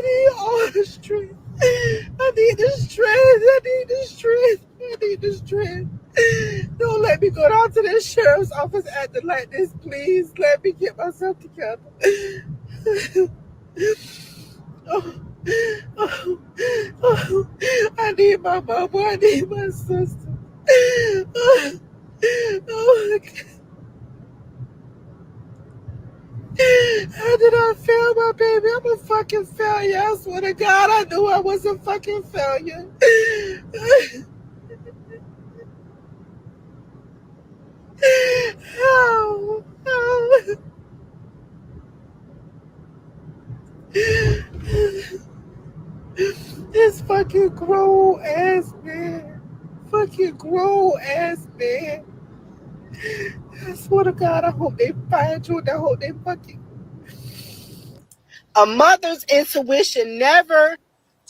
need all the strength. I need the strength. I need the strength. I need the strength. Don't let me go down to the sheriff's office acting like this, please. Let me get myself together. I need my mama. I need my sister. Oh, God. How did I fail my baby? I'm a fucking failure. I swear to God, I knew I was a fucking failure. Oh. This fucking grown ass man. Fucking grown ass man. I swear to God, I hope they find you and I hope they fucking. A mother's intuition never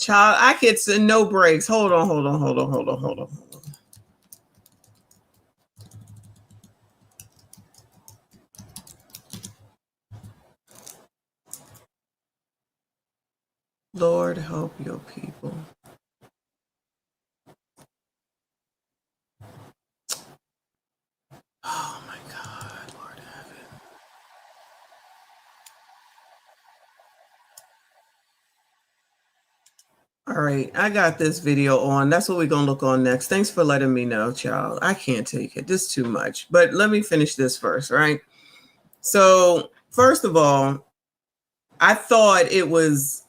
Child, I get to no breaks. Hold on. Lord, help your people. Oh my God, Lord heaven. All right, I got this video on. That's what we're going to look on next. Thanks for letting me know, child. I can't take it. This is too much. But let me finish this first, right? So, first of all, I thought it was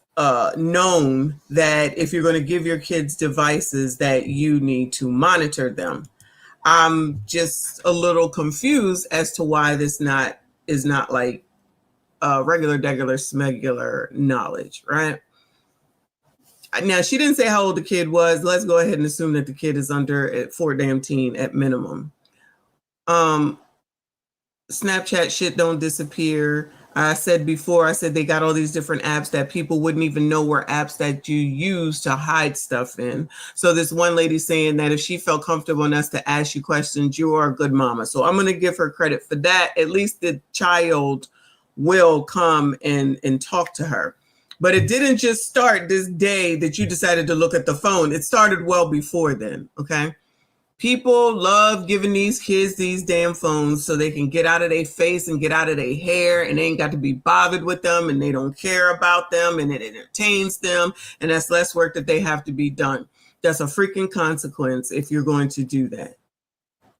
known that if you're going to give your kids devices that you need to monitor them. I'm just a little confused as to why this is not like regular, smegular knowledge, right? Now, she didn't say how old the kid was. Let's go ahead and assume that the kid is under at 14 at minimum. Snapchat shit don't disappear. I said before, they got all these different apps that people wouldn't even know were apps that you use to hide stuff in. So this one lady saying that if she felt comfortable enough to ask you questions, you are a good mama. So I'm going to give her credit for that. At least the child will come and talk to her. But it didn't just start this day that you decided to look at the phone. It started well before then, okay? People love giving these kids these damn phones so they can get out of their face and get out of their hair, and they ain't got to be bothered with them, and they don't care about them, and it entertains them, and that's less work that they have to be done. That's a freaking consequence if you're going to do that.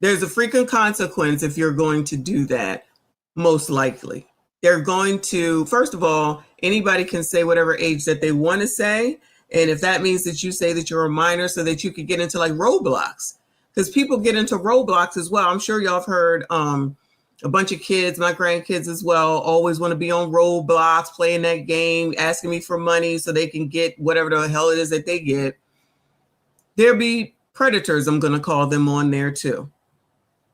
There's a freaking consequence if you're going to do that, most likely. They're going to, first of all, anybody can say whatever age that they want to say. And if that means that you say that you're a minor so that you could get into like Roblox, because people get into Roblox as well. I'm sure y'all have heard a bunch of kids, my grandkids as well, always want to be on Roblox, playing that game, asking me for money so they can get whatever the hell it is that they get. There'll be predators, I'm going to call them, on there too.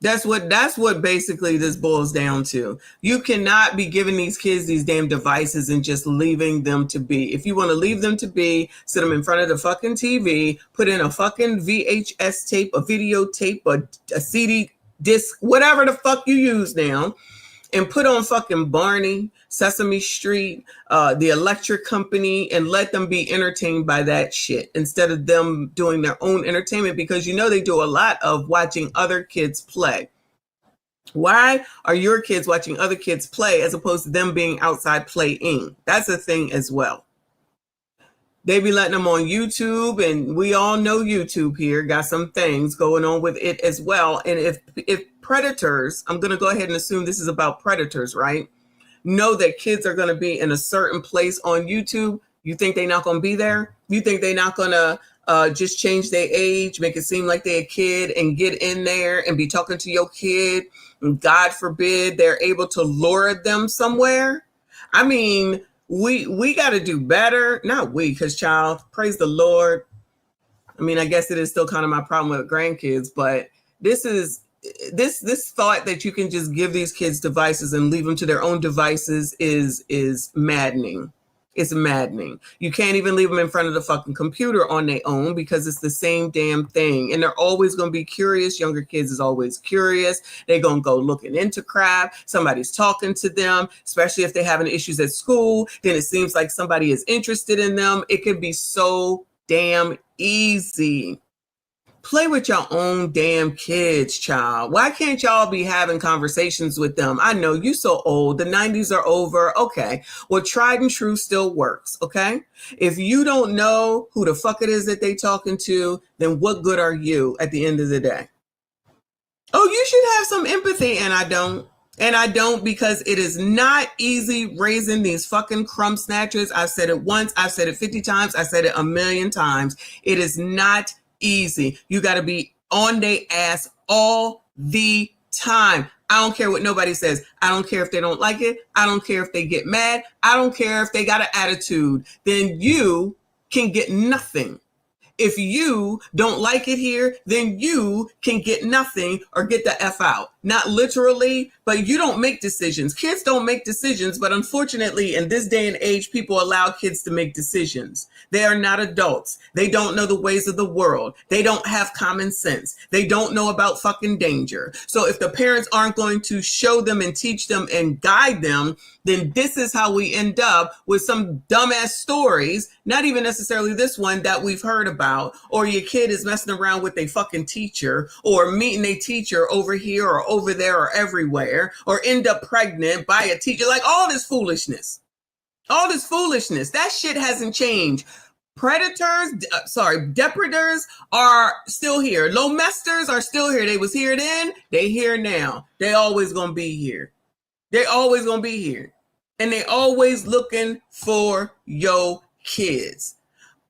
That's what basically this boils down to. You cannot be giving these kids these damn devices and just leaving them to be. If you want to leave them to be, sit them in front of the fucking TV, put in a fucking VHS tape, a videotape, a CD disc, whatever the fuck you use now, and put on fucking Barney, Sesame Street, the Electric Company, and let them be entertained by that shit instead of them doing their own entertainment, because you know they do a lot of watching other kids play. Why are your kids watching other kids play as opposed to them being outside playing? That's a thing as well. They be letting them on YouTube, and we all know YouTube here got some things going on with it as well. And if predators, I'm going to go ahead and assume this is about predators, right? Know that kids are going to be in a certain place on YouTube. You think they're not going to be there? You think they're not going to just change their age, make it seem like they're a kid and get in there and be talking to your kid? And God forbid they're able to lure them somewhere. I mean, we got to do better. Not we, because child, praise the Lord. I mean, I guess it is still kind of my problem with grandkids, but this thought that you can just give these kids devices and leave them to their own devices is maddening. It's maddening. You can't even leave them in front of the fucking computer on their own because it's the same damn thing. And they're always going to be curious. Younger kids is always curious. They're going to go looking into crap. Somebody's talking to them, especially if they're having issues at school. Then it seems like somebody is interested in them. It can be so damn easy. Play with your own damn kids, child. Why can't y'all be having conversations with them? I know you so old. The 90s are over. Okay. Well, tried and true still works. Okay. If you don't know who the fuck it is that they talking to, then what good are you at the end of the day? Oh, you should have some empathy. And I don't. And I don't, because it is not easy raising these fucking crumb snatchers. I've said it once. I've said it 50 times. I said it 1,000,000 times. It is not easy. You got to be on their ass all the time. I don't care what nobody says. I don't care if they don't like it. I don't care if they get mad. I don't care if they got an attitude. Then you can get nothing. if you don't like it here, then you can get nothing or get the F out. Not literally, but you don't make decisions. Kids don't make decisions, but unfortunately, in this day and age, people allow kids to make decisions. They are not adults. They don't know the ways of the world. They don't have common sense. They don't know about fucking danger. So if the parents aren't going to show them and teach them and guide them, then this is how we end up with some dumbass stories, not even necessarily this one that we've heard about, or your kid is messing around with a fucking teacher or meeting a teacher over here or over there or everywhere, or end up pregnant by a teacher, like all this foolishness. All this foolishness. That shit hasn't changed. Depredators are still here. Low-mesters are still here. They was here then. They here now. They always gonna be here. They always gonna be here. And they always looking for your kids.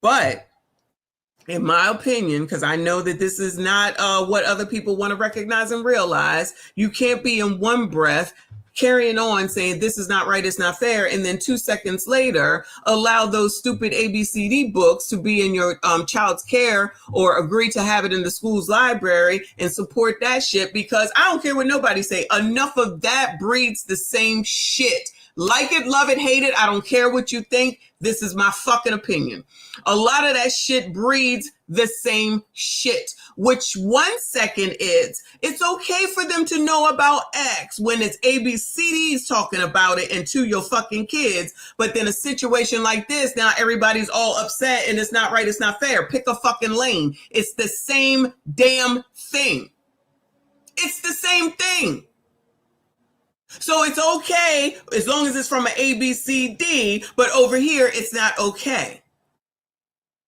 But in my opinion, because I know that this is not what other people want to recognize and realize, you can't be in one breath carrying on saying this is not right, it's not fair, and then 2 seconds later allow those stupid ABCD books to be in your child's care or agree to have it in the school's library and support that shit, because I don't care what nobody say, enough of that breeds the same shit. Like it, love it, hate it, I don't care what you think. This is my fucking opinion. A lot of that shit breeds the same shit, which 1 second is, it's okay for them to know about X when it's ABCDs talking about it and to your fucking kids. But then a situation like this, now everybody's all upset and it's not right, it's not fair. Pick a fucking lane. It's the same damn thing. It's the same thing. So it's okay as long as it's from an ABCD, but over here, it's not okay.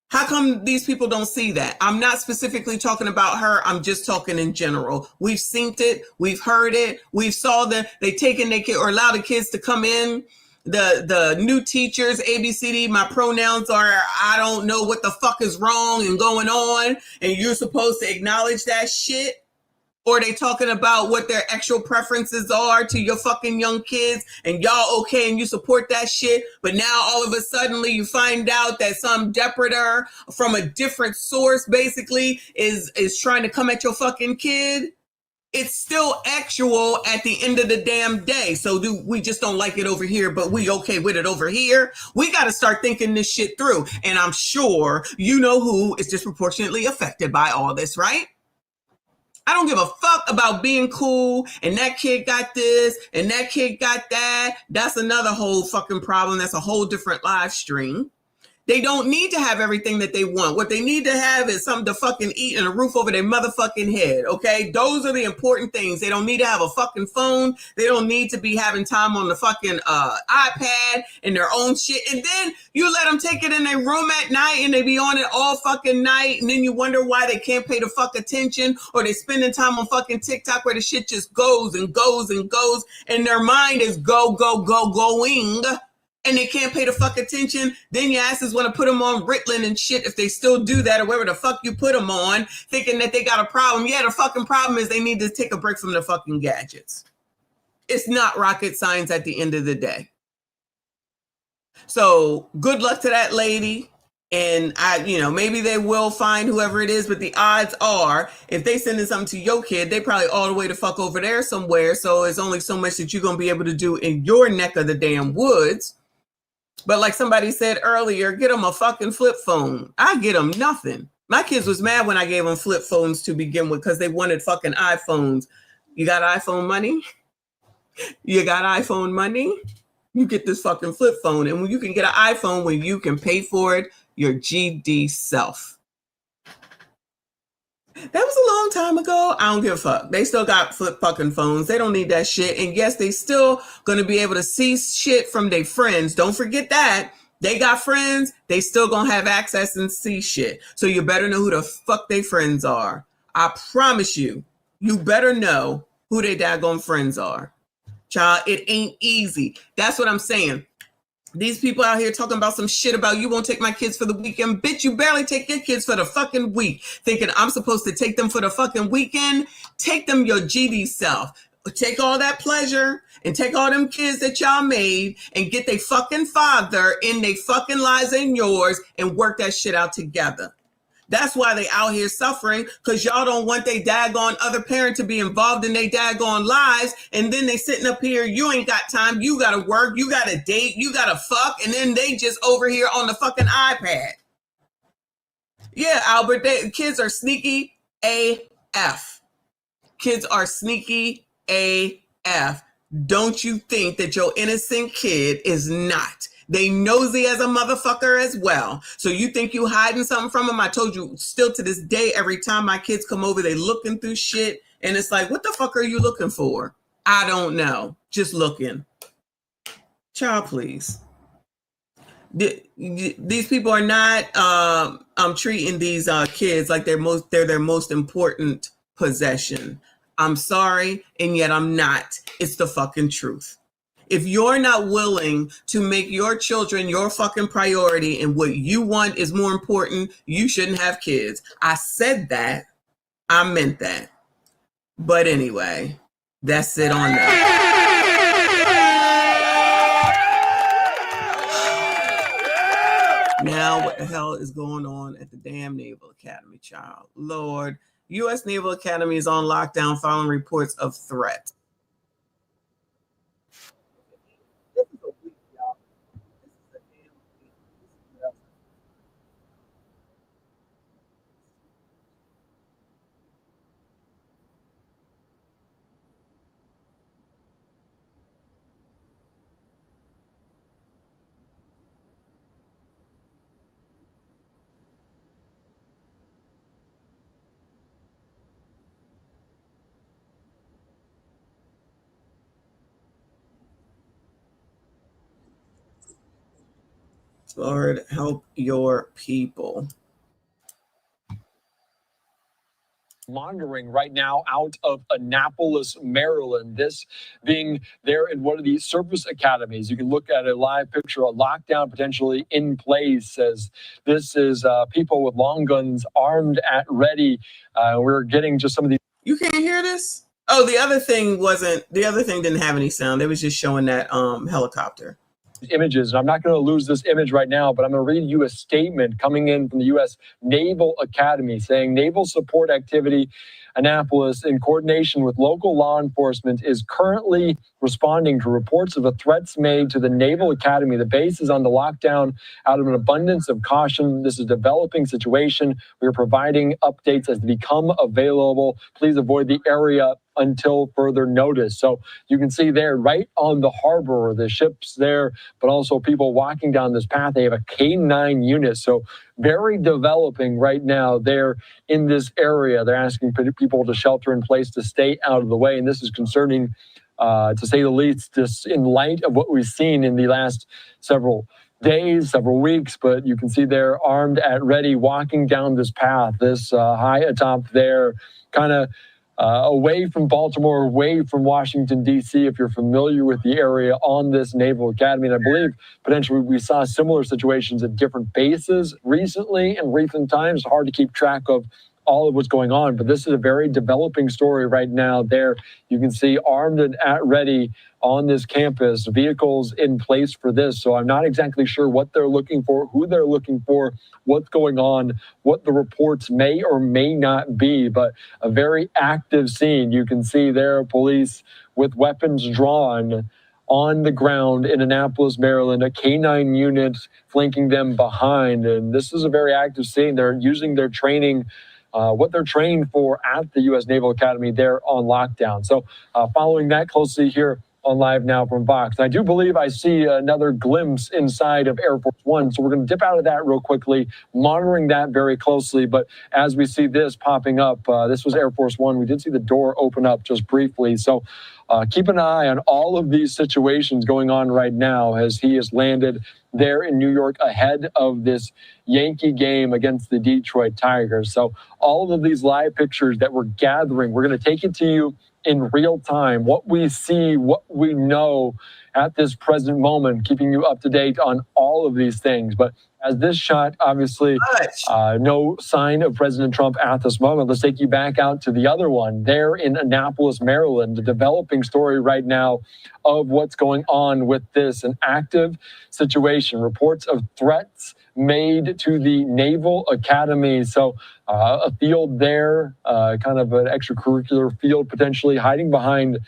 How come these people don't see that? I'm not specifically talking about her. I'm just talking in general. We've seen it. We've heard it. We've saw them. They taken their kid or allow the kids to come in. The new teachers, ABCD, my pronouns are, I don't know what the fuck is wrong and going on. And you're supposed to acknowledge that shit. Or they talking about what their actual preferences are to your fucking young kids and y'all okay and you support that shit. But now all of a sudden you find out that some depredator from a different source basically is trying to come at your fucking kid. It's still actual at the end of the damn day. So we just don't like it over here, but we okay with it over here? We got to start thinking this shit through. And I'm sure you know who is disproportionately affected by all this, right? I don't give a fuck about being cool and that kid got this and that kid got that. That's another whole fucking problem. That's a whole different live stream. They don't need to have everything that they want. What they need to have is something to fucking eat and a roof over their motherfucking head, okay? Those are the important things. They don't need to have a fucking phone. They don't need to be having time on the fucking iPad and their own shit. And then you let them take it in their room at night and they be on it all fucking night. And then you wonder why they can't pay the fuck attention, or they spending time on fucking TikTok where the shit just goes and goes and goes. And their mind is going. And they can't pay the fuck attention. Then your asses want to put them on Ritalin and shit if they still do that, or wherever the fuck you put them on, thinking that they got a problem. Yeah, the fucking problem is they need to take a break from the fucking gadgets. It's not rocket science at the end of the day. So good luck to that lady. And maybe they will find whoever it is, but the odds are if they sending something to your kid, they probably all the way the fuck over there somewhere. So it's only so much that you're going to be able to do in your neck of the damn woods. But like somebody said earlier, get them a fucking flip phone. I get them nothing. My kids was mad when I gave them flip phones to begin with because they wanted fucking iPhones. You got iPhone money? You got iPhone money? You get this fucking flip phone. And when you can get an iPhone when you can pay for it your GD self. That was a long time ago. I don't give a fuck. They still got flip fucking phones. They don't need that shit. And yes, they still gonna be able to see shit from their friends. Don't forget that. They got friends. They still gonna have access and see shit. So you better know who the fuck they friends are. I promise you, you better know who they daggone friends are. Child, it ain't easy. That's what I'm saying. These people out here talking about some shit about you won't take my kids for the weekend. Bitch, you barely take your kids for the fucking week. Thinking I'm supposed to take them for the fucking weekend. Take them your GD self. Take all that pleasure and take all them kids that y'all made and get their fucking father in their fucking lives and yours and work that shit out together. That's why they out here suffering, because y'all don't want their daggone other parent to be involved in their daggone lives. And then they sitting up here, you ain't got time, you gotta work, you gotta date, you gotta fuck, and then they just over here on the fucking iPad. Yeah, Albert, kids are sneaky AF. Kids are sneaky AF. Don't you think that your innocent kid is not? They nosy as a motherfucker as well. So you think you hiding something from them? I told you, still to this day, every time my kids come over, they looking through shit. And it's like, what the fuck are you looking for? I don't know. Just looking. Child, please. These people are not treating these kids like they're their most important possession. I'm sorry, and yet I'm not. It's the fucking truth. If you're not willing to make your children your fucking priority and what you want is more important, you shouldn't have kids. I said that. I meant that. But anyway, that's it on that. Now, what the hell is going on at the damn Naval Academy, child? Lord, U.S. Naval Academy is on lockdown following reports of threats. Lord, help your people. Monitoring right now out of Annapolis, Maryland. This being there in one of these service academies. You can look at a live picture, a lockdown potentially in place, as this is people with long guns armed at ready. We're getting just some of these. You can't hear this? Oh, the other thing didn't have any sound. They was just showing that helicopter. Images. And I'm not going to lose this image right now, but I'm going to read you a statement coming in from the U.S. Naval Academy saying naval support activity Annapolis, in coordination with local law enforcement, is currently responding to reports of threats made to the Naval Academy. The base is on the lockdown out of an abundance of caution. This is a developing situation. We are providing updates as they become available. Please avoid the area until further notice. So you can see there right on the harbor, the ships there, but also people walking down this path. They have a K9 unit. So very developing right now there in this area. They're asking people to shelter in place, to stay out of the way. And this is concerning, to say the least, just in light of what we've seen in the last several days, several weeks. But you can see they're armed at ready, walking down this path, this high atop there, kind of away from Baltimore, away from Washington, D.C., if you're familiar with the area on this Naval Academy. And I believe potentially we saw similar situations at different bases recently in recent times. Hard to keep track of all of what's going on, but this is a very developing story right now there. You can see armed and at ready on this campus, vehicles in place for this. So I'm not exactly sure what they're looking for, who they're looking for, what's going on, what the reports may or may not be, but a very active scene. You can see there police with weapons drawn on the ground in Annapolis, Maryland, a K9 unit flanking them behind. And this is a very active scene. They're using their training, what they're trained for at the U.S. Naval Academy there on lockdown. So following that closely here on Live Now from Vox. I do believe I see another glimpse inside of Air Force One. So we're going to dip out of that real quickly, monitoring that very closely. But as we see this popping up, this was Air Force One. We did see the door open up just briefly. So keep an eye on all of these situations going on right now as he has landed there in New York ahead of this Yankee game against the Detroit Tigers. So all of these live pictures that we're gathering, we're going to take it to you in real time, what we see, what we know at this present moment, keeping you up to date on all all of these things. But as this shot, obviously, no sign of President Trump at this moment. Let's take you back out to the other one there in Annapolis, Maryland, the developing story right now of what's going on with this, an active situation, reports of threats made to the Naval Academy. So a field there, kind of an extracurricular field, potentially hiding behind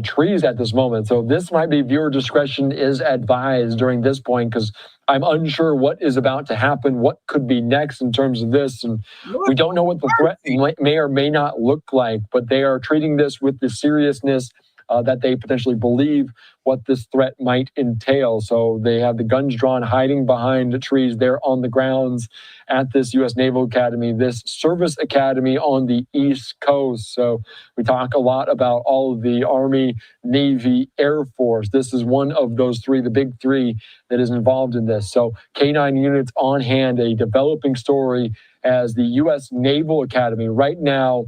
trees at this moment. So this might be viewer discretion is advised during this point, because I'm unsure what is about to happen, what could be next in terms of this. And we don't know what the threat may or may not look like, but they are treating this with the seriousness that they potentially believe what this threat might entail. So they have the guns drawn, hiding behind the trees there on the grounds at this U.S. Naval Academy, this service academy on the East Coast. So we talk a lot about all of the Army, Navy, Air Force. This is one of those three, the big three that is involved in this. So K-9 units on hand, a developing story as the U.S. Naval Academy right now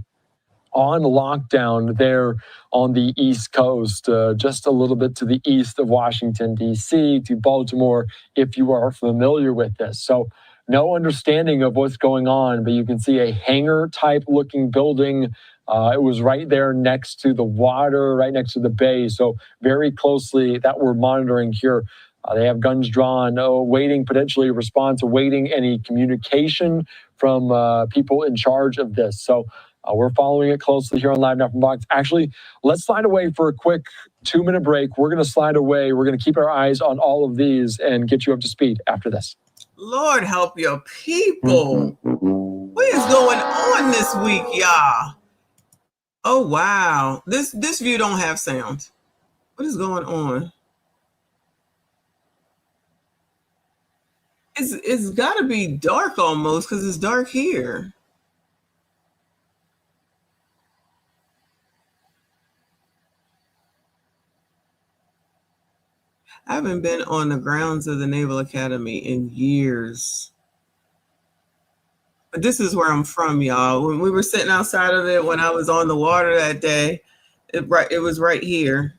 on lockdown there on the East Coast, just a little bit to the east of Washington, D.C., to Baltimore, if you are familiar with this. So no understanding of what's going on, but you can see a hangar-type looking building. It was right there next to the water, right next to the bay. So very closely that we're monitoring here. They have guns drawn, awaiting potentially a response, awaiting any communication from people in charge of this. So we're following it closely here on Live Now from Box. Actually, let's slide away for a quick 2-minute break. We're going to slide away. We're going to keep our eyes on all of these and get you up to speed after this. Lord help your people. What is going on this week, y'all? Oh, wow. This view don't have sound. What is going on? It's got to be dark almost, because it's dark here. I haven't been on the grounds of the Naval Academy in years. But this is where I'm from, y'all. When we were sitting outside of it, when I was on the water that day, it was right here.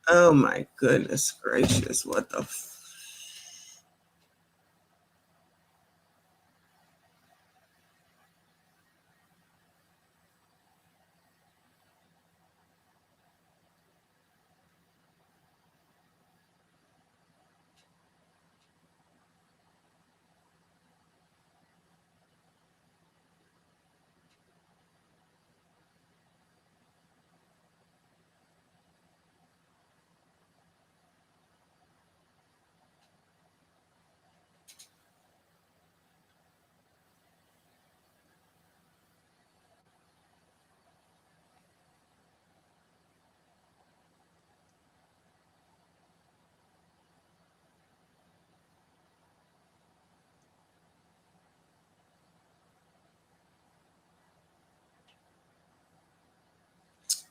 Oh my goodness gracious, what the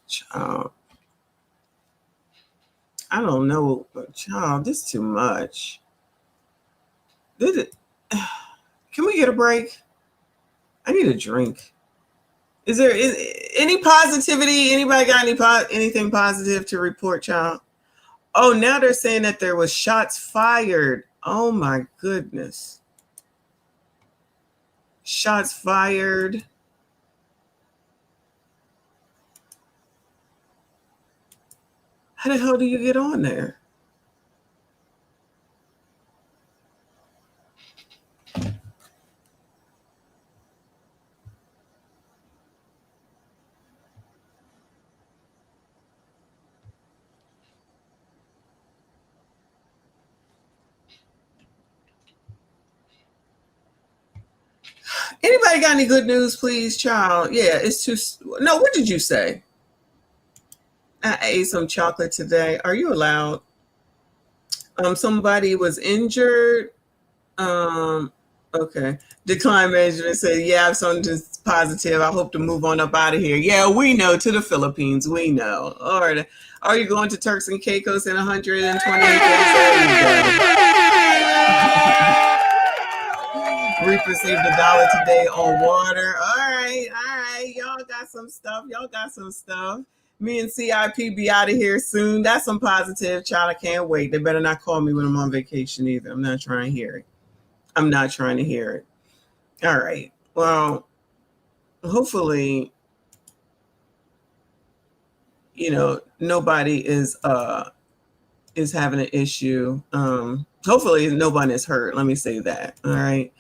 child. I don't know, but child, this is too much. Can we get a break? I need a drink. Is there any positivity? Anybody got anything positive to report, child? Oh, now they're saying that there was shots fired. Oh my goodness. Shots fired. How the hell do you get on there? Anybody got any good news, please, child? Yeah, it's too. No, what did you say? I ate some chocolate today. Are you allowed? Somebody was injured. Okay. Decline management said, yeah, I have something positive. I hope to move on up out of here. Yeah, we know, to the Philippines. We know. All right. Are you going to Turks and Caicos in 128 days? Reaper saved $1 today on water. All right. Y'all got some stuff. Me and CIP be out of here soon. That's some positive, child. I can't wait. They better not call me when I'm on vacation either. I'm not trying to hear it. I'm not trying to hear it. All right. Well, hopefully, nobody is having an issue. Hopefully no one is hurt. Let me say that. All right.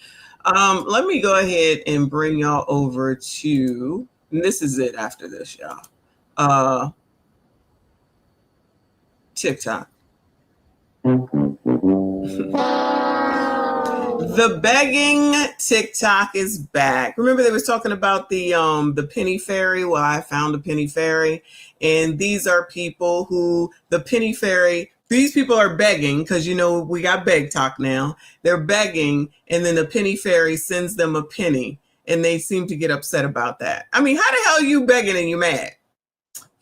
Let me go ahead and bring y'all over to, and this is it after this, y'all. TikTok. The begging TikTok is back. Remember they was talking about the penny fairy? Well, I found a penny fairy, and these are people who the penny fairy, these people are begging because we got beg talk now. They're begging, and then the penny fairy sends them a penny, and they seem to get upset about that. I mean, how the hell are you begging and you mad?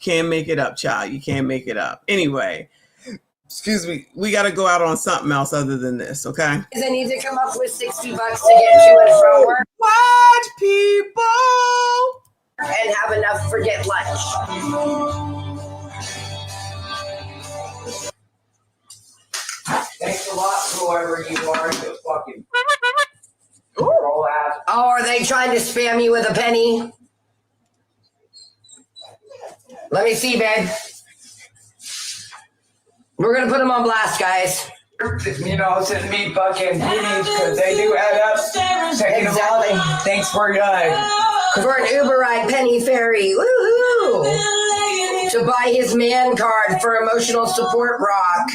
Can't make it up, child. You can't make it up. Anyway, excuse me. We got to go out on something else other than this, okay? They need to come up with $60 to get to and from work. What, people? And have enough for get lunch. Thanks a lot, whoever you are. You fucking roll ass. Oh, are they trying to spam you with a penny? Let me see, babe. We're going to put them on blast, guys. Send me fucking pennies because they do add up. Exactly. Thanks for For an Uber ride, penny fairy. Woohoo! To buy his man card for emotional support rock.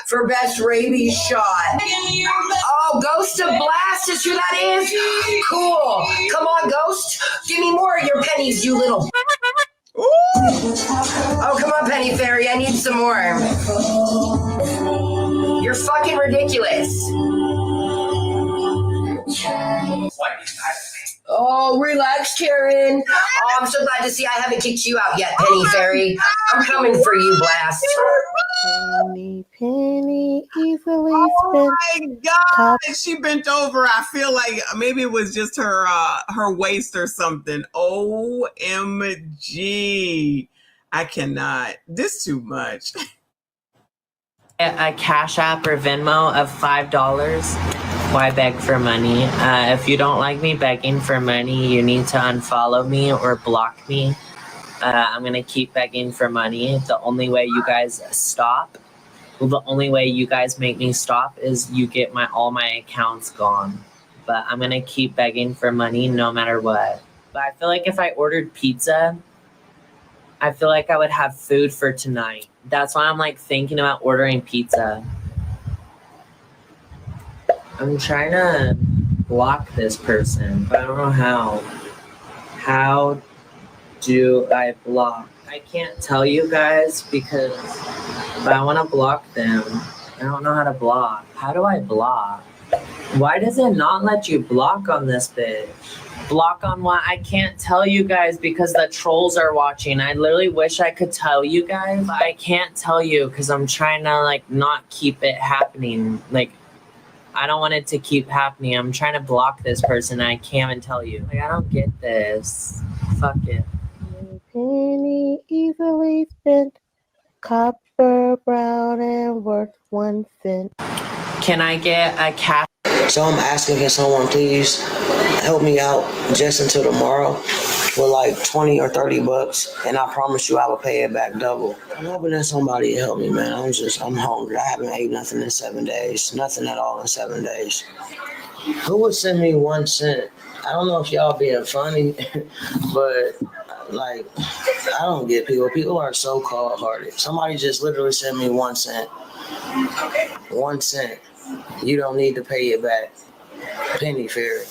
For best rabies shot. Oh, Ghost of Blast is who that is? Cool. Come on, Ghost. Give me more of your pennies, you little... Ooh. Oh, come on, Penny Fairy. I need some more. You're fucking ridiculous. Oh, relax, Karen. Oh, I'm so glad to see I haven't kicked you out yet, Penny Fairy. I'm coming for you, Blast. Penny, easily spent. Oh my God, she bent over. I feel like maybe it was just her waist or something. OMG. I cannot. This too much. A Cash App or Venmo of $5. Why beg for money? If you don't like me begging for money, you need to unfollow me or block me. I'm going to keep begging for money. The only way you guys stop, the only way you guys make me stop is you get all my accounts gone. But I'm going to keep begging for money no matter what. But I feel like if I ordered pizza, I feel like I would have food for tonight. That's why I'm thinking about ordering pizza. I'm trying to block this person, but I don't know how. How do I block? I can't tell you guys but I want to block them. I don't know how to block. How do I block? Why does it not let you block on this bitch? Block on what? I can't tell you guys because the trolls are watching. I literally wish I could tell you guys, but I can't tell you because I'm trying to not keep it happening. I don't want it to keep happening. I'm trying to block this person and I can't even tell you. I don't get this. Fuck it. Penny easily spent. Copper, brown, and worth 1 cent. Can I get a cash? So I'm asking, can someone please help me out just until tomorrow with 20 or 30 bucks, and I promise you I will pay it back double. I'm hoping that somebody help me, man. I'm hungry. I haven't ate nothing in 7 days. Nothing at all in 7 days. Who would send me 1 cent? I don't know if y'all being funny, but I don't get people. People are so cold-hearted. Somebody just literally sent me 1 cent. 1 cent. You don't need to pay it back. Penny fairy.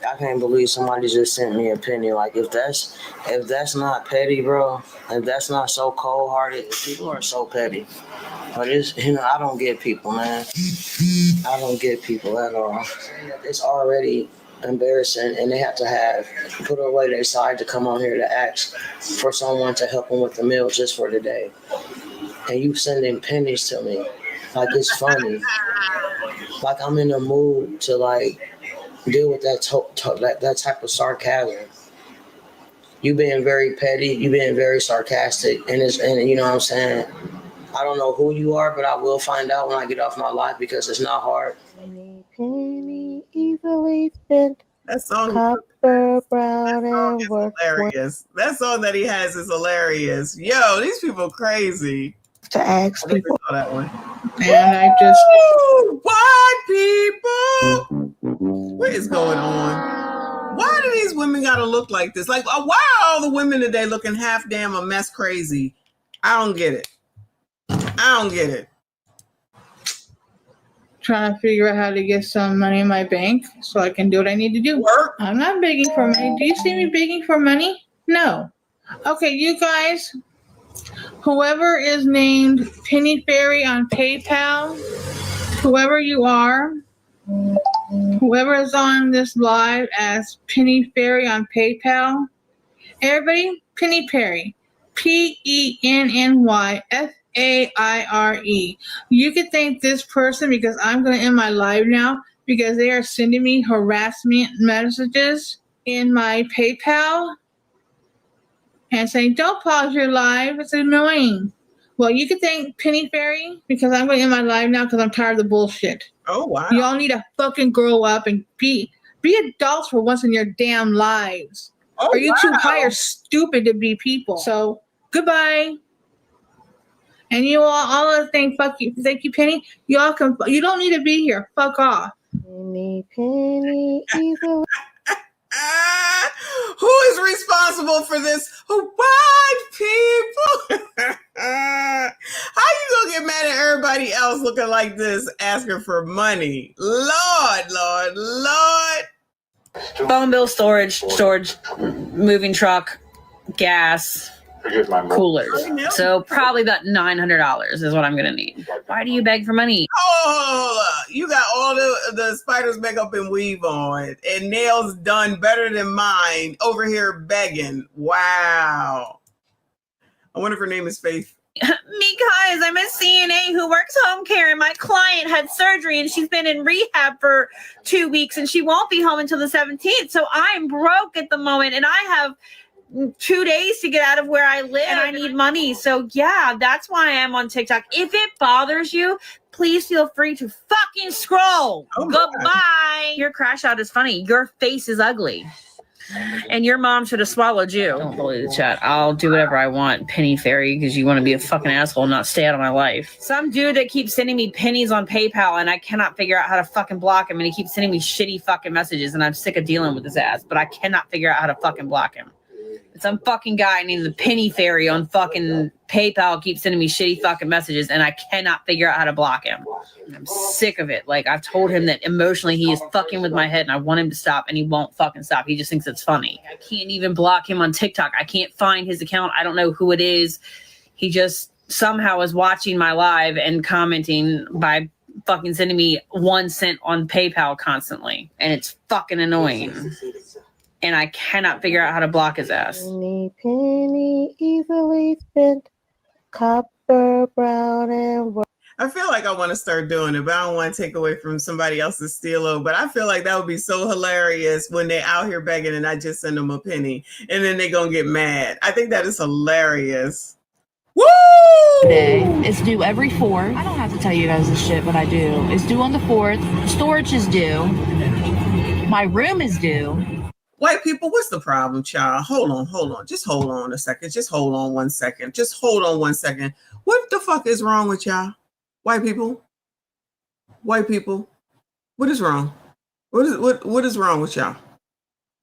I can't believe somebody just sent me a penny. If that's not petty, bro, if that's not so cold-hearted, people are so petty. But I don't get people, man. I don't get people at all. It's already embarrassing, and they have to put away their side to come on here to ask for someone to help them with the meal just for today. And you sending pennies to me. It's funny. I'm in the mood to deal with that type of sarcasm. You being very petty, you being very sarcastic, and you know what I'm saying? I don't know who you are, but I will find out when I get off my live because it's not hard. Penny easily spent. That song, Copper, brown, and is work. hilarious. That song that he has is hilarious. Yo, these people crazy. To ask people. Saw that one. And I just. White people. What is going on? Why do these women gotta look like this? Like, why are all the women today looking half damn a mess crazy? I don't get it. Trying to figure out how to get some money in my bank so I can do what I need to do. Work. I'm not begging for money. Do you see me begging for money? No. Okay, you guys, whoever is named Penny Fairy on PayPal, whoever you are, whoever is on this live as Penny Fairy on PayPal, everybody, Penny Fairy, PENNYFAIRE. You can thank this person because I'm going to end my live now because they are sending me harassment messages in my PayPal and saying, don't pause your live. It's annoying. Well, you can thank Penny Fairy because I'm going to end my live now because I'm tired of the bullshit. Oh, wow. Y'all need to fucking grow up and be adults for once in your damn lives. Oh, are you too high or stupid to be people? So, goodbye. And you all thank you, Penny. You don't need to be here. Fuck off. Penny, evil. Who is responsible for this? White people. How you gonna get mad at everybody else looking like this, asking for money? Lord. Phone bill, storage, moving truck, gas, coolers. So probably about $900 is what I'm gonna need. Why do you beg for money? Oh, you got all the spider's makeup and weave on and nails done better than mine over here begging. Wow. I wonder if her name is Faith. Because I'm a CNA who works home care and my client had surgery and she's been in rehab for 2 weeks and she won't be home until the 17th. So I'm broke at the moment and I have 2 days to get out of where I live and I need money. So yeah, that's why I'm on TikTok. If it bothers you, please feel free to fucking scroll. Goodbye. Your crash out is funny. Your face is ugly. And your mom should have swallowed you. Don't bully the chat. I'll do whatever I want, Penny Fairy, because you want to be a fucking asshole and not stay out of my life. Some dude that keeps sending me pennies on PayPal and I cannot figure out how to fucking block him and he keeps sending me shitty fucking messages and I'm sick of dealing with his ass, but I cannot figure out how to fucking block him. Some fucking guy named the Penny Fairy on fucking PayPal keeps sending me shitty fucking messages and I cannot figure out how to block him. I'm sick of it. Like, I've told him that emotionally he is fucking with my head and I want him to stop and he won't fucking stop. He just thinks it's funny. I can't even block him on TikTok. I can't find his account. I don't know who it is. He just somehow is watching my live and commenting by fucking sending me 1 cent on PayPal constantly. And it's fucking annoying. And I cannot figure out how to block his ass. Penny easily spent. Copper, brown, and work. I feel like I want to start doing it, but I don't want to take away from somebody else's steal. But I feel like that would be so hilarious when they're out here begging and I just send them a penny and then they're going to get mad. I think that is hilarious. Woo! Day. It's due every 4th. I don't have to tell you guys this shit, but I do. It's due on the 4th. Storage is due. My room is due. White people, what's the problem, child? Hold on. Just hold on a second. Just hold on 1 second. Just hold on 1 second. What the fuck is wrong with y'all? White people? What is wrong? What is wrong with y'all?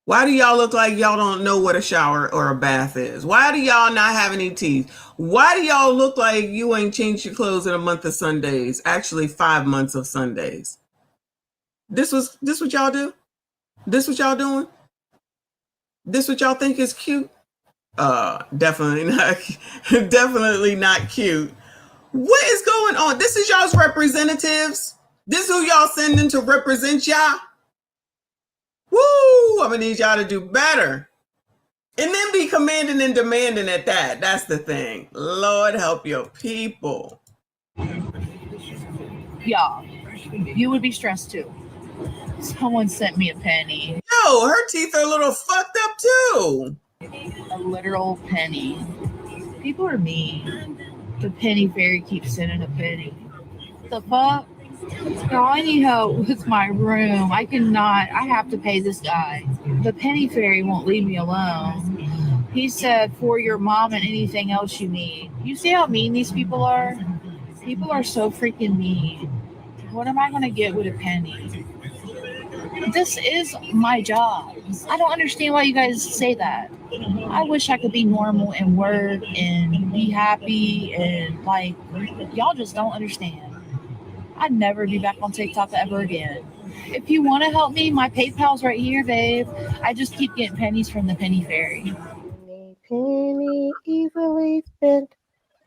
Why do y'all look like y'all don't know what a shower or a bath is? Why do y'all not have any teeth? Why do y'all look like you ain't changed your clothes in a month of Sundays? Actually, 5 months of Sundays. This what y'all do? This what y'all doing? This what y'all think is cute? Definitely not cute. What is going on? This is y'all's representatives. This who y'all sending to represent y'all. Woo! I'm gonna need y'all to do better. And then be commanding and demanding at that. That's the thing. Lord help your people. Y'all, you would be stressed too. Someone sent me a penny. Yo, her teeth are a little fucked up too. A literal penny. People are mean. The penny fairy keeps sending a penny. The fuck? Girl, I need help with my room. I have to pay this guy. The penny fairy won't leave me alone. He said, for your mom and anything else you need. You see how mean these people are? People are so freaking mean. What am I going to get with a penny? This is my job. I don't understand why you guys say that. I wish I could be normal and work and be happy and like, y'all just don't understand. I'd never be back on TikTok ever again. If you want to help me, my PayPal's right here, babe. I just keep getting pennies from the penny fairy. Penny easily spent,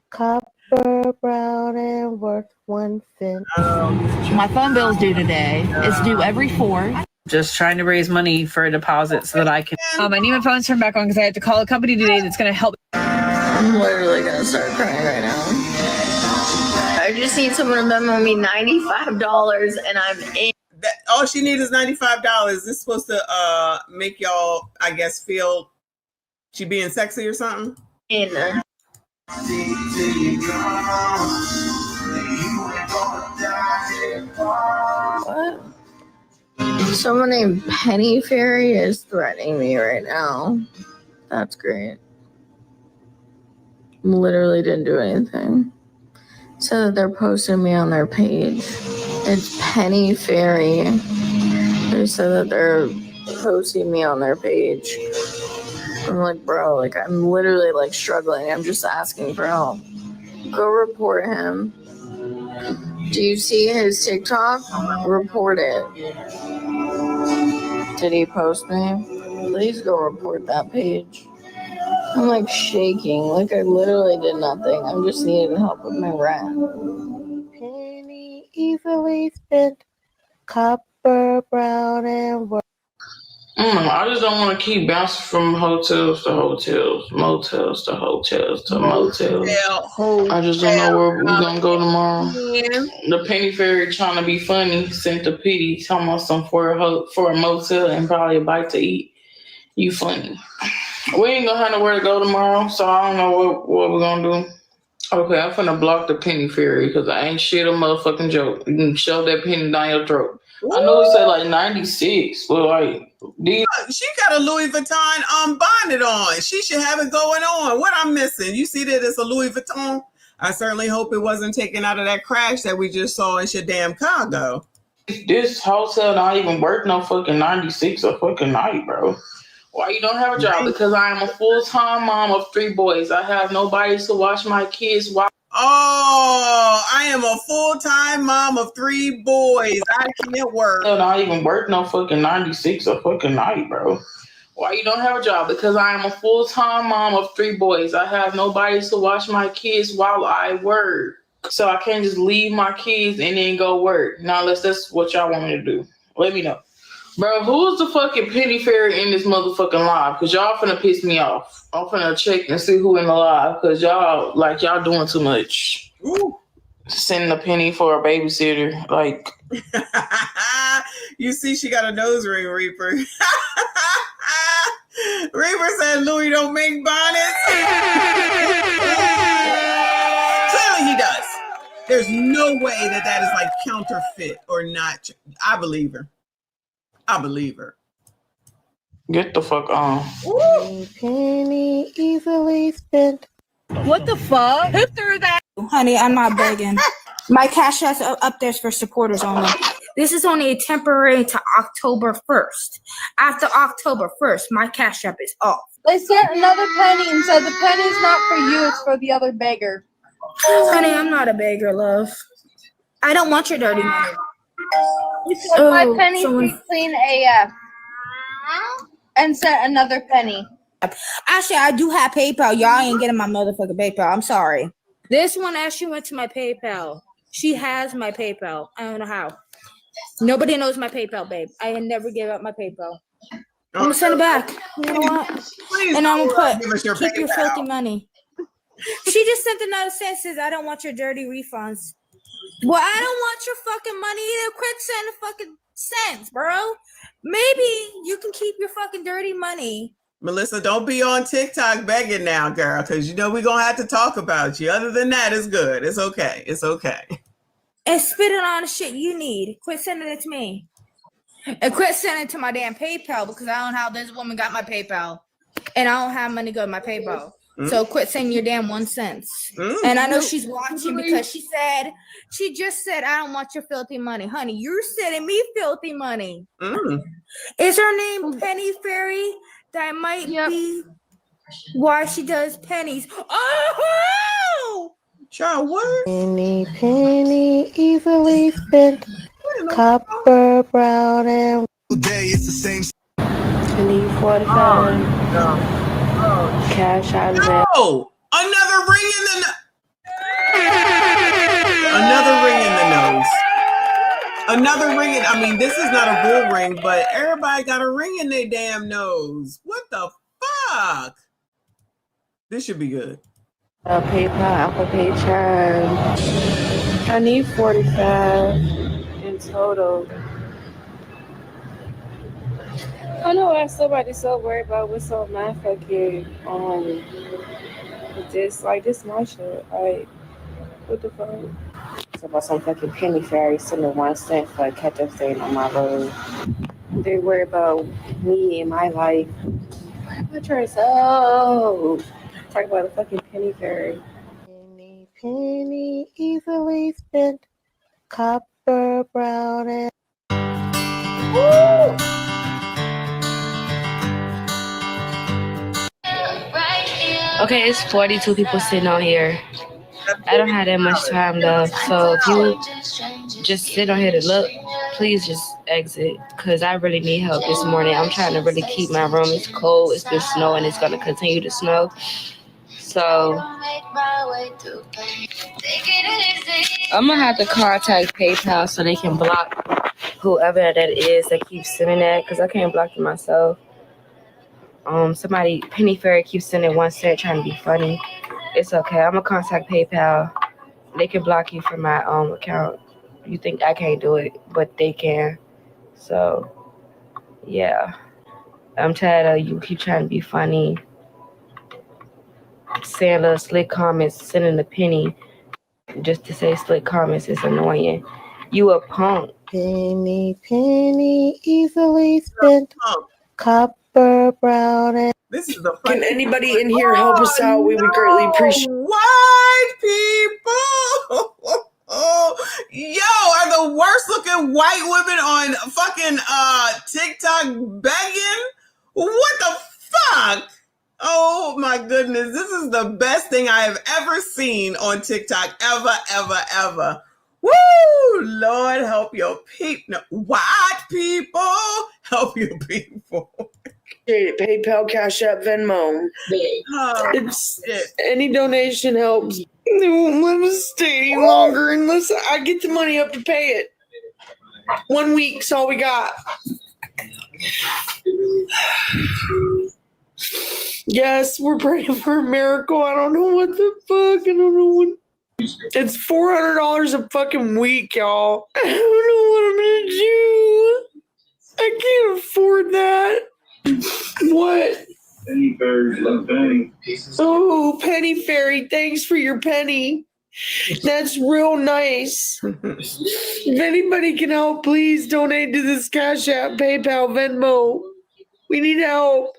copper, brown, and worth 1 cent. My phone bill's due today. It's due every 4th. Just trying to raise money for a deposit so that I can. I need my phone turned back on because I have to call a company today that's going to help. I'm literally going to start crying right now. I just need someone to Venmo me $95 and I'm in. All she needs is $95. This is supposed to make y'all, I guess, feel she being sexy or something. In. What? Someone named Penny Fairy is threatening me right now. That's great. Literally didn't do anything. So that they're posting me on their page. It's Penny Fairy. They said that they're posting me on their page. I'm like, bro, like I'm literally like struggling. I'm just asking for help. Go report him. Do you see his TikTok? Report it. Did he post me? Please go report that page. I'm like shaking, like I literally did nothing. I'm just needing help with my rent. Penny easily spent, copper, brown, and worth. I just don't want to keep bouncing from hotels to hotels, motels to hotels to motels. I just don't know where we're gonna go tomorrow. The penny fairy trying to be funny sent a pity, talking about some for a motel and probably a bite to eat. You funny. We ain't gonna have nowhere to go tomorrow, so I don't know what we're gonna do. Okay, I'm finna block the penny fairy because I ain't shit a motherfucking joke. You can shove that penny down your throat. Ooh. I know it said like 96, but like these. She got a Louis Vuitton bonnet on. She should have it going on. What I'm missing? You see that it's a Louis Vuitton? I certainly hope it wasn't taken out of that crash that we just saw in Chicago. This hotel not even worth no fucking 96 a fucking night, bro. Why you don't have a job? Because I am a full-time mom of 3 boys. I have nobody to watch my kids while. Oh, I am a full-time mom of 3 boys. I can't work. Not even worth no fucking 96 a fucking night, bro. Why you don't have a job? Because I am a full-time mom of 3 boys. I have nobody to watch my kids while I work. So I can't just leave my kids and then go work. Now, unless that's what y'all want me to do. Let me know. Bro, who's the fucking penny fairy in this motherfucking live? Because y'all finna piss me off. I'm finna check and see who in the live. Because y'all doing too much. Ooh. Sending a penny for a babysitter. Like. You see she got a nose ring, Reaper. Reaper said Louis don't make bonnets. Clearly he does. There's no way that is like counterfeit or not. I believe her. Get the fuck on. Penny easily spent. What the fuck? Who threw that? Honey, I'm not begging. My cash is up there for supporters only. This is only a temporary to October 1st. After October 1st, my cash app is off. They sent another penny and said the penny's not for you, it's for the other beggar. Honey, I'm not a beggar, love. I don't want your dirty money. You said my penny is clean AF. And sent another penny. Actually, I do have PayPal. Y'all ain't getting my motherfucking PayPal. I'm sorry. This one actually went to my PayPal. She has my PayPal. I don't know how. Nobody knows my PayPal, babe. I never gave up my PayPal. I'm gonna send it back. You know what? Please and I'm gonna your keep your PayPal. filthy money. She just sent another sentence. Says, I don't want your dirty refunds. Well, I don't want your fucking money either. Quit sending fucking cents, bro. Maybe you can keep your fucking dirty money Melissa, don't be on TikTok begging now, girl, because you know we're going to have to talk about you. Other than that, it's good. It's okay. It's okay. And spit it on the shit you need. Quit sending it to me. And quit sending it to my damn PayPal because I don't know how this woman got my PayPal. And I don't have money to go to my PayPal. So quit sending your damn 1 cent. And I know she's watching because she just said, I don't want your filthy money. Honey, you're sending me filthy money. Is her name Penny Fairy? That might be why she does pennies. Oh! Child, what? Penny, easily spent. Copper, brown, and day it's the same. I need 45. Cash out of it. Oh, another ring in the another ring in the nose. Another ring in, I mean, this is not a bull ring, but everybody got a ring in their damn nose. What the fuck? This should be good. PayPal, Apple Pay charge. I need 45 in total. I know why somebody's so worried about what's on my fucking this my shit. Like, what the fuck? It's about some fucking penny fairy sending 1 cent for a ketchup stain on my road. They worry about me and my life. What about yourself? Talk about a fucking penny fairy. Penny, easily spent. Copper, brown, and woo! Okay, it's 42 people sitting on here. I don't have that much time though, so if you just sit on here to look, please just exit, because I really need help this morning. I'm trying to really keep my room. It's cold, it's been snowing, it's going to continue to snow. So I'm going to have to contact PayPal so they can block whoever that is that keeps sending that, because I can't block it myself. Somebody, Penny Fairy, keeps sending 1 cent trying to be funny. It's okay. I'm gonna contact PayPal. They can block you from my account. You think I can't do it, but they can. So, yeah. I'm tired of you keep trying to be funny, saying little slick comments, sending a penny just to say slick comments is annoying. You a punk. Penny, penny, easily spent. Copper, brown, and this is the Can anybody in here help us out? We would greatly appreciate it. White people. Yo, are the worst looking white women on fucking TikTok begging? What the fuck? Oh my goodness. This is the best thing I have ever seen on TikTok. Ever. Woo! Lord, help your people. No, white people, help your people. PayPal, Cash App, Venmo. It's any donation helps. They won't let us stay any longer unless I get the money up to pay it. 1 week's all we got. Yes, we're praying for a miracle. I don't know what the fuck. I don't know what. It's $400 a fucking week, y'all. I don't know what I'm gonna do. I can't afford that. What? Penny fairies love penny. Oh, Penny Fairy, thanks for your penny. That's real nice. If anybody can help, please donate to this Cash App, PayPal, Venmo. We need help.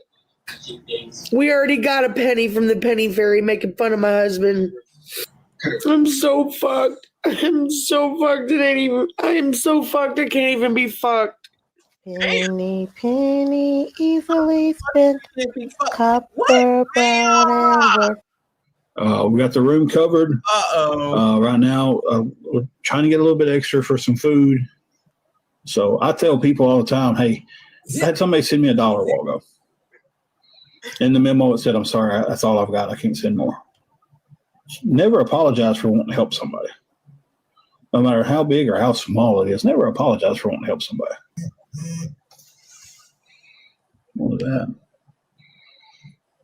We already got a penny from the Penny Fairy making fun of my husband. I'm so fucked. I'm so fucked. I am so fucked. I can't even be fucked. penny, penny, easily spent. Copper, brown, and work. We got the room covered. Right now, we're trying to get a little bit extra for some food. So I tell people all the time, hey, I had somebody send me $1 a while ago. In the memo, it said, I'm sorry, that's all I've got. I can't send more. Never apologize for wanting to help somebody. No matter how big or how small it is, never apologize for wanting to help somebody. What was that?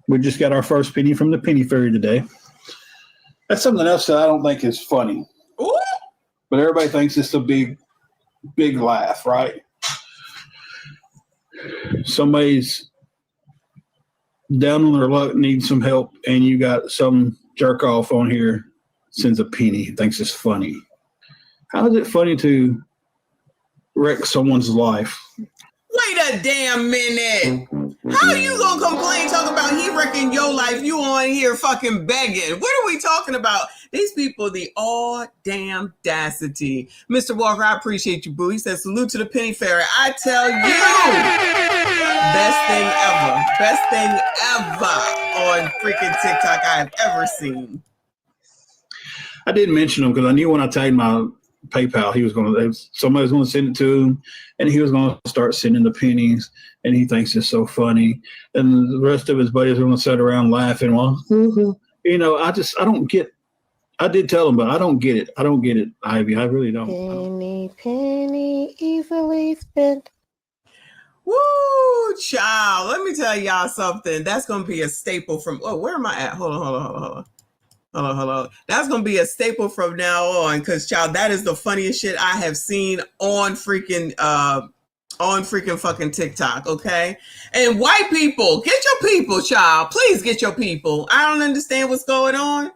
We just got our first penny from the Penny Fairy today. That's something else that I don't think is funny. Ooh. But everybody thinks it's a big laugh, right? Somebody's down on their luck, need some help, and you got some jerk off on here sends a penny, thinks it's funny. How is it funny to wreck someone's life? Wait a damn minute. How you gonna complain, talk about he wrecking your life? You on here fucking begging. What are we talking about? These people, the all damn audacity. Mr. Walker, I appreciate you, boo. He says, salute to the penny fairy. I tell you, best thing ever on freaking TikTok I have ever seen. I didn't mention him because I knew when I tagged my PayPal, somebody was going to send it to him, and he was going to start sending the pennies, and he thinks it's so funny. And the rest of his buddies are going to sit around laughing. Well, you know, I don't get. I did tell him, but I don't get it. I don't get it, Ivy. I really don't. Penny easily spent. Woo, child. Let me tell y'all something. That's going to be a staple from. Oh, where am I at? Hold on. That's going to be a staple from now on, because, child, that is the funniest shit I have seen on freaking fucking TikTok, okay? And white people, get your people, child. Please get your people. I don't understand what's going on,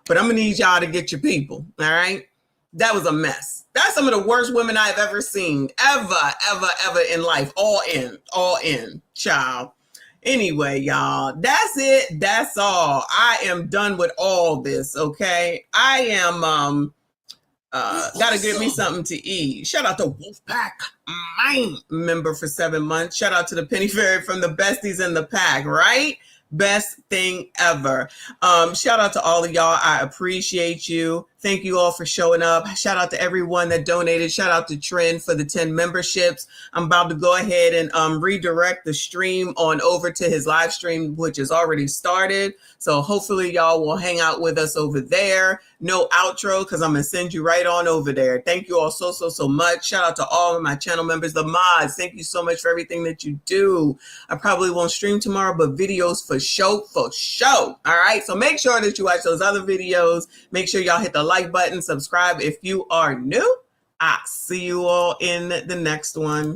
but I'm going to need y'all to get your people, all right? That was a mess. That's some of the worst women I've ever seen, ever in life. All in, child. Anyway, y'all, that's it. That's all. I am done with all this, okay? I am gotta get me something to eat. Shout out to Wolfpack Mine member for 7 months. Shout out to the Penny Fairy from the besties in the pack, right? Best thing ever. Shout out to all of y'all. I appreciate you. Thank you all for showing up. Shout out to everyone that donated. Shout out to Trent for the 10 memberships. I'm about to go ahead and redirect the stream on over to his live stream, which is already started. So hopefully y'all will hang out with us over there. No outro, because I'm going to send you right on over there. Thank you all so much. Shout out to all of my channel members, the mods. Thank you so much for everything that you do. I probably won't stream tomorrow, but videos for show. All right. So make sure that you watch those other videos. Make sure y'all hit the like button, subscribe if you are new. I'll see you all in the next one.